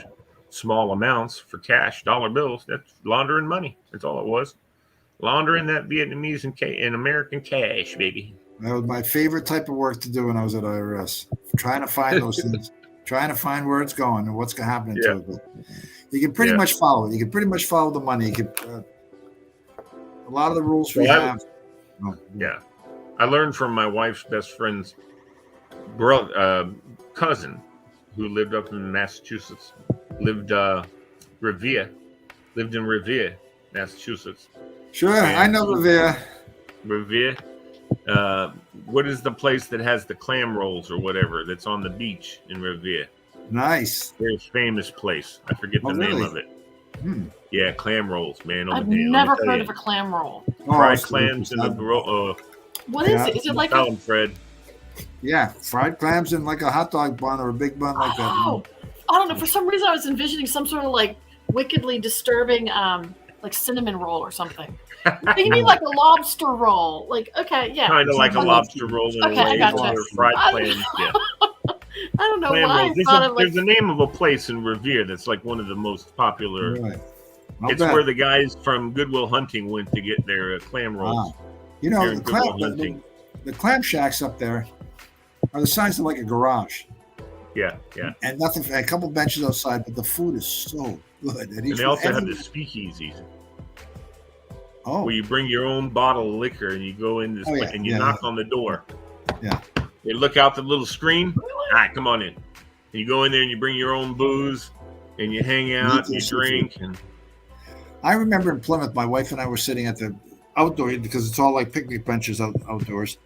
small amounts for cash, dollar bills. That's laundering money. That's all it was. Laundering that Vietnamese and American cash, baby. That was my favorite type of work to do when I was at IRS. Trying to find those things, trying to find where it's going and what's happening to it. But you can pretty much follow it. You can pretty much follow the money. You can, a lot of the rules we have. Yeah. I learned from my wife's best friend's cousin, who lived up in Massachusetts, lived in Revere, Massachusetts. Sure, I know Revere. Revere. What is the place that has the clam rolls or whatever that's on the beach in Revere? Nice. Very famous place. I forget the name of it. Yeah, clam rolls, man. I've never heard of a clam roll. Fried clams in the roll. What is it? Is it like a Fred? Yeah, fried clams in like a hot dog bun or a big bun like that. Oh, I don't know. For some reason, I was envisioning some sort of like wickedly disturbing, like cinnamon roll or something. You mean like a lobster roll? Like, okay, yeah. Kind of like a lobster roll in a way. I gotcha. Or fried clams, yeah. I don't know clam why rolls. I thought of like... There's the name of a place in Revere that's like one of the most popular. Right. It's where the guys from Goodwill Hunting went to get their clam rolls. The clam shacks up there are the size of like a garage. Yeah. And a couple benches outside, but the food is so good. And they also have the speakeasies. Oh. Where you bring your own bottle of liquor and you go in this and you knock on the door. Yeah. They look out the little screen. All right, come on in. And you go in there and you bring your own booze and you hang out and you drink. I remember in Plymouth, my wife and I were sitting at the outdoor, because it's all like picnic benches outdoors.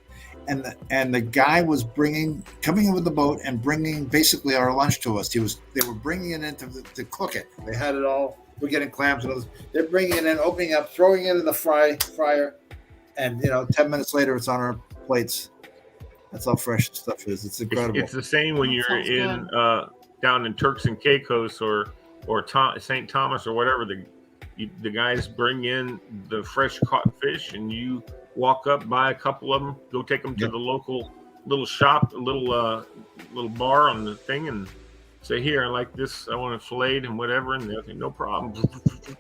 And the guy was coming in with the boat and bringing basically our lunch to us. They were bringing it in to cook it. They had it all. We're getting clams and others. They're bringing it in, opening up, throwing it in the fryer, and 10 minutes later, it's on our plates. That's how fresh the stuff is. It's incredible. It's the same when you're in down in Turks and Caicos or St. Thomas or whatever. The guys bring in the fresh caught fish, and you walk up, buy a couple of them, go take them to the local little shop, a little bar on the thing, and say, "Here, I like this. I want it filleted and whatever." And they'll say, "No problem."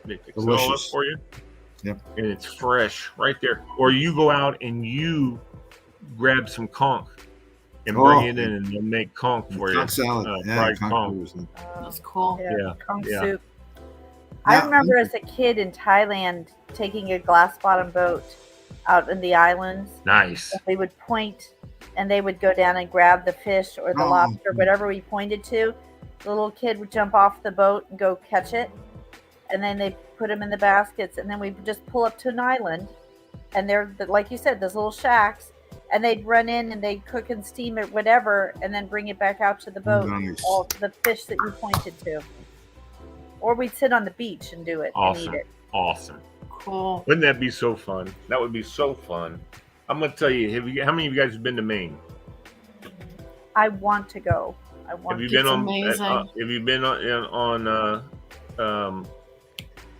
They fix it all up for you. Yep. And it's fresh right there. Or you go out and you grab some conch and bring it in, and they'll make conch for you. Conch salad. Fried conch. That's cool. Conch Yeah. soup. Now, I remember as a kid in Thailand taking a glass bottom boat out in the islands. Nice. They would point and they would go down and grab the fish or the lobster, whatever we pointed to. The little kid would jump off the boat and go catch it. And then they put them in the baskets. And then we would just pull up to an island. And they're, like you said, those little shacks. And they'd run in and they'd cook and steam it, whatever, and then bring it back out to the boat. Nice. All the fish that you pointed to. Or we'd sit on the beach and do it and eat it. Awesome. Cool. Wouldn't that be so fun? That would be so fun. I'm going to tell you, how many of you guys have been to Maine? I want to go. Have you been on? Amazing. Have you been on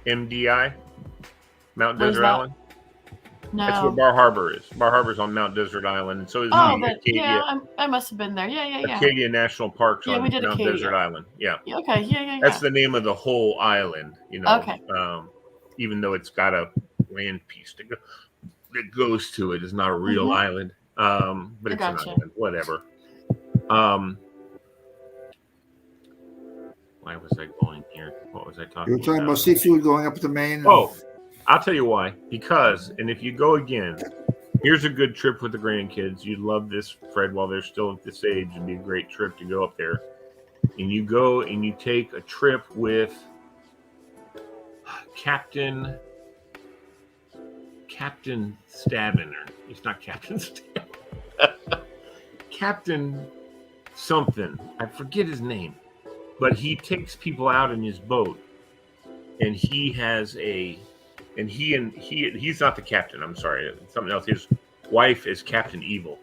MDI, Mount Where's Desert that? Island? That's where No. Bar Harbor is. Bar Harbor's on Mount Desert Island, and so is Acadia. Yeah, I must have been there. Yeah. Acadia National Park's Yeah, on we did Mount Acadia. Desert Island. Yeah. Okay. Yeah. That's the name of the whole island. Okay. Even though it's got a land piece that goes to it, it's not a real island. But it's an island. Whatever. Why was I going here? What was I talking about? You were talking about seafood going up to Maine. Oh, I'll tell you why. Because, and if you go again, here's a good trip with the grandkids. You'd love this, Fred, while they're still at this age. It'd be a great trip to go up there. And you go and you take a trip with Captain Stabiner. It's not Captain Stabiner. Captain something. I forget his name. But he takes people out in his boat. And he has he's not the captain. I'm sorry. It's something else. His wife is Captain Evil.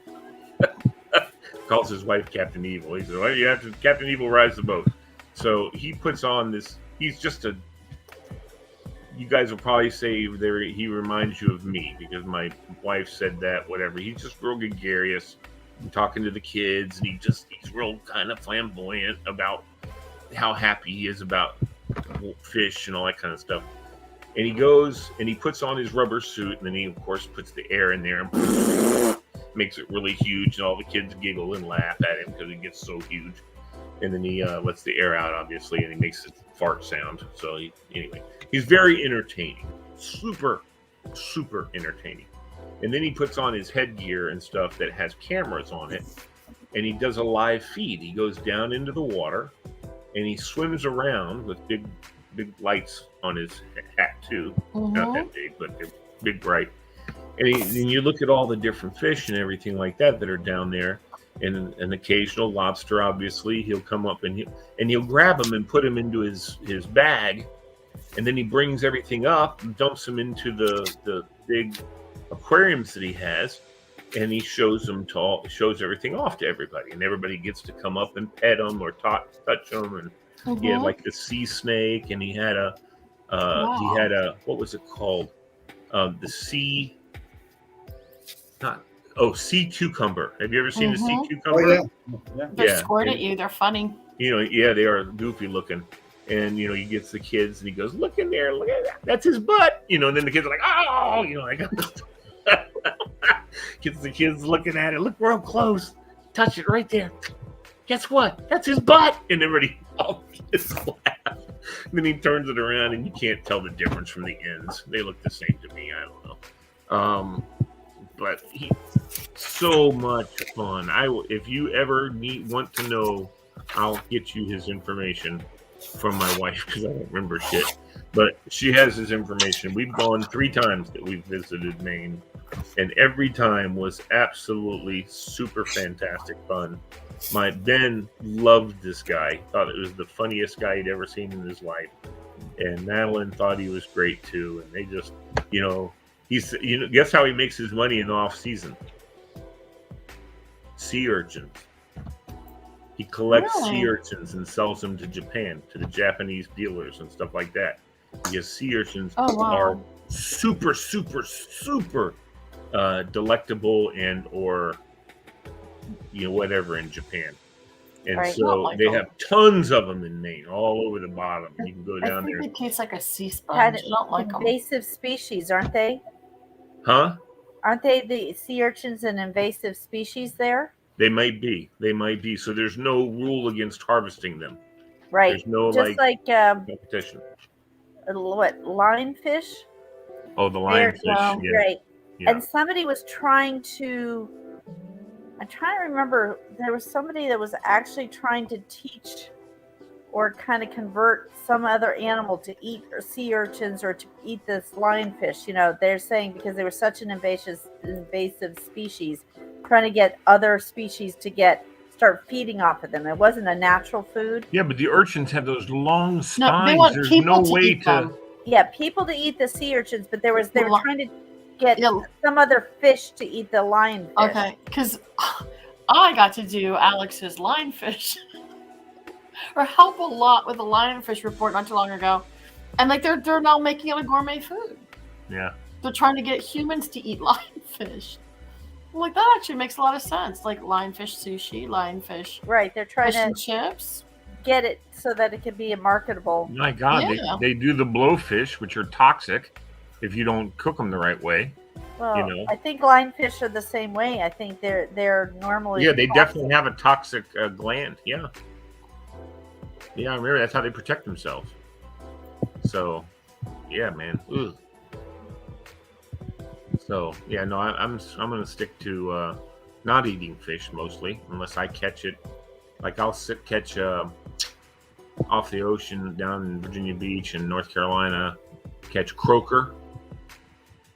Calls his wife Captain Evil. He says, "Well, you have to. Captain Evil rides the boat." So he puts on this. He's just a. You guys will probably say he reminds you of me because my wife said that. Whatever. He's just real gregarious, talking to the kids, and he's real kind of flamboyant about how happy he is about fish and all that kind of stuff. And he goes and he puts on his rubber suit, and then he of course puts the air in there and makes it really huge, and all the kids giggle and laugh at him because it gets so huge. And then he lets the air out, obviously, and he makes a fart sound. So he's very entertaining, super entertaining. And then he puts on his headgear and stuff that has cameras on it, and he does a live feed. He goes down into the water and he swims around with big lights on his hat too. Not that big, but they're big, bright. And you look at all the different fish and everything like that are down there, and an occasional lobster. Obviously, he'll come up and he'll grab them and put them into his bag, and then he brings everything up and dumps them into the big aquariums that he has, and he shows everything off to everybody, and everybody gets to come up and pet them or touch them. And he had like the sea snake, and he had a what was it called? Sea cucumber. Have you ever seen a sea cucumber? Oh, yeah. They squirt at you. They're funny. They are goofy looking. And he gets the kids and he goes, "Look in there, look at that. That's his butt." And then the kids are like, "Oh," gets the kids looking at it. Look real close. Touch it right there. Guess what? That's his butt. And everybody just laugh. Then he turns it around and you can't tell the difference from the ends. They look the same to me. I don't know. But he's so much fun. If you ever want to know, I'll get you his information from my wife because I don't remember shit. But she has his information. We've gone 3 times that we've visited Maine, and every time was absolutely super fantastic fun. My Ben loved this guy. Thought it was the funniest guy he'd ever seen in his life, and Madeline thought he was great too. And they just, he's guess how he makes his money in the off season? Sea urchins. He collects sea urchins and sells them to Japan, to the Japanese dealers and stuff like that. because sea urchins Oh, are wow. super, super, super delectable and or whatever in Japan. And Right. Not so like they them. have tons of them in Maine, all over the bottom. You can go I down think there. they taste like a sea Kind sponge. of I don't like them. invasive species, aren't they? Huh? Aren't they the sea urchins an invasive species there? They might be. They might be. So there's no rule against harvesting them. Right. There's no Just like competition. what, lionfish? Oh, the They're lionfish. Yeah. right. Yeah. And somebody was trying to. I'm trying to remember. There was somebody that was actually trying to teach or kind of convert some other animal to eat or sea urchins or to eat this lionfish. They're saying because they were such an invasive species, trying to get other species to start feeding off of them. It wasn't a natural food. Yeah, but the urchins have those long No, spines. they want There's people no to way eat to. them. Yeah, people to eat the sea urchins, but they were trying to get Yeah. some other fish to eat the lionfish. Okay, because I got to do Alex's lionfish or help a lot with the lionfish report not too long ago, and like they're now making it a gourmet food. Yeah. They're trying to get humans to eat lionfish. I'm like, that actually makes a lot of sense. Like lionfish sushi, lionfish Right, they're trying fish and to chips. get it so that it can be a marketable. My God, Yeah. they do the blowfish, which are toxic if you don't cook them the right way. Well, I think lionfish are the same way. I think they're normally. Yeah, they toxic. definitely have a toxic gland. Yeah. Yeah, I remember that's how they protect themselves. So, yeah, man. Ugh. So, yeah, no, I'm gonna stick to not eating fish mostly, unless I catch it. Like I'll catch off the ocean down in Virginia Beach and North Carolina, catch croaker.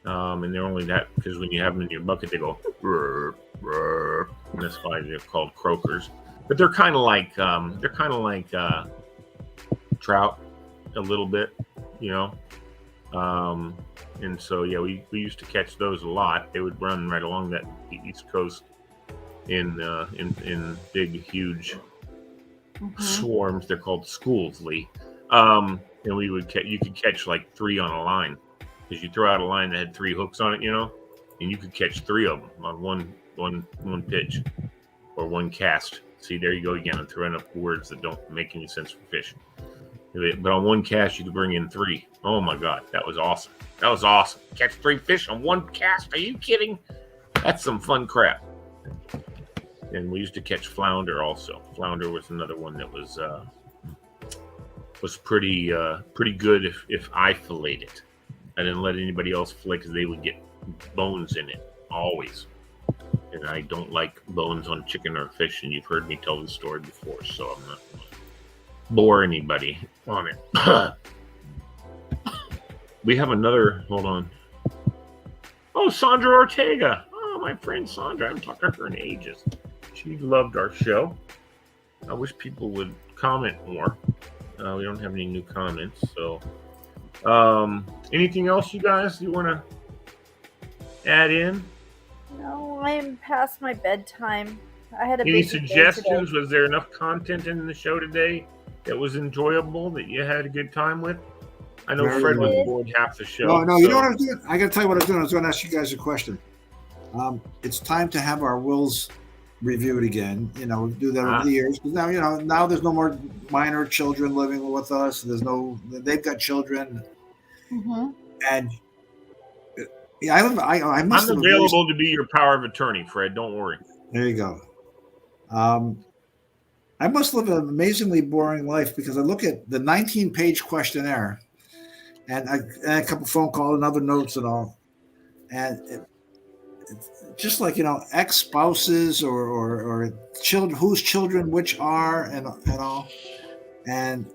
And they're only that because when you have them in your bucket, they go, "Rrr, rrr," and that's why they're called croakers. But they're kind of like trout, a little bit, And so yeah, we used to catch those a lot. They would run right along that East Coast in big, huge swarms. They're called schools, Lee. And you could catch like 3 on a line. Because you throw out a line that had 3 hooks on it, and you could catch 3 of them on one pitch or one cast. See, there you go again. I'm throwing up words that don't make any sense for fish. But on one cast, you could bring in 3. Oh my God, that was awesome. That was awesome. Catch 3 fish on one cast? Are you kidding? That's some fun crap. And we used to catch flounder also. Flounder was another one that was pretty good if I filleted it. I didn't let anybody else fillet because they would get bones in it, always. And I don't like bones on chicken or fish, and you've heard me tell this story before, so I'm not going to bore anybody on it. We have another, hold on. Oh, Sandra Ortega. Oh, my friend Sandra. I haven't talked to her in ages. She loved our show. I wish people would comment more. We don't have any new comments, so... anything else you guys want to add in? No, I am past my bedtime. I had a Any busy day suggestions? today. Was there enough content in the show today that was enjoyable that you had a good time with? I know Fred was bored half the show. No, you know what I was doing? I got to tell you what I was doing. I was going to ask you guys a question. It's time to have our wills reviewed again. We do that over the years. Now, now there's no more minor children living with us. They've got children. Mm-hmm. And yeah, I must I'm available to be your power of attorney, Fred. Don't worry. There you go. I must live an amazingly boring life because I look at the 19-page questionnaire and a couple phone calls and other notes and all. And it's just like, ex-spouses or children, whose children which are and all. And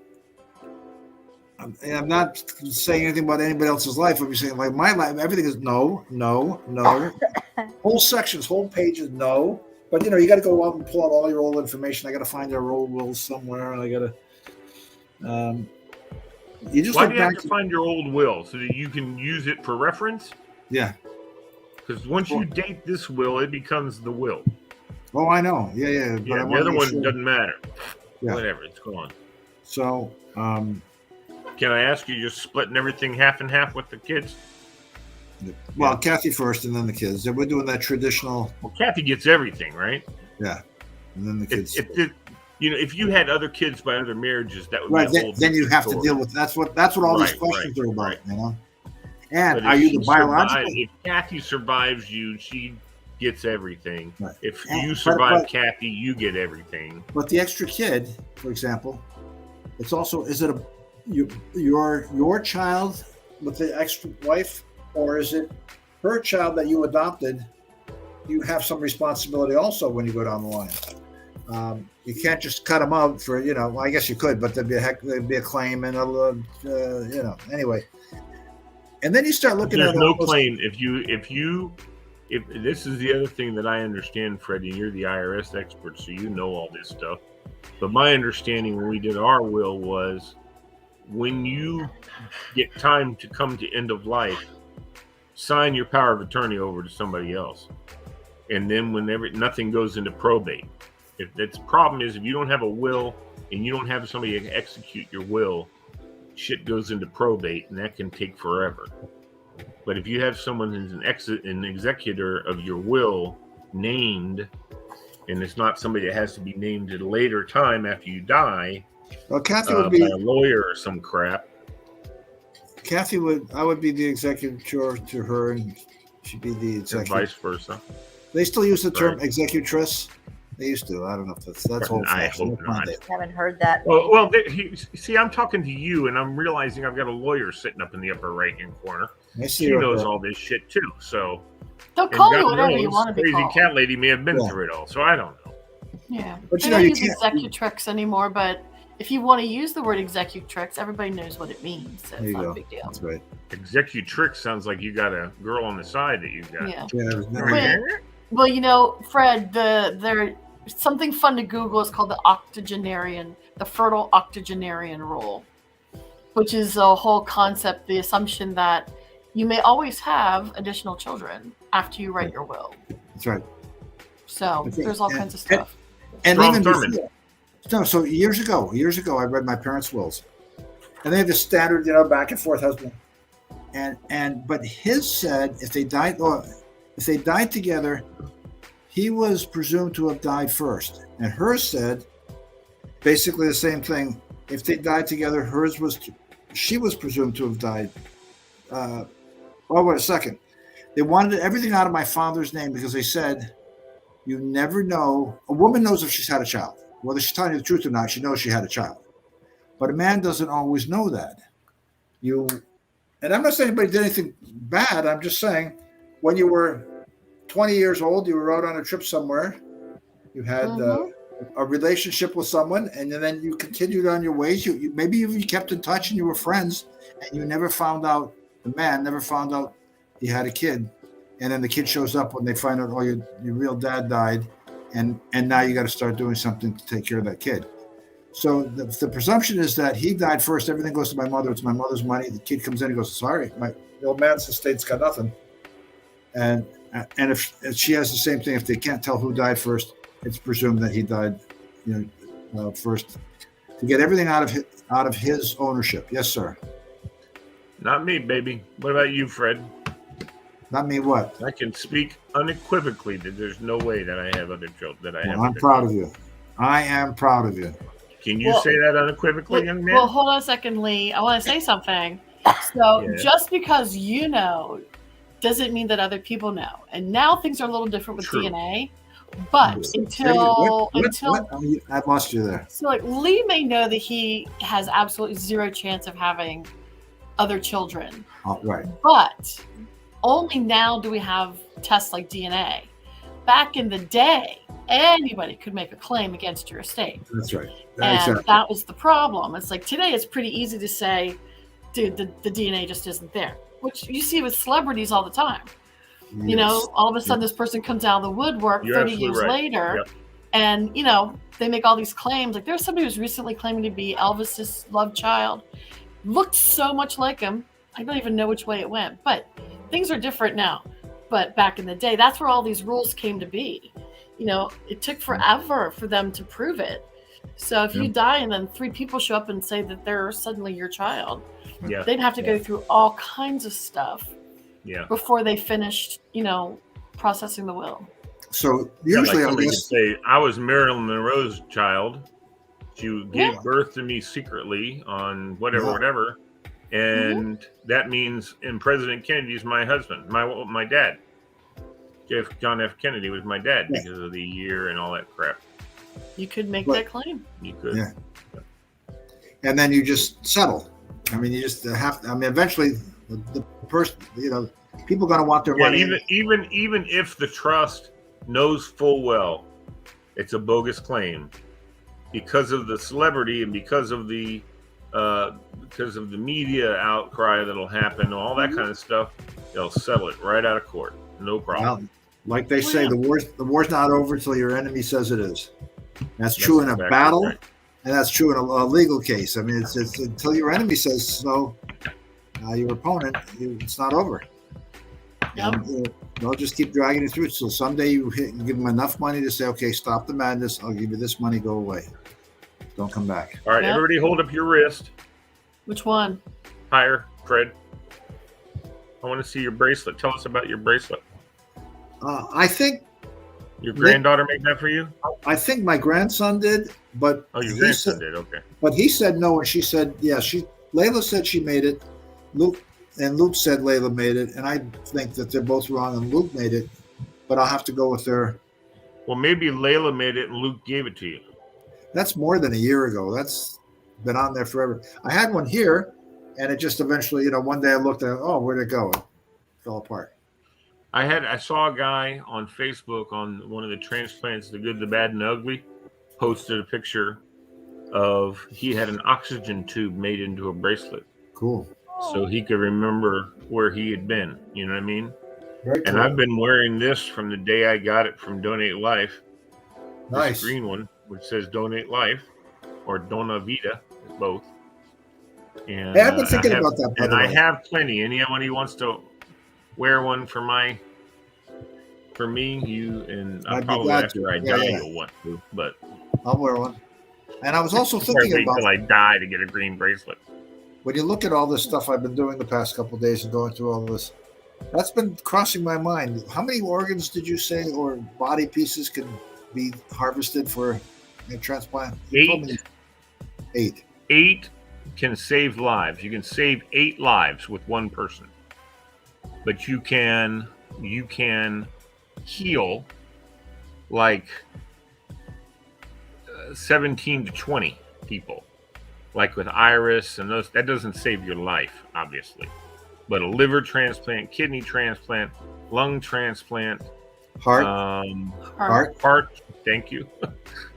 I'm not saying anything about anybody else's life. I'm just saying, like, my life, everything is no. Whole sections, whole pages, no. But, you got to go out and pull out all your old information. I got to find your old wills somewhere. And I got to... you just Why do you have to find your old will? So that you can use it for reference? Yeah. Because once you date this will, it becomes the will. Oh, I know. Yeah. Yeah, the other one doesn't matter. Yeah. Whatever, it's gone. So, Can I ask you, you're splitting everything half and half with the kids? Well, Kathy first, and then the kids. We're doing that traditional. Well, Kathy gets everything, right? Yeah, and then the kids. If you had other kids by other marriages, that would right. be a whole then you have story. to deal with that's what all these questions are about, you know. And are you the biological? If Kathy survives you, she gets everything. Right. If you survive Kathy, you get everything. But the extra kid, for example, it's also, is it your child with the extra wife, or is it her child that you adopted? You have some responsibility also when you go down the line. You can't just cut them out for, well, I guess you could, but there'd be a claim and anyway. And then you start looking at no claim if this is the other thing that I understand, Freddie, you're the IRS expert, so you know all this stuff. But my understanding when we did our will was when you get time to come to end of life, sign your power of attorney over to somebody else. And then whenever nothing goes into probate. If that's the problem is if you don't have a will and you don't have somebody to execute your will, shit goes into probate, and that can take forever. But if you have someone who's an executor of your will named, and it's not somebody that has to be named at a later time after you die, well, Kathy would be by a lawyer or some crap. I would be the executor to her, and she'd be the executor. And vice versa. They still use the term executress. They used to. I don't know if that's old. I hope not. I haven't heard that. Well, see, I'm talking to you, and I'm realizing I've got a lawyer sitting up in the upper right-hand corner. She knows all this shit too. So they'll call you whatever you want to be called. Crazy cat lady may have been through it all, so I don't know. Yeah, but they don't use executrix anymore. But if you want to use the word executrix, everybody knows what it means. So it's not a big deal. That's right. Executrix sounds like you got a girl on the side that you got. Yeah. Well, Fred, there's something fun to Google is called the fertile octogenarian rule, which is a whole concept, the assumption that you may always have additional children after you write your will. That's right. So there's all kinds of stuff. And even before, so years ago, I read my parents' wills, and they had the standard, back and forth husband, but his said if they died together, he was presumed to have died first, and hers said basically the same thing. If they died together, she was presumed to have died. Wait a second. They wanted everything out of my father's name because they said, you never know. A woman knows if she's had a child. Whether she's telling you the truth or not, she knows she had a child. But a man doesn't always know that. And I'm not saying anybody did anything bad. I'm just saying when you were 20 years old, you were out on a trip somewhere. You had a relationship with someone, and then you continued on your ways. Maybe you kept in touch and you were friends, and you never found out, the man never found out he had a kid. And then the kid shows up when they find out, your real dad died, and now you got to start doing something to take care of that kid. So the presumption is that he died first. Everything goes to my mother. It's my mother's money. The kid comes in and goes, sorry, the old man's estate's got nothing. And if she has the same thing, if they can't tell who died first, it's presumed that he died, first, to get everything out of his ownership. Yes, sir. Not me, baby. What about you, Fred? Not me. What? I can speak unequivocally that there's no way that I have other children. I'm proud of you. I am proud of you. Can you say that unequivocally, young man? Well, hold on a second, Lee. I want to say something. So just because you know doesn't mean that other people know. And now things are a little different with DNA. But until I lost you there. So Lee may know that he has absolutely zero chance of having other children. Oh, right. But only now do we have tests like DNA. Back in the day, anybody could make a claim against your estate. That's right. And that was the problem. It's like today it's pretty easy to say, dude, the DNA just isn't there. Which you see with celebrities all the time. Yes. All of a sudden this person comes out of the woodwork 30 years later and, they make all these claims. Like there's somebody who's recently claiming to be Elvis's love child. Looked so much like him. I don't even know which way it went. But things are different now. But back in the day, that's where all these rules came to be. It took forever for them to prove it. So if you die and then 3 people show up and say that they're suddenly your child, Yeah. they'd have to go through all kinds of stuff before they finished, processing the will. So usually, somebody could say, I was Marilyn Monroe's child. She gave birth to me secretly on whatever, and that means, and President Kennedy's my husband, my dad. John F. Kennedy was my dad because of the year and all that crap. You could make that claim. You could. Yeah. And then you just settle. I mean, you just have to. I mean, eventually, the person, people are going to want their money. Even if the trust knows full well it's a bogus claim, because of the celebrity and because of the media outcry that'll happen, all that kind of stuff, they'll settle it right out of court, no problem. Well, like they say, the war's not over until your enemy says it is. That's true in a battle, and that's true in a legal case. I mean, it's until your enemy says so. Your opponent, it's not over. Yep. They'll just keep dragging it through. So someday you give them enough money to say, okay, stop the madness. I'll give you this money. Go away. Don't come back. All right, everybody hold up your wrist. Which one? Higher, Fred. I want to see your bracelet. Tell us about your bracelet. I think your granddaughter made that for you? I think my grandson did, but your grandson did. Okay. But he said no, and she said Layla said she made it. Luke said Layla made it, and I think that they're both wrong, and Luke made it. But I'll have to go with their. Well, maybe Layla made it, and Luke gave it to you. That's more than a year ago. That's been on there forever. I had one here, and it just eventually, one day I looked at it, where'd it go? It fell apart. I saw a guy on Facebook on one of the transplants, The Good, the Bad, and the Ugly, posted a picture of he had an oxygen tube made into a bracelet. Cool. So he could remember where he had been. You know what I mean? Very cool. And I've been wearing this from the day I got it from Donate Life. Nice. This green one, which says Donate Life or Dona Vida, both. And I've been thinking about that. And I have plenty. Anyone who wants to wear one for me, you, and I'm probably after I die, you'll want to, but I'll wear one. And I was also thinking about until I die to get a green bracelet. When you look at all this stuff I've been doing the past couple of days and going through all this, that's been crossing my mind. How many organs did you say, or body pieces, can be harvested for a transplant? 8. 8. 8 can save lives. You can save 8 lives with one person, but you can heal like 17 to 20 people, like with iris and those. That doesn't save your life, obviously, but a liver transplant, kidney transplant, lung transplant, heart. Thank you.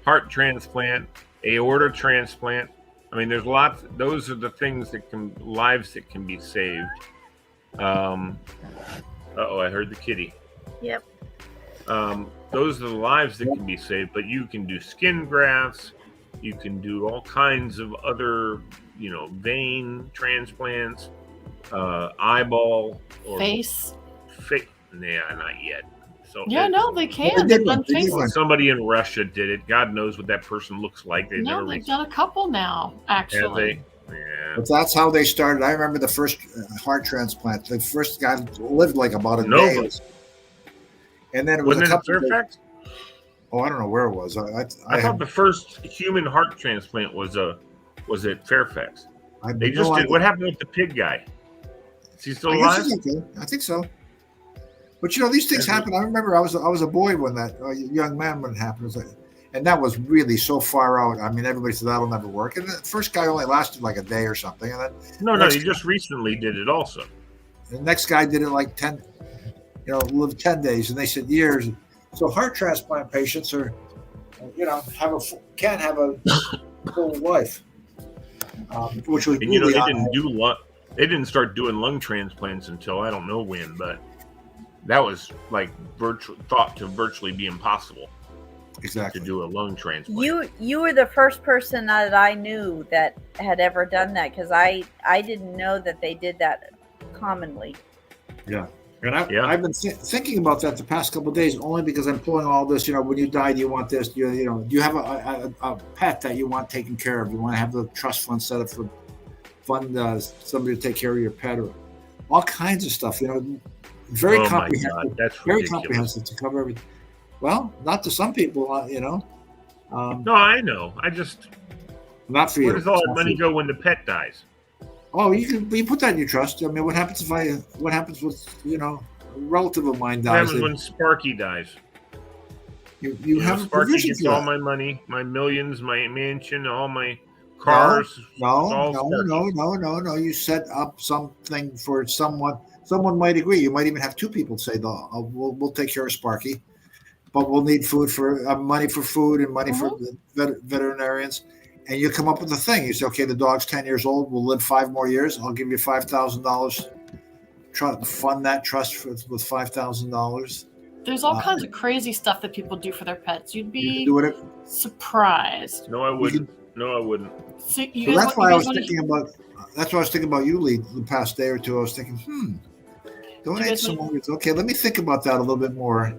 Heart transplant, aorta transplant. I mean, there's lots. Those are the things lives that can be saved. I heard the kitty. Yep. Those are the lives that can be saved, but you can do skin grafts. You can do all kinds of other, vein transplants, eyeball, or face. Nah, not yet. So they can. They've done faces. Somebody in Russia did it. God knows what that person looks like. They've done a couple now, actually. Have they? Yeah. But that's how they started. I remember the first heart transplant. The first guy lived like about a day. And then it was a couple of days. I don't know where it was. I thought the first human heart transplant was at Fairfax. They just did. What happened with the pig guy? Is he still alive? I think so. But these things happen. I remember I was a boy when that young man when it happened. And that was really so far out. I mean, everybody said that'll never work. And the first guy only lasted like a day or something. And then he just recently did it also. The next guy did it like 10, lived 10 days, and they said years. So heart transplant patients are, can't have a full life, which was really they didn't start doing lung transplants until I don't know when, but that was like thought to virtually be impossible. Exactly. To do a lung transplant. You were the first person that I knew that had ever done that, because I didn't know that they did that commonly. Yeah. And I've been thinking about that the past couple of days, only because I'm pulling all this. When you die, do you want this? Do you have a pet that you want taken care of? You want to have the trust fund set up for fund somebody to take care of your pet, or all kinds of stuff. Very comprehensive. My God, that's very ridiculous. Comprehensive to cover everything. Well, not to some people, no, I know. I just not for you. Where does all that money go when the pet dies? Oh, you put that in your trust. I mean, what happens what happens with a relative of mine dies? What happens when Sparky dies? You have Sparky gets all my money, my millions, my mansion, all my cars. No. You set up something for someone. Someone might agree. You might even have two people say, we'll take care of Sparky, but we'll need food for money for food and money for the veterinarians. And you come up with a thing. You say, okay, the dog's 10 years old. We'll live 5 more years. I'll give you $5,000. Fund that trust with $5,000. There's all kinds of crazy stuff that people do for their pets. You'd be surprised. No, I wouldn't. So that's why I was thinking about. That's why I was thinking about you, Lee, the past day or two. I was thinking, donate some more. Okay, let me think about that a little bit more.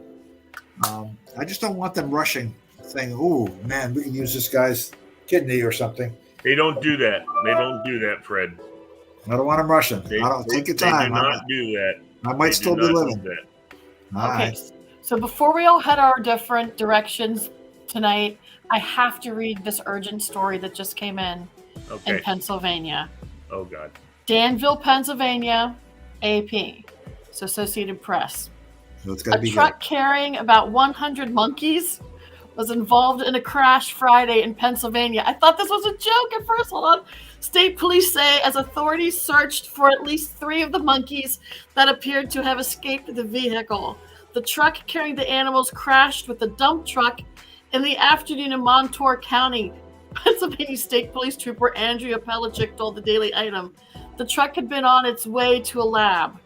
I just don't want them rushing, saying, "Oh man, we can use this guy's kidney or something." They don't do that. They don't do that, Fred. I don't want them rushing. I don't take your time. They do not do that. I might still be living. Okay, so before we all head our different directions tonight, I have to read this urgent story that just came in Pennsylvania. Oh, God. Danville, Pennsylvania, AP, so Associated Press. So it's gotta be truck carrying about 100 monkeys was involved in a crash Friday in Pennsylvania. I thought this was a joke at first. Hold on. State police say as authorities searched for at least 3 of the monkeys that appeared to have escaped the vehicle. The truck carrying the animals crashed with a dump truck in the afternoon in Montour County. Pennsylvania State Police Trooper Andrea Pelichick told the Daily Item the truck had been on its way to a lab.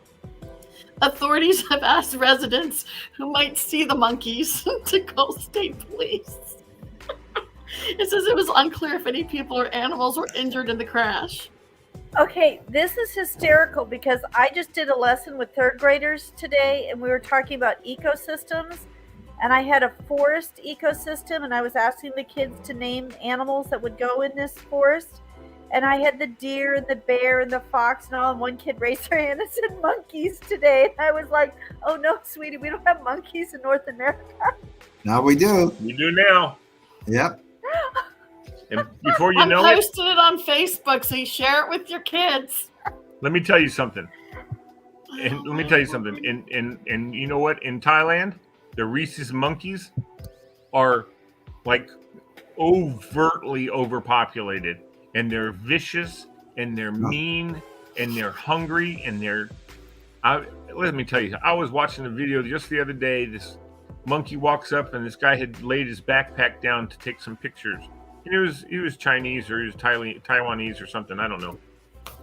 Authorities have asked residents who might see the monkeys to call state police. It says it was unclear if any people or animals were injured in the crash. Okay, this is hysterical because I just did a lesson with 3rd graders today, and we were talking about ecosystems. And I had a forest ecosystem, and I was asking the kids to name animals that would go in this forest. And I had the deer and the bear and the fox and all. And one kid raised their hand and said monkeys today. And I was like, oh no, sweetie, we don't have monkeys in North America. Now we do. We do now. Yep. And before you know it, I'm posting it on Facebook, so you share it with your kids. Let me tell you something. And you know what? In Thailand, the rhesus monkeys are like overtly overpopulated. And they're vicious, and they're mean, and they're hungry, and let me tell you, I was watching a video just the other day. This monkey walks up, and this guy had laid his backpack down to take some pictures. And he was Chinese or he was Taiwanese or something, I don't know.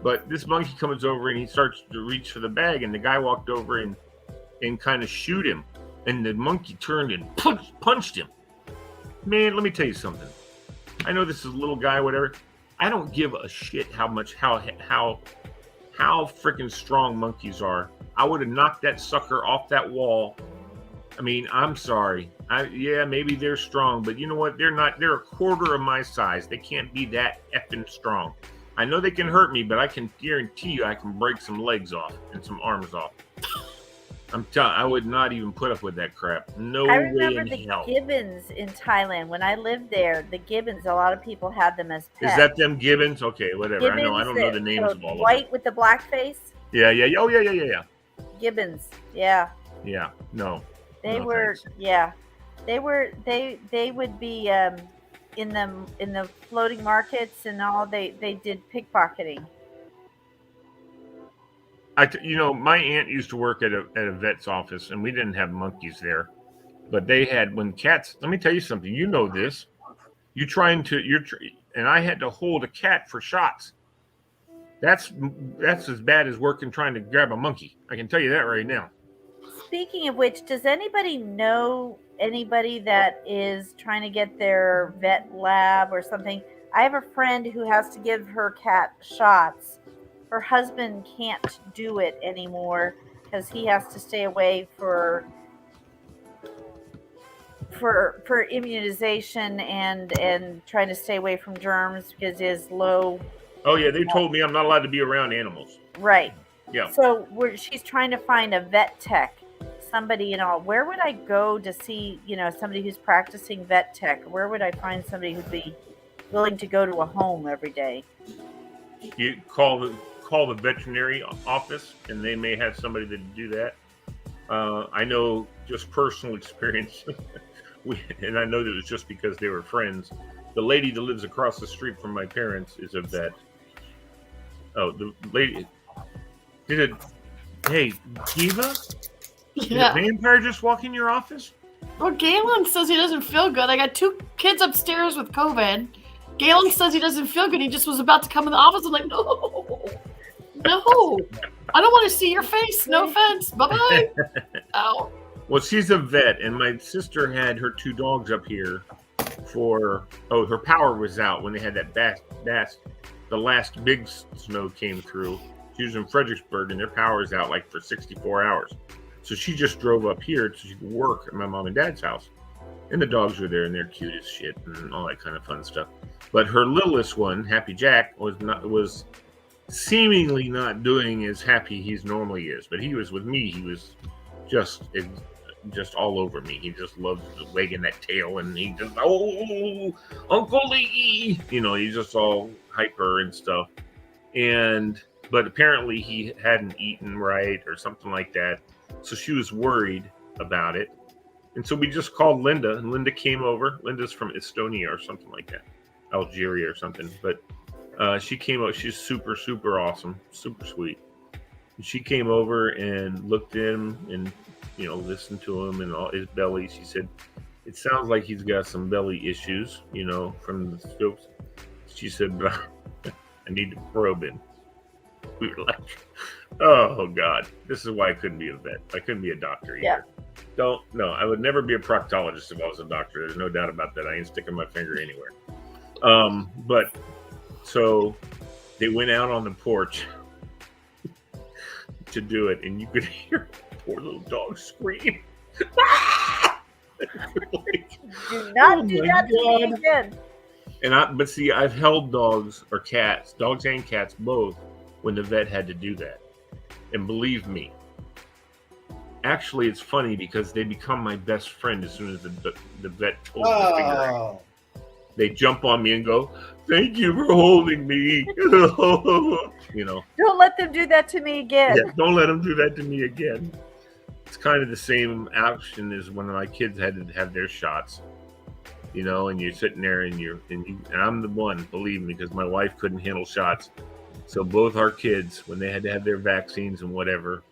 But this monkey comes over, and he starts to reach for the bag, and the guy walked over and kind of shoot him. And the monkey turned and punched him. Man, let me tell you something. I know this is a little guy, whatever. I don't give a shit how freaking strong monkeys are. I would have knocked that sucker off that wall. I mean, I'm sorry. Maybe they're strong, but you know what? They're not. They're a quarter of my size. They can't be that effing strong. I know they can hurt me, but I can guarantee you I can break some legs off and some arms off. I'm telling you, I would not even put up with that crap. No way in hell. I remember the gibbons in Thailand. When I lived there, the gibbons, a lot of people had them as pets. Is that them gibbons? Okay, whatever. Gibbons, I don't know the names of all of them. White with the black face? Yeah. Oh, yeah. Gibbons, yeah. Yeah, no. They were, thanks. Yeah. They would be in the floating markets and all. They did pickpocketing. My aunt used to work at a vet's office, and we didn't have monkeys there, but they had cats. Let me tell you something. You know this. And I had to hold a cat for shots. That's as bad as working trying to grab a monkey. I can tell you that right now. Speaking of which, does anybody know anybody that is trying to get their vet lab or something? I have a friend who has to give her cat shots. Her husband can't do it anymore because he has to stay away for immunization and trying to stay away from germs because his low. Oh yeah, they told me I'm not allowed to be around animals. Right. Yeah. So she's trying to find a vet tech, somebody, where would I go to see, somebody who's practicing vet tech? Where would I find somebody who'd be willing to go to a home every day? You call the veterinary office, and they may have somebody to do that. I know just personal experience, and I know that it was just because they were friends. The lady that lives across the street from my parents is a vet. Oh, the lady did it. Hey, Diva? Yeah. Did a vampire just walk in your office? Well, Galen says he doesn't feel good. I got 2 kids upstairs with COVID. Galen says he doesn't feel good. He just was about to come in the office. I'm like, no. I don't want to see your face. No offense. Bye-bye. Ow. Well, she's a vet, and my sister had her 2 dogs up here her power was out when they had that the last big snow came through. She was in Fredericksburg, and their power was out like for 64 hours. So she just drove up here so she could work at my mom and dad's house. And the dogs were there, and they're cute as shit and all that kind of fun stuff. But her littlest one, Happy Jack, was seemingly not doing as happy he normally is. But he was with me. He was just all over me. He just loved wagging that tail, and he just, oh, Uncle Lee, he's just all hyper and stuff. But apparently he hadn't eaten right or something like that. So she was worried about it. And so we just called Linda, and Linda came over. Linda's from Estonia or something like that, Algeria or something. But she came over. She's super, super awesome, super sweet. And she came over and looked at him and, listened to him and all his belly. She said, it sounds like he's got some belly issues, from the scopes. She said, I need to probe him. We were like, oh, God, this is why I couldn't be a vet. I couldn't be a doctor either. Yeah. I would never be a proctologist if I was a doctor. There's no doubt about that. I ain't sticking my finger anywhere. But so they went out on the porch to do it, and you could hear poor little dog scream. Do not do that to me again. But see, I've held dogs and cats both, when the vet had to do that. And believe me, actually, it's funny because they become my best friend as soon as the vet pulls the finger out. They jump on me and go, thank you for holding me. Don't let them do that to me again. Yeah, don't let them do that to me again. It's kind of the same action as when my kids had to have their shots. And you're sitting there and I'm the one, believe me, because my wife couldn't handle shots. So both our kids, when they had to have their vaccines and whatever,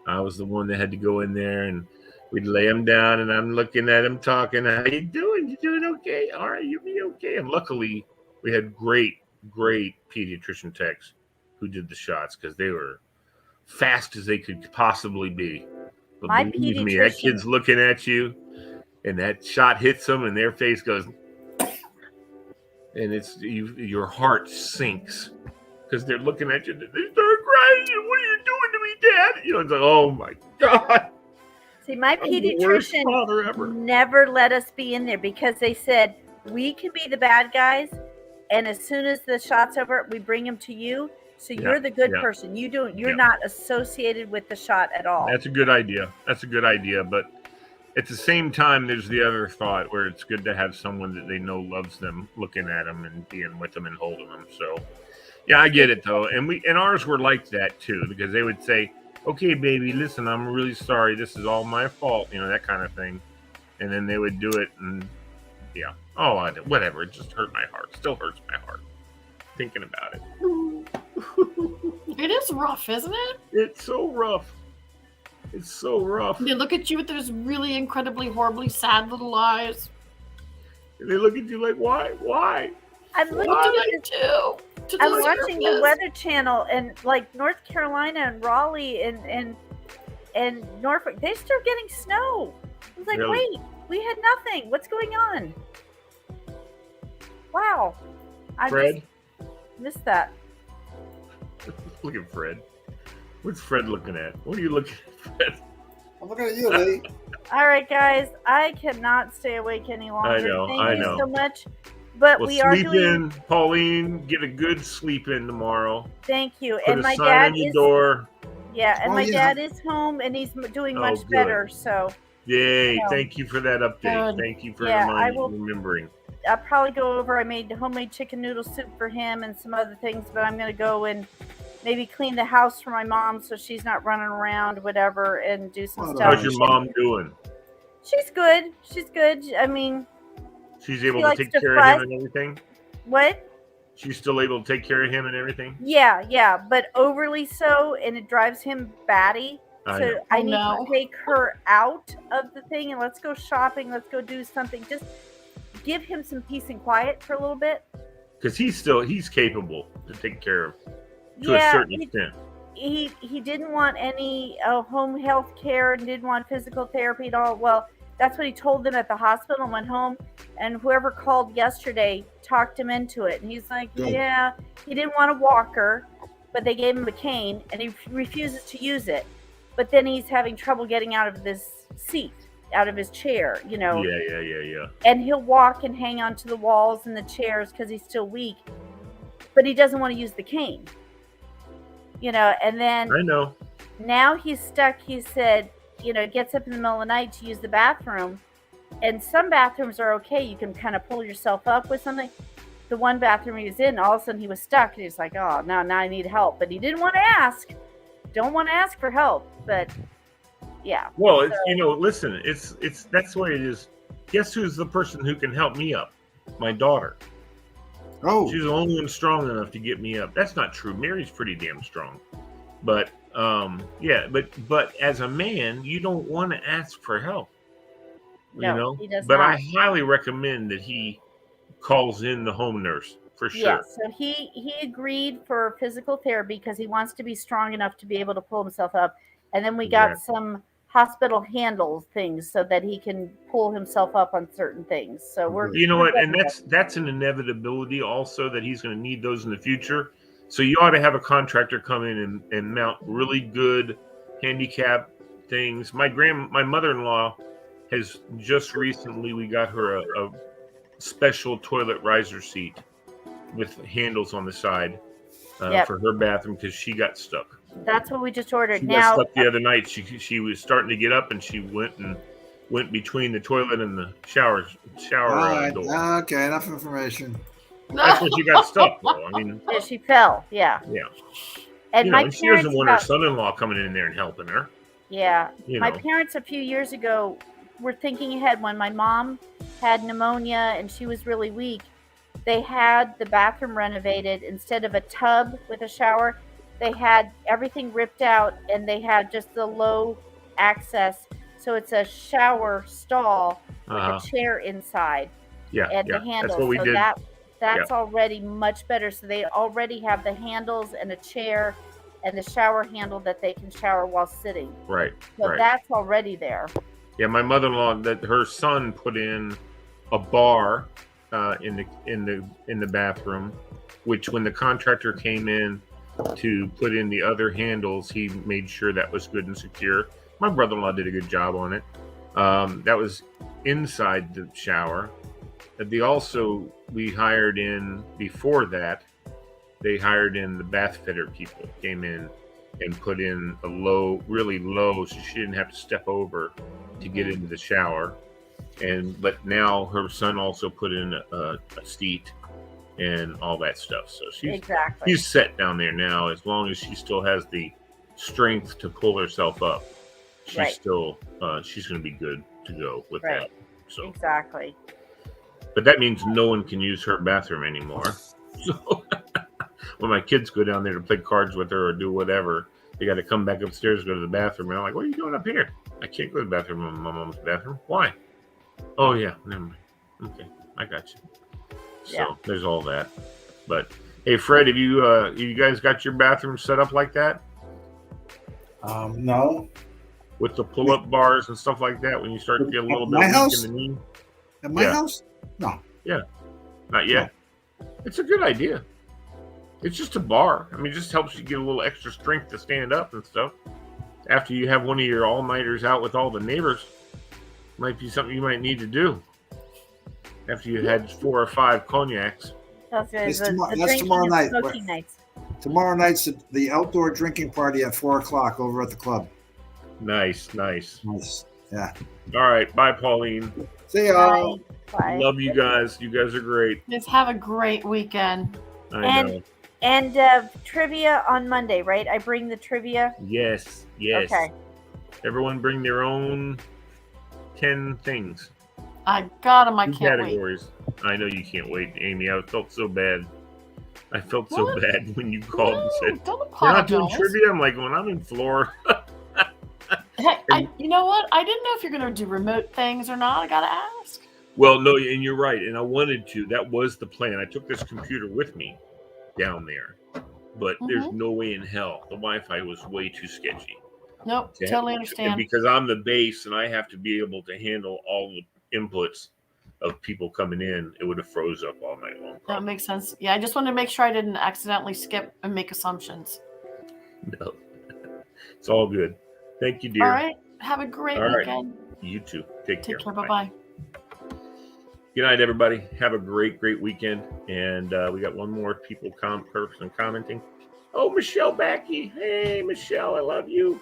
I was the one that had to go in there, and we'd lay them down, and I'm looking at them talking, how you doing? You doing okay? All right, you'll be okay. And luckily, we had great pediatrician techs who did the shots because they were fast as they could possibly be. But believe me, that kid's looking at you, and that shot hits them, and their face goes, and your heart sinks. Because they're looking at you, they start crying. What are you doing to me, Dad? It's like, oh my God. See, my pediatrician never let us be in there because they said we can be the bad guys, and as soon as the shot's over, we bring them to you. So you're the good person. You're not associated with the shot at all. That's a good idea. But at the same time, there's the other thought where it's good to have someone that they know loves them, looking at them and being with them and holding them. So. Yeah, I get it though, and ours were like that too, because they would say, "Okay, baby, listen, I'm really sorry. This is all my fault," that kind of thing, and then they would do it, and whatever. It just hurt my heart. Still hurts my heart thinking about it. It is rough, isn't it? It's so rough. They look at you with those really incredibly, horribly sad little eyes, and they look at you like, "Why?" I'm watching the Weather Channel, and like North Carolina and Raleigh and Norfolk, they start getting snow. I was like, really? Wait, we had nothing. What's going on? Wow. Fred? I missed that. Look at Fred. What's Fred looking at? What are you looking at, Fred? I'm looking at you, Lee. All right, guys. I cannot stay awake any longer. I know. Thank you so much. But well, we are sleep doing. in, Pauline. Get a good sleep in tomorrow. Thank you. Put and a my sign dad on your is. door. Yeah, and my dad is home, and he's doing much better. So. Yay! Thank you for that update. Thank you for remembering. I'll probably go over. I made homemade chicken noodle soup for him and some other things, but I'm going to go and maybe clean the house for my mom so she's not running around, whatever, and do some stuff. How's your mom doing? She's good. She's good. I mean, she's able to take care of him and everything? What? She's still able to take care of him and everything? Yeah, but overly so, and it drives him batty. So I need to take her out of the thing and let's go shopping. Let's go do something. Just give him some peace and quiet for a little bit. Because he's capable to take care of to a certain extent. He didn't want any home health care and didn't want physical therapy at all. Well, that's what he told them at the hospital and went home. And whoever called yesterday talked him into it. And he's like, yeah, he didn't want a walker, but they gave him a cane and he refuses to use it. But then he's having trouble getting out of this seat, out of his chair, you know. Yeah. And he'll walk and hang onto the walls and the chairs because he's still weak. But he doesn't want to use the cane. You know, and then I know. Now he's stuck. He said, you know, gets up in the middle of the night to use the bathroom. And some bathrooms are okay. You can kind of pull yourself up with something. The one bathroom he was in, all of a sudden he was stuck. And he was like, oh, now I need help. But he didn't want to ask. Don't want to ask for help. But yeah. Well, it's, you know, listen, it's that's the way it is. Guess who's the person who can help me up? My daughter. Oh. She's the only one strong enough to get me up. That's not true. Mary's pretty damn strong. But but as a man, you don't want to ask for help. No, you know? He does but not. I highly recommend that he calls in the home nurse for sure. Yeah, so he agreed for physical therapy because he wants to be strong enough to be able to pull himself up. And then we got some hospital handle things so that he can pull himself up on certain things. So we're and that's an inevitability also that he's going to need those in the future. So you ought to have a contractor come in and mount really good handicap things. My mother-in-law has just recently, we got her a special toilet riser seat with handles on the side for her bathroom because she got stuck. That's what we just ordered. She got stuck the other night. She was starting to get up and she went between the toilet and the shower door. Okay, enough information. That's when she got stuck, though. I mean, yeah, she fell. Yeah. And she doesn't want her son-in-law coming in there and helping her. Yeah. My parents a few years ago were thinking ahead when my mom had pneumonia and she was really weak. They had the bathroom renovated. Instead of a tub with a shower, they had everything ripped out and they had just the low access. So it's a shower stall with a chair inside. And the handle. That's what we did. That's already much better. So they already have the handles and a chair and the shower handle that they can shower while sitting. Right. So that's already there. Yeah, my mother-in-law, that her son put in a bar in the bathroom, which when the contractor came in to put in the other handles, he made sure that was good and secure. My brother-in-law did a good job on it. That was inside the shower. We hired in before that. They hired in the bath fitter people, came in and put in a really low, so she didn't have to step over to get into the shower. But now her son also put in a seat and all that stuff. So she's set down there now. As long as she still has the strength to pull herself up, she's still she's going to be good to go with that. So exactly. But that means no one can use her bathroom anymore. So when my kids go down there to play cards with her or do whatever, they got to come back upstairs, go to the bathroom. And I'm like, what are you doing up here? I can't go to the bathroom in my mom's bathroom. Why? Oh, yeah. Never mind. Okay. I got you. So there's all that. But hey, Fred, have you guys got your bathroom set up like that? No. With the pull-up bars and stuff like that when you start to get a little bit weak in the knee? At my house? No. Yeah. Not yet. No. It's a good idea. It's just a bar. I mean, it just helps you get a little extra strength to stand up and stuff. After you have one of your all-nighters out with all the neighbors, might be something you might need to do. After you had 4 or 5 cognacs. That's tomorrow night. Nights. Tomorrow night's the outdoor drinking party at 4:00 over at the club. Nice. Yeah. All right. Bye, Pauline. See y'all. Bye. Love you guys. You guys are great. Just have a great weekend. I know. And trivia on Monday, right? I bring the trivia. Yes. Okay. Everyone bring their own 10 things. I got them. I 2 can't categories. wait. I know you can't wait, Amy. I felt so bad. I felt so bad when you called and said, don't "You're not doing apologize." trivia." I'm like, when I'm in Florida. Hey, you know what? I didn't know if you're going to do remote things or not. I got to ask. Well, no, and you're right. And I wanted to. That was the plan. I took this computer with me down there. But there's no way in hell. The Wi-Fi was way too sketchy. Nope, totally understand. Because I'm the base and I have to be able to handle all the inputs of people coming in. It would have froze up all night long. That makes sense. Yeah, I just wanted to make sure I didn't accidentally skip and make assumptions. No. It's all good. Thank you, dear. All right. Have a great weekend. You too. Take care. Bye-bye. Good night, everybody. Have a great weekend. And we got one more person commenting. Oh, Michelle Backey. Hey, Michelle, I love you.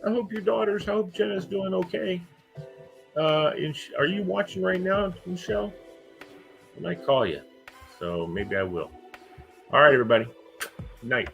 I hope I hope Jenna's doing okay. Are you watching right now, Michelle? I might call you. So maybe I will. All right, everybody. Good night.